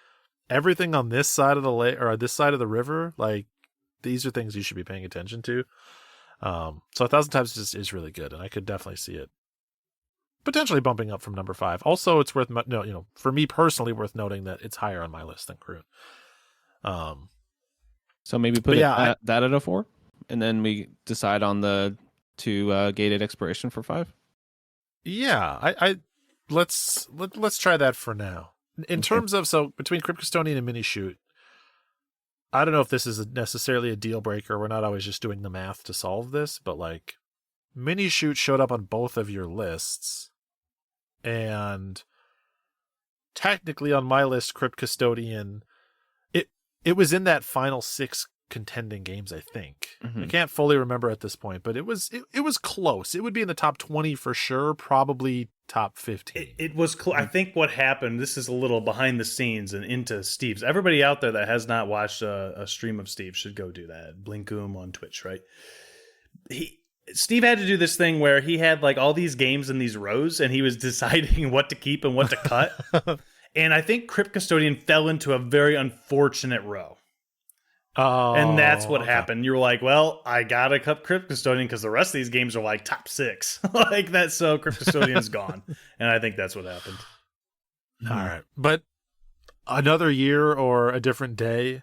Speaker 2: everything on this side of the lake or this side of the river, like these are things you should be paying attention to. So 1,000 Times is really good, and I could definitely see it potentially bumping up from number 5. Also, it's worth for me personally worth noting that it's higher on my list than Grun.
Speaker 1: So maybe put that at a 4, and then we decide on the 2 gated exploration for 5.
Speaker 2: Yeah, I let's try that for now. In terms of between Crypt Custodian and Mini Shoot, I don't know if this is necessarily a deal breaker. We're not always just doing the math to solve this, but like Mini Shoot showed up on both of your lists, and technically on my list, Crypt Custodian, it was in that final 6 contending games, I think. I can't fully remember at this point, but it was close. It would be in the top 20 for sure, probably top 15.
Speaker 3: It was I think what happened, this is a little behind the scenes and into Steve's. Everybody out there that has not watched a stream of Steve should go do that. Blinkoom on Twitch, right? Steve had to do this thing where he had like all these games in these rows, and he was deciding what to keep and what to cut. And I think Crypt Custodian fell into a very unfortunate row.
Speaker 2: Oh,
Speaker 3: and that's what happened. You were like, well, I gotta cut Crypt Custodian because the rest of these games are like top 6. like that, so Crypt Custodian's gone. And I think that's what happened.
Speaker 2: All right. But another year or a different day,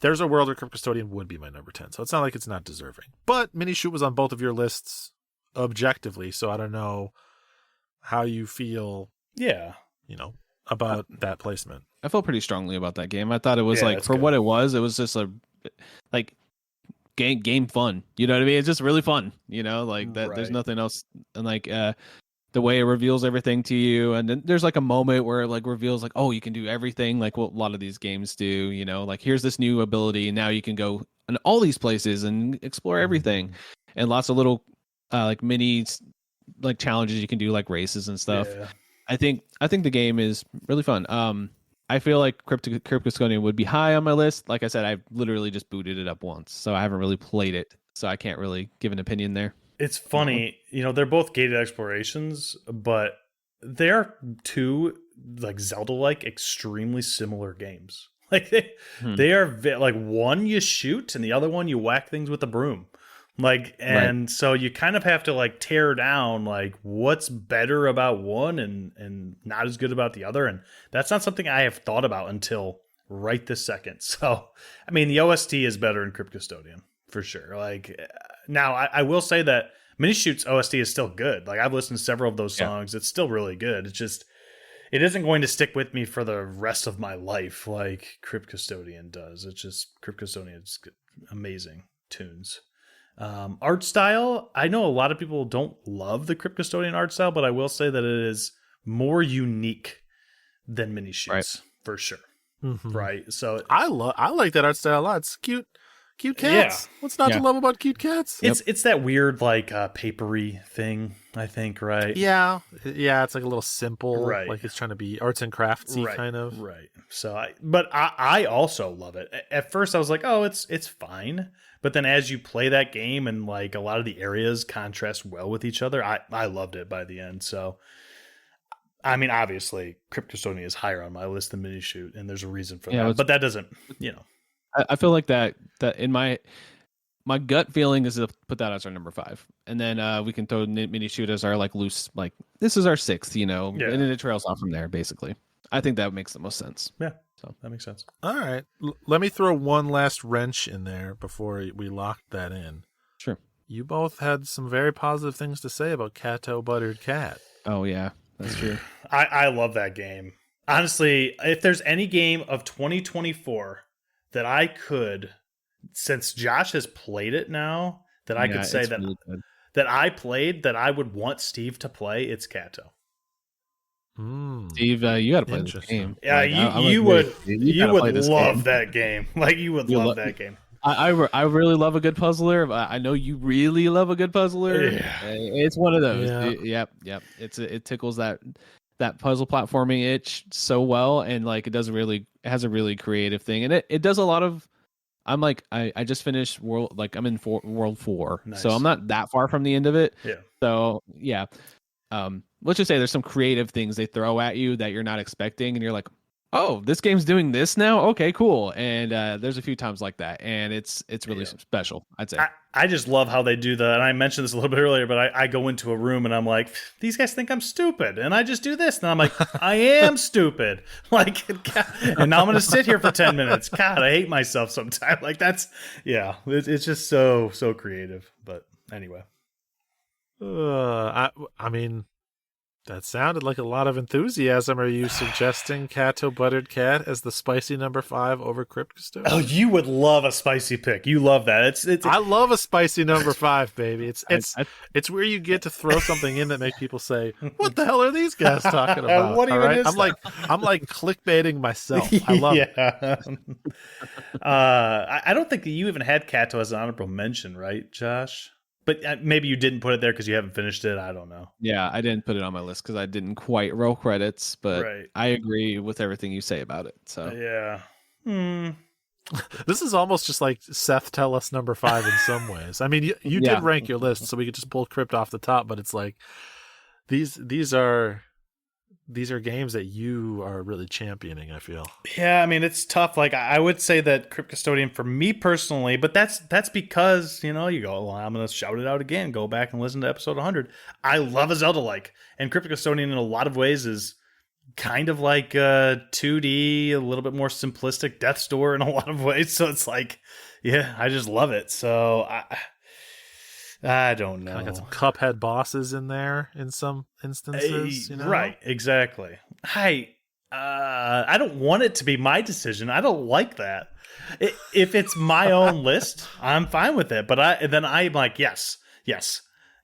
Speaker 2: there's a world where Crypt Custodian would be my number 10. So it's not like it's not deserving. But Mini Shoot was on both of your lists objectively, so I don't know how you feel.
Speaker 3: Yeah.
Speaker 2: About that placement.
Speaker 1: I felt pretty strongly about that game. I thought it was for what it was just a like game fun. You know what I mean? It's just really fun. Like that. Right. There's nothing else. And like the way it reveals everything to you, and then there's like a moment where it like reveals like, oh, you can do everything like what a lot of these games do. Like here's this new ability, and now you can go in all these places and explore everything, and lots of little like mini like challenges you can do, like races and stuff. Yeah. I think the game is really fun. I feel like Crypt Custodian would be high on my list. Like I said, I literally just booted it up once, so I haven't really played it, so I can't really give an opinion there.
Speaker 3: It's funny, they're both gated explorations, but they're 2 like Zelda-like extremely similar games. Like they are like one you shoot and the other one you whack things with a broom. So you kind of have to like tear down like what's better about one and not as good about the other. And that's not something I have thought about until right this second. So, I mean, the OST is better in Crypt Custodian for sure. Like now I will say that Mini Shoot's OST is still good. Like I've listened to several of those songs. It's still really good. It's just, it isn't going to stick with me for the rest of my life like Crypt Custodian does. It's just Crypt Custodian is amazing tunes. Art style, I know a lot of people don't love the Crypt Custodian art style, but I will say that it is more unique than Mini Shoots for sure. Right. So
Speaker 2: I like that art style a lot. It's cute cats. Yeah. What's not to love about cute cats?
Speaker 3: It's that weird like papery thing, I think, right?
Speaker 2: Yeah. It's like a little simple, right? Like it's trying to be arts and craftsy kind of.
Speaker 3: Right. So I also love it. At first I was like, oh, it's fine. But then as you play that game and like a lot of the areas contrast well with each other, I loved it by the end. So, I mean, obviously, Crypt Custodian is higher on my list than Mini Shoot, and there's a reason for that. But that doesn't,
Speaker 1: I feel like that in my gut feeling is to put that as our number 5, and then we can throw Mini Shoot as our like loose, like this is our 6th, and then it trails off from there. Basically, I think that makes the most sense.
Speaker 3: Yeah. So that makes sense.
Speaker 2: All right. Let me throw one last wrench in there before we lock that in.
Speaker 1: Sure.
Speaker 2: You both had some very positive things to say about Cato Buttered Cat.
Speaker 1: Oh, yeah. That's true.
Speaker 3: I love that game. Honestly, if there's any game of 2024 that I could, since Josh has played it now, that I could say that really that I played, that I would want Steve to play, it's Cato.
Speaker 1: Steve, you got to play this game.
Speaker 3: Yeah, like, you would love that game. Like you would love that game.
Speaker 1: I really love a good puzzler. I know you really love a good puzzler. Yeah. It's one of those.
Speaker 2: Yeah.
Speaker 1: Yep. It tickles that puzzle platforming itch so well, and like it has a really creative thing, and it does a lot of I'm like I just finished world like I'm in world 4,
Speaker 3: Nice.
Speaker 1: so I'm not that far from the end of it.
Speaker 3: Yeah.
Speaker 1: So yeah, let's just say there's some creative things they throw at you that you're not expecting, and you're like, oh, this game's doing this now. Okay, cool. And there's a few times like that, and it's really special, I'd say.
Speaker 3: I just love how they do that. And I mentioned this a little bit earlier, but I go into a room and I'm like, these guys think I'm stupid. And I just do this. And I'm like, I am stupid. Like, and now I'm going to sit here for 10 minutes. God, I hate myself sometimes. Like, it's just so creative. But anyway.
Speaker 2: I mean, that sounded like a lot of enthusiasm. Are you suggesting Cato Buttered Cat as the spicy number 5 over Crypt Custodian?
Speaker 3: Oh, you would love a spicy pick. You love that.
Speaker 2: I love a spicy number 5, baby. It's where you get to throw something in that makes people say, "What the hell are these guys talking about?"
Speaker 3: What even is
Speaker 2: I'm like clickbaiting myself. I love it.
Speaker 3: I don't think you even had Cato as an honorable mention, right, Josh? But maybe you didn't put it there because you haven't finished it. I don't know.
Speaker 1: Yeah, I didn't put it on my list because I didn't quite roll credits, but
Speaker 3: right.
Speaker 1: I agree with everything you say about it. So
Speaker 3: yeah.
Speaker 2: This is almost just like Seth tell us number 5 in some ways. I mean, you did rank your list, so we could just pull Crypt off the top, but it's like these are games that you are really championing, I feel.
Speaker 3: Yeah, I mean, it's tough. Like, I would say that Crypt Custodian for me personally, but that's because, you go, well, I'm going to shout it out again. Go back and listen to episode 100. I love a Zelda-like. And Crypt Custodian in a lot of ways is kind of like 2D, a little bit more simplistic Death's Door in a lot of ways. So it's like, yeah, I just love it. So I don't know.
Speaker 2: I got some Cuphead bosses in there in some instances.
Speaker 3: Right, exactly. I don't want it to be my decision. I don't like that. If it's my own list, I'm fine with it. But I'm like, yes,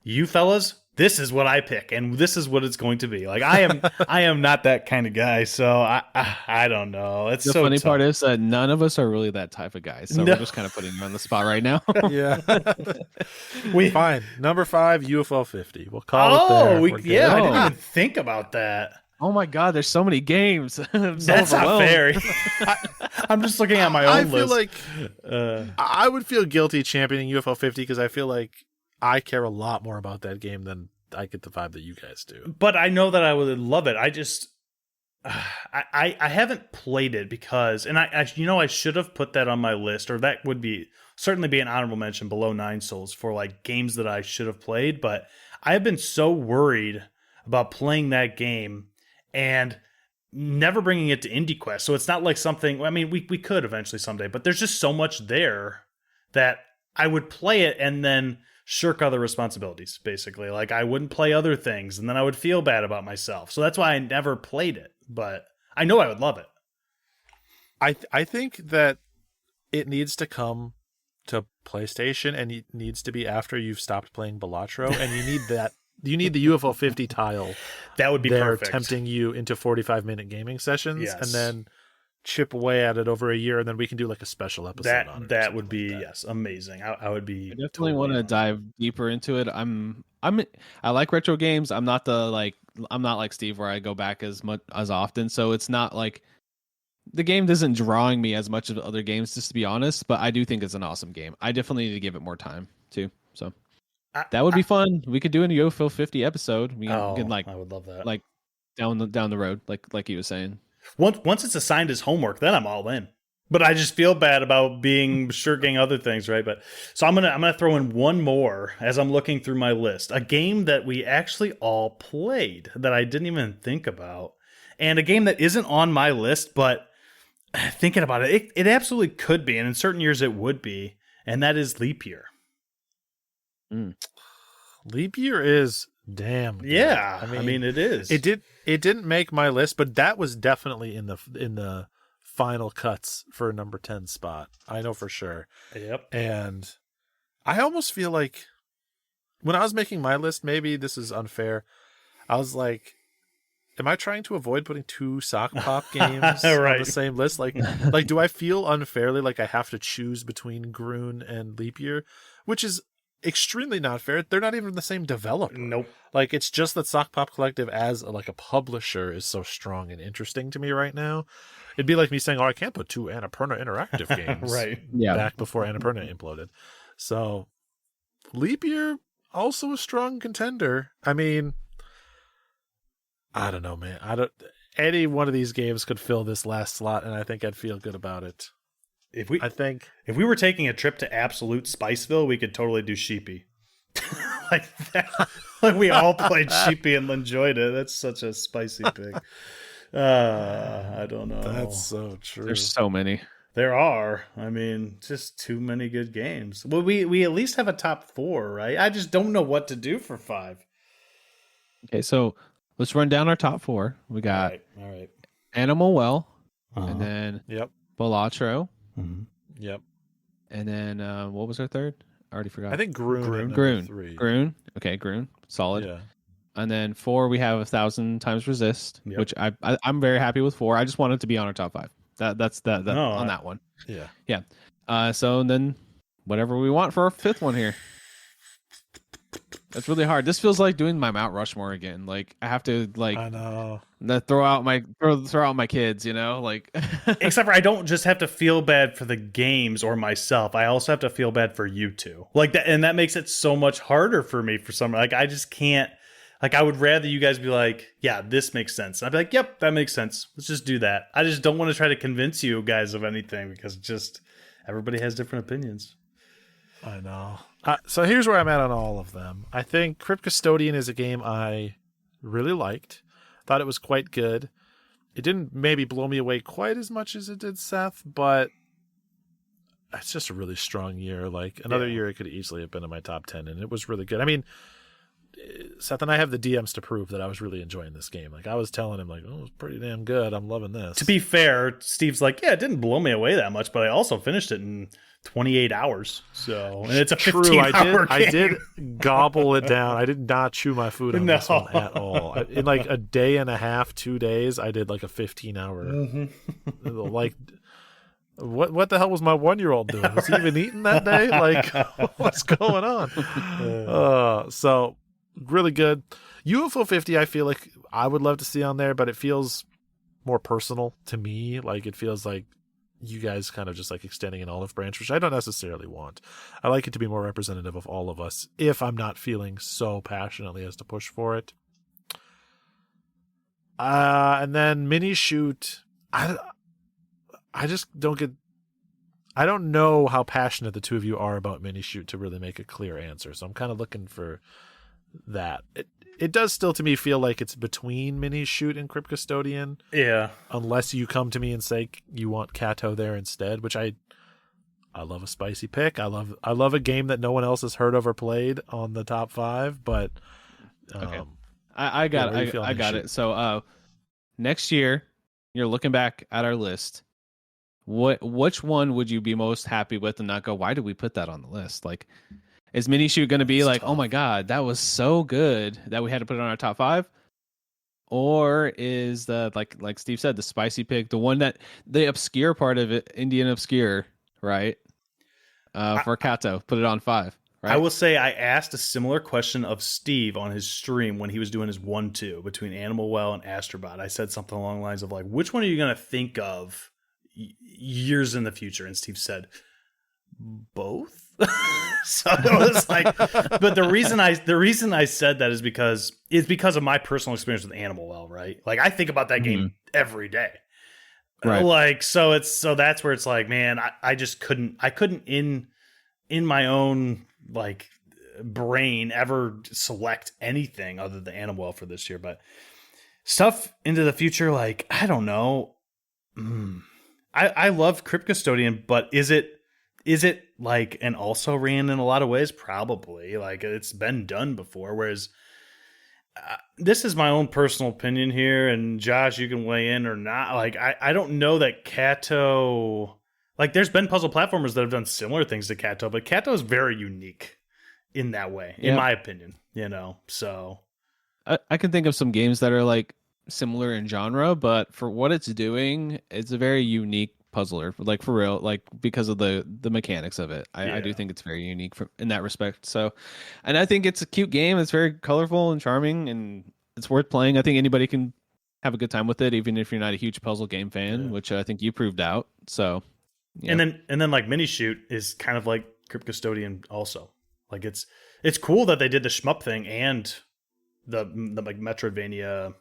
Speaker 3: you fellas, this is what I pick, and this is what it's going to be. Like, I am not that kind of guy, so I don't know. It's
Speaker 1: the
Speaker 3: so
Speaker 1: funny
Speaker 3: tough.
Speaker 1: part is that none of us are really that type of guy, so we're just kind of putting you on the spot right now.
Speaker 2: Yeah, fine. Number 5, UFO 50. We'll call it there.
Speaker 3: I didn't even think about that.
Speaker 1: Oh my God, there's so many games.
Speaker 3: That's not fair. I'm just looking at my own list.
Speaker 2: I feel like I would feel guilty championing UFO 50 because I feel like I care a lot more about that game than I get the vibe that you guys do.
Speaker 3: But I know that I would love it. I just I haven't played it because, and I should have put that on my list, or that would certainly be an honorable mention below 9 Souls for like games that I should have played. But I have been so worried about playing that game and never bringing it to IndieQuest. So it's not like something, I mean, we could eventually someday, but there's just so much there that I would play it and then shirk other responsibilities, basically. Like, I wouldn't play other things, and then I would feel bad about myself. So that's why I never played it, but I know I would love it.
Speaker 2: I think that it needs to come to PlayStation, and it needs to be after you've stopped playing Balatro, and you need that. You need the UFO 50 tile.
Speaker 3: That would be perfect.
Speaker 2: Tempting you into 45-minute gaming sessions, and then chip away at it over a year, and then we can do like a special episode on it.
Speaker 3: That would be amazing. I would be.
Speaker 1: I definitely want to dive deeper into it. I like retro games. I'm not like Steve where I go back as often. So it's not like the game isn't drawing me as much as other games, just to be honest. But I do think it's an awesome game. I definitely need to give it more time too. So that would be fun. We could do a UFO 50 episode. We can
Speaker 3: I would love that.
Speaker 1: Like down the road, like he was saying.
Speaker 3: Once it's assigned as homework, then I'm all in. But I just feel bad about being shirking other things, right? But so I'm gonna throw in one more as I'm looking through my list. A game that we actually all played that I didn't even think about, and a game that isn't on my list, but thinking about it, it absolutely could be, and in certain years it would be, and that is Leap Year.
Speaker 2: Leap Year is damn good.
Speaker 3: Yeah, I mean it is.
Speaker 2: It didn't make my list, but that was definitely in the final cuts for a number 10 spot. I know for sure.
Speaker 3: Yep.
Speaker 2: And I almost feel like when I was making my list, maybe this is unfair, I was like, am I trying to avoid putting 2 sock pop games on the same list? Like do I feel unfairly like I have to choose between Groon and Leap Year? Which is extremely not fair. They're not even the same developer.
Speaker 3: Nope.
Speaker 2: Like, it's just that Sock Pop Collective as like a publisher is so strong and interesting to me right now. It'd be like me saying, "Oh, I can't put 2 Annapurna Interactive games
Speaker 3: Right.
Speaker 2: back before Annapurna imploded." So, Leap Year also a strong contender. I mean, I don't know, man. Any one of these games could fill this last slot, and I think I'd feel good about it.
Speaker 3: If we were taking a trip to Absolute Spiceville, we could totally do Sheepy. Like that. Like we all played Sheepy and enjoyed it. That's such a spicy pick. I don't know.
Speaker 2: That's so true.
Speaker 1: There's so many.
Speaker 3: There are. I mean, just too many good games. Well, we at least have a top 4, right? I just don't know what to do for 5.
Speaker 1: Okay, so let's run down our top 4. We got
Speaker 3: all right.
Speaker 1: Animal Well, and then
Speaker 2: Yep.
Speaker 1: Balatro.
Speaker 3: Mm-hmm.
Speaker 2: Yep.
Speaker 1: And then what was our third? I already forgot.
Speaker 2: I think Groon.
Speaker 1: Groon. Okay, Groon. Solid.
Speaker 2: Yeah.
Speaker 1: And then 4, we have 1,000 Times Resist,
Speaker 3: Yep.
Speaker 1: which I'm very happy with 4. I just want it to be on our top 5. That's on that one.
Speaker 2: Yeah.
Speaker 1: Yeah. So then whatever we want for our 5th one here. That's really hard. This feels like doing my Mount Rushmore again. Like I have to
Speaker 2: I know.
Speaker 1: throw out my kids, you know, like
Speaker 3: Except for I don't just have to feel bad for the games or myself. I also have to feel bad for you two. Like that, and that makes it so much harder for me for some. Like I just can't. Like I would rather you guys be like, yeah, this makes sense. I'd be like, yep, that makes sense. Let's just do that. I just don't want to try to convince you guys of anything because just everybody has different opinions.
Speaker 2: I know. So here's where I'm at on all of them. I think Crypt Custodian is a game I really liked. Thought it was quite good. It didn't maybe blow me away quite as much as it did Seth, but it's just a really strong year. Like another year, it could easily have been in my top 10, and it was really good. I mean, Seth and I have the DMs to prove that I was really enjoying this game. Like I was telling him, like, "Oh, it's pretty damn good. I'm loving this."
Speaker 3: To be fair, Steve's like, yeah, it didn't blow me away that much, but I also finished it in 28 hours. So, and it's a 15-hour game.
Speaker 2: I did gobble it down. I did not chew my food on this one at all. In like a day and a half, 2 days, I did like a 15-hour. Like, what the hell was my 1-year-old doing? Was he even eating that day? Like, what's going on? So, really good. UFO 50, I feel like I would love to see on there, but it feels more personal to me. Like, it feels like you guys kind of just like extending an olive branch, which I don't necessarily want. I like it to be more representative of all of us if I'm not feeling so passionately as to push for it. And then Mini Shoot, I just don't get... I don't know how passionate the two of you are about Mini Shoot to really make a clear answer, so I'm kind of looking for that. It does still to me feel like it's between Mini Shoot and Crypt Custodian.
Speaker 3: Yeah.
Speaker 2: Unless you come to me and say you want Kato there instead, which I love a spicy pick. I love a game that no one else has heard of or played on the top 5, but
Speaker 1: okay. I got it. So next year, you're looking back at our list. Which one would you be most happy with and not go, why did we put that on the list? Like, is Mini Shoot going to be like, tough. Oh my God, that was so good that we had to put it on our top 5? Or is the, like Steve said, the spicy pick, the one that the obscure part of it, Indian obscure, right? For Kato, put it on 5. Right?
Speaker 3: I will say I asked a similar question of Steve on his stream when he was doing his 1-2 between Animal Well and Astrobot. I said something along the lines of like, which one are you going to think of years in the future? And Steve said, both. So it was like, but the reason I said that is because of my personal experience with Animal Well, right? Like I think about that game every day. Right. Like, so that's where it's like, man, I just couldn't in my own like brain ever select anything other than Animal Well for this year. But stuff into the future, like, I don't know. I love Crypt Custodian, but is it like an also ran in a lot of ways? Probably. Like it's been done before. Whereas this is my own personal opinion here, and Josh, you can weigh in or not. Like I don't know that Kato. Like there's been puzzle platformers that have done similar things to Kato, but Kato is very unique in that way, in my opinion. You know, so
Speaker 1: I can think of some games that are like similar in genre, but for what it's doing, it's a very unique puzzler, like for real, like because of the mechanics of it. I do think it's very unique in that respect. So, and I think it's a cute game. It's very colorful and charming, and it's worth playing. I think anybody can have a good time with it, even if you're not a huge puzzle game fan, which I think you proved out. So,
Speaker 3: and then like Mini Shoot is kind of like Crypt Custodian also. Like it's cool that they did the shmup thing and the like Metroidvania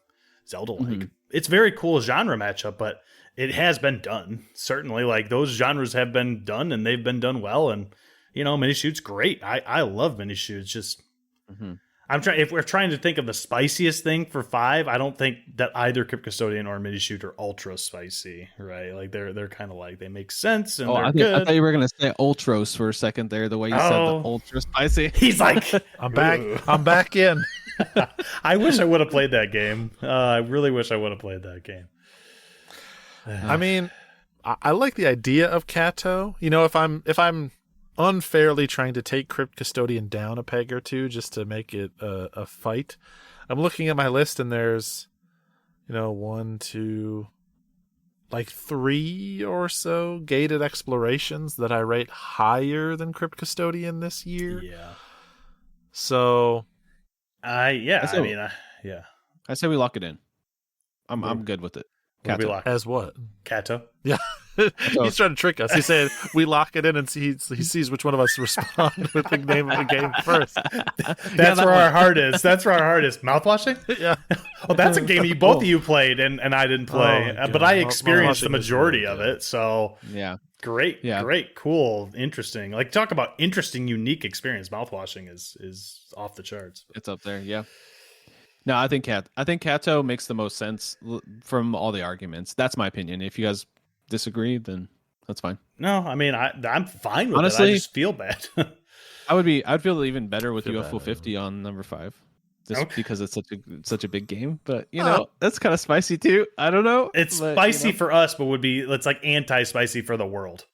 Speaker 3: Zelda like. It's very cool genre matchup, but it has been done. Certainly, like those genres have been done and they've been done well. And Mini Shoot's great. I love Mini Shoot. It's just if we're trying to think of the spiciest thing for 5, I don't think that either Crypt Custodian or Mini Shoot are ultra spicy, right? Like they're kind of like they make sense and they're good.
Speaker 1: I thought you were gonna say ultros for a second there. The way you said the ultra spicy.
Speaker 3: He's like,
Speaker 2: I'm back. I'm back in.
Speaker 3: I wish I would have played that game. I really wish I would have played that game.
Speaker 2: I mean, I like the idea of Kato. If I'm unfairly trying to take Crypt Custodian down a peg or two just to make it a fight, I'm looking at my list and there's 1, 2, like 3 or so gated explorations that I rate higher than Crypt Custodian this year.
Speaker 3: Yeah.
Speaker 2: So
Speaker 1: I say we lock it in. I'm good with it.
Speaker 2: As what?
Speaker 3: Kato?
Speaker 2: Yeah. He's trying to trick us. He's saying we lock it in and he sees which one of us respond with the name of the game first.
Speaker 3: That's where our heart is. That's where our heart is. Mouthwashing?
Speaker 2: Yeah.
Speaker 3: Well, that's a game both of you played and I didn't play. But I experienced the majority of it. So
Speaker 1: yeah.
Speaker 3: Great, cool, interesting. Like talk about interesting, unique experience. Mouthwashing is off the charts.
Speaker 1: It's up there, yeah. No, I think Kato makes the most sense from all the arguments. That's my opinion. If you guys disagree, then that's fine.
Speaker 3: No, I mean I'm fine with
Speaker 1: Honestly,
Speaker 3: it. I just feel bad.
Speaker 1: I'd feel even better with UFO 50 on number 5. Just because it's such a big game, but that's kind of spicy too. I don't know.
Speaker 3: It's spicy for us, but it's like anti-spicy for the world.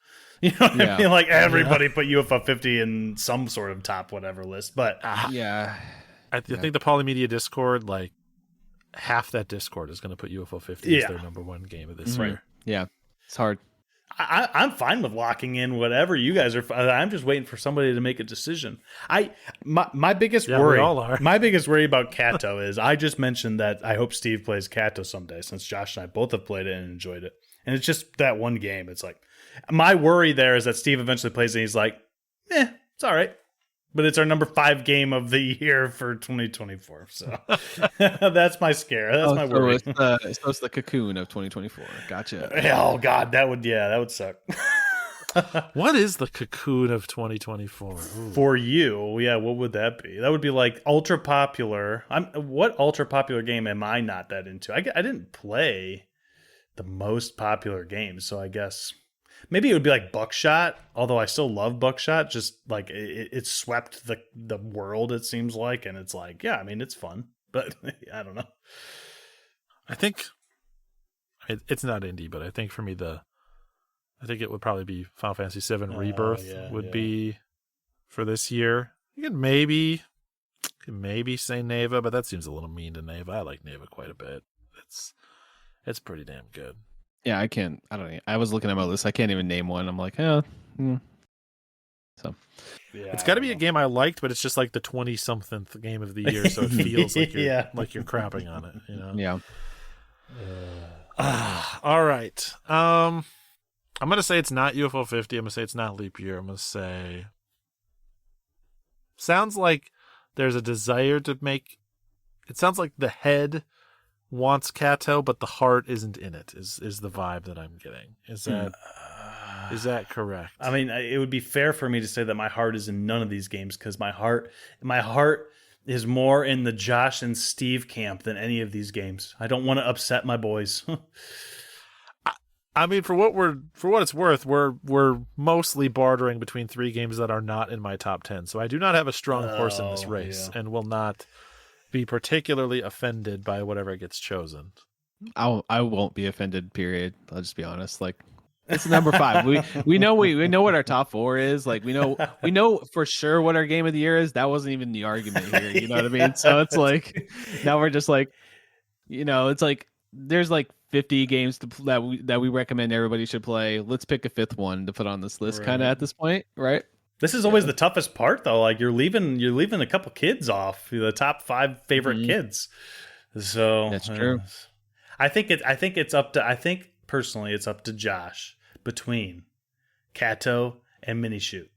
Speaker 3: You know what I mean? Like everybody put UFO 50 in some sort of top whatever list, but
Speaker 2: I think the Polymedia Discord, like half that Discord is going to put UFO 50 as their number 1 game of this year.
Speaker 1: Yeah, it's hard.
Speaker 3: I'm fine with locking in whatever you guys are. I'm just waiting for somebody to make a decision. My biggest worry,
Speaker 2: we all are.
Speaker 3: My biggest worry about Kato is I just mentioned that I hope Steve plays Kato someday, since Josh and I both have played it and enjoyed it. And it's just that one game. It's like my worry there is that Steve eventually plays it and he's like, it's all right. But it's our number 5 game of the year for 2024. So that's my scare. That's my worry.
Speaker 1: So it's the Cocoon of 2024. Gotcha.
Speaker 3: Oh God, that would suck.
Speaker 2: What is the Cocoon of 2024?
Speaker 3: For you? Yeah, what would that be? That would be like ultra popular. What ultra popular game am I not that into? I didn't play the most popular games, so I guess maybe it would be like Buckshot, although I still love Buckshot. Just like it swept the world, it seems like, and it's like, I mean, it's fun, but I don't know.
Speaker 2: I think it's not indie, but I think for me I think it would probably be Final Fantasy VII Rebirth would be for this year. You can maybe say Neva, but that seems a little mean to Neva. I like Neva quite a bit. It's pretty damn good.
Speaker 1: Yeah, I was looking at my list. I can't even name one. I'm like, So
Speaker 2: it's got to be a game I liked, but it's just like the 20-something game of the year, so it feels like you're crapping on it.
Speaker 1: Yeah.
Speaker 2: All right. I'm gonna say it's not UFO 50. I'm gonna say it's not Leap Year. I'm gonna say sounds like there's a desire to make. It sounds like the head wants Kato, but the heart isn't in it. Is the vibe that I'm getting? Is that correct?
Speaker 3: I mean, it would be fair for me to say that my heart is in none of these games because my heart is more in the Josh and Steve camp than any of these games. I don't want to upset my boys.
Speaker 2: I mean, for what it's worth, we're mostly bartering between 3 games that are not in my top 10. So I do not have a strong horse in this race, and will not be particularly offended by whatever gets chosen.
Speaker 1: I won't be offended. Period. I'll just be honest. Like, it's number 5. We know what our top 4 is. Like, we know for sure what our game of the year is. That wasn't even the argument here. You know what I mean? So it's like now we're just like, it's like there's like 50 games that we recommend everybody should play. Let's pick a fifth one to put on this list, kind of at this point, right?
Speaker 3: This is always the toughest part, though. Like you're leaving a couple kids off, the top 5 favorite kids. So
Speaker 1: that's true.
Speaker 3: I think it's up to. I think personally, it's up to Josh between Kato and Minishoot.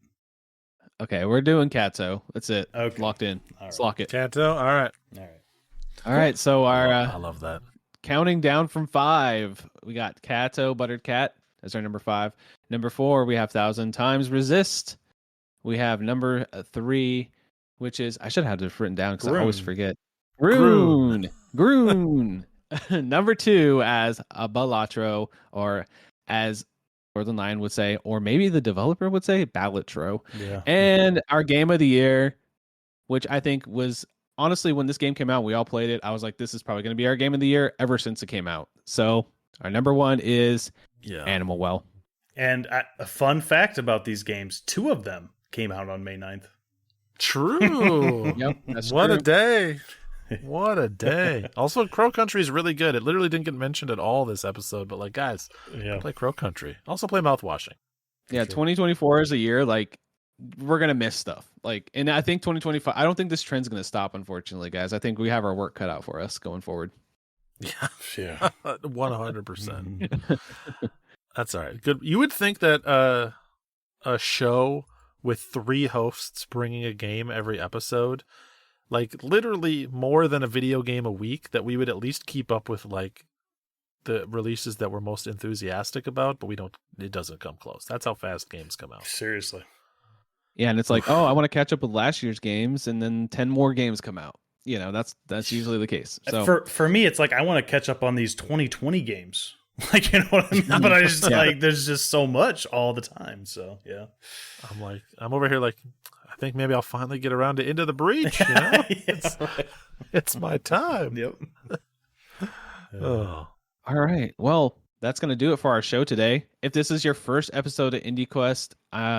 Speaker 1: Okay, we're doing Kato. That's it.
Speaker 3: Okay.
Speaker 1: Locked in.
Speaker 3: All
Speaker 1: Let's
Speaker 3: right.
Speaker 1: lock it.
Speaker 2: Kato. All right.
Speaker 1: All right. So
Speaker 2: I love that.
Speaker 1: Counting down from 5, we got Kato, Buttered Cat as our number 5. Number 4, we have 1,000 Times Resist. We have number 3, which is, I should have this written down because I always forget. Groon. Number 2 as a Balatro, or as Northern Lion would say, or maybe the developer would say, Balatro.
Speaker 3: Yeah.
Speaker 1: And our game of the year, which I think was, honestly, when this game came out, we all played it. I was like, this is probably going to be our game of the year ever since it came out. So our number 1 is Animal Well.
Speaker 3: And a fun fact about these games, 2 of them came out on May 9th.
Speaker 2: True.
Speaker 1: Yep, that's
Speaker 2: what
Speaker 1: true.
Speaker 2: a day. What a day. Also, Crow Country is really good. It literally didn't get mentioned at all this episode, but like, guys, play Crow Country. Also play Mouthwashing.
Speaker 1: Yeah, 2024 is a year, like, we're going to miss stuff. Like, and I think 2025, I don't think this trend's going to stop, unfortunately, guys. I think we have our work cut out for us going forward.
Speaker 2: Yeah. 100%. That's all right. Good. You would think that a show with 3 hosts bringing a game every episode, like literally more than a video game a week, that we would at least keep up with like the releases that we're most enthusiastic about, but it doesn't come close. That's how fast games come out.
Speaker 3: Seriously.
Speaker 1: Yeah, and it's like, I want to catch up with last year's games, and then 10 more games come out. You know, that's usually the case. So
Speaker 3: for me, it's like I want to catch up on these 2020 games. Like, you know what I mean? But I just like, there's just so much all the time. So yeah,
Speaker 2: I'm over here like, I think maybe I'll finally get around to Into the Breach. You know, it's my time.
Speaker 3: Yep.
Speaker 2: Oh,
Speaker 1: all right. Well, that's going to do it for our show today. If this is your first episode of IndieQuest,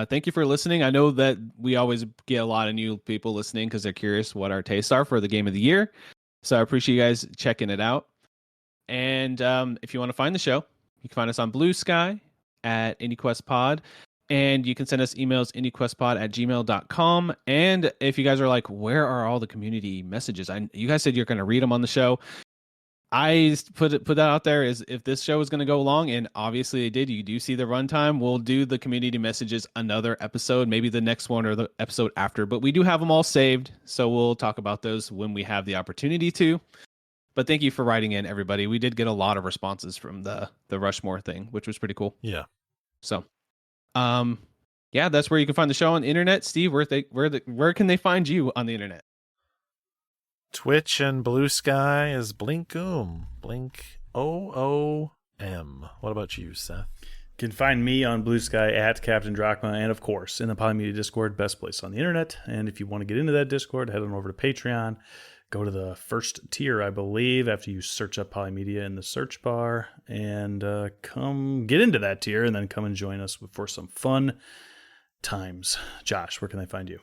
Speaker 1: thank you for listening. I know that we always get a lot of new people listening because they're curious what our tastes are for the game of the year. So I appreciate you guys checking it out. And if you want to find the show, you can find us on Blue Sky at IndieQuest Pod. And you can send us emails, IndieQuestPod@gmail.com. And if you guys are like, where are all the community messages? You guys said you're going to read them on the show. I put that out there is if this show is going to go long, and obviously it did, you do see the runtime, we'll do the community messages another episode, maybe the next one or the episode after. But we do have them all saved, so we'll talk about those when we have the opportunity to. But thank you for writing in, everybody. We did get a lot of responses from the Rushmore thing, which was pretty cool.
Speaker 2: yeah.
Speaker 1: So, yeah, that's where you can find the show on the internet. Steve, where can they find you on the internet?
Speaker 2: Twitch and Blue Sky is Blinkoom. Blink OOM. What about you, Seth?
Speaker 3: You can find me on Blue Sky at Captain Drachma, and of course in the Polymedia Discord, best place on the internet. And if you want to get into that Discord, head on over to Patreon. Go to the first tier, I believe, after you search up Polymedia in the search bar, and come get into that tier, and then come and join us for some fun times. Josh, where can they find you?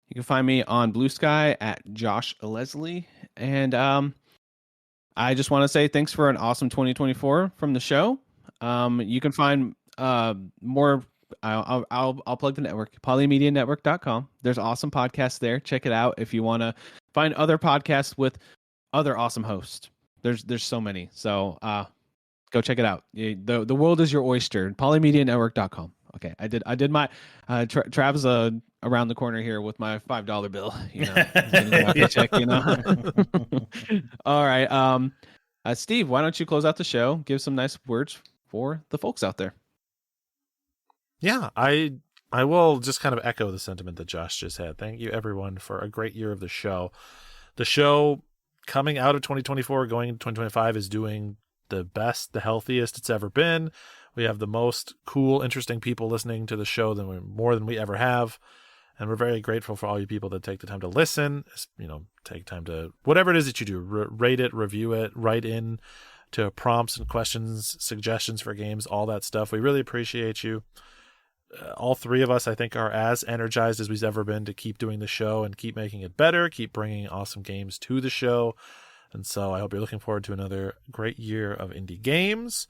Speaker 1: You can find me on Blue Sky at Josh Leslie. And I just want to say thanks for an awesome 2024 from the show. You can find more. I'll plug the network, polymedianetwork.com. There's awesome podcasts there. Check it out if you want to find other podcasts with other awesome hosts. There's so many. So go check it out. The world is your oyster. polymedianetwork.com. Okay, I did my Trav's around the corner here with my $5 bill. You know, check. You know. All right, Steve, why don't you close out the show? Give some nice words for the folks out there.
Speaker 2: Yeah, I will just kind of echo the sentiment that Josh just had. Thank you, everyone, for a great year of the show. The show coming out of 2024, going into 2025 is doing the best, the healthiest it's ever been. We have the most cool, interesting people listening to the show more than we ever have. And we're very grateful for all you people that take the time to listen, you know, take time to, whatever it is that you do, rate it, review it, write in to prompts and questions, suggestions for games, all that stuff. We really appreciate you. All 3 of us, I think, are as energized as we've ever been to keep doing the show and keep making it better, keep bringing awesome games to the show. And so I hope you're looking forward to another great year of indie games.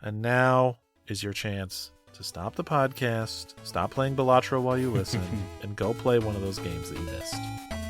Speaker 2: And now is your chance to stop the podcast, stop playing Balatro while you listen, and go play one of those games that you missed.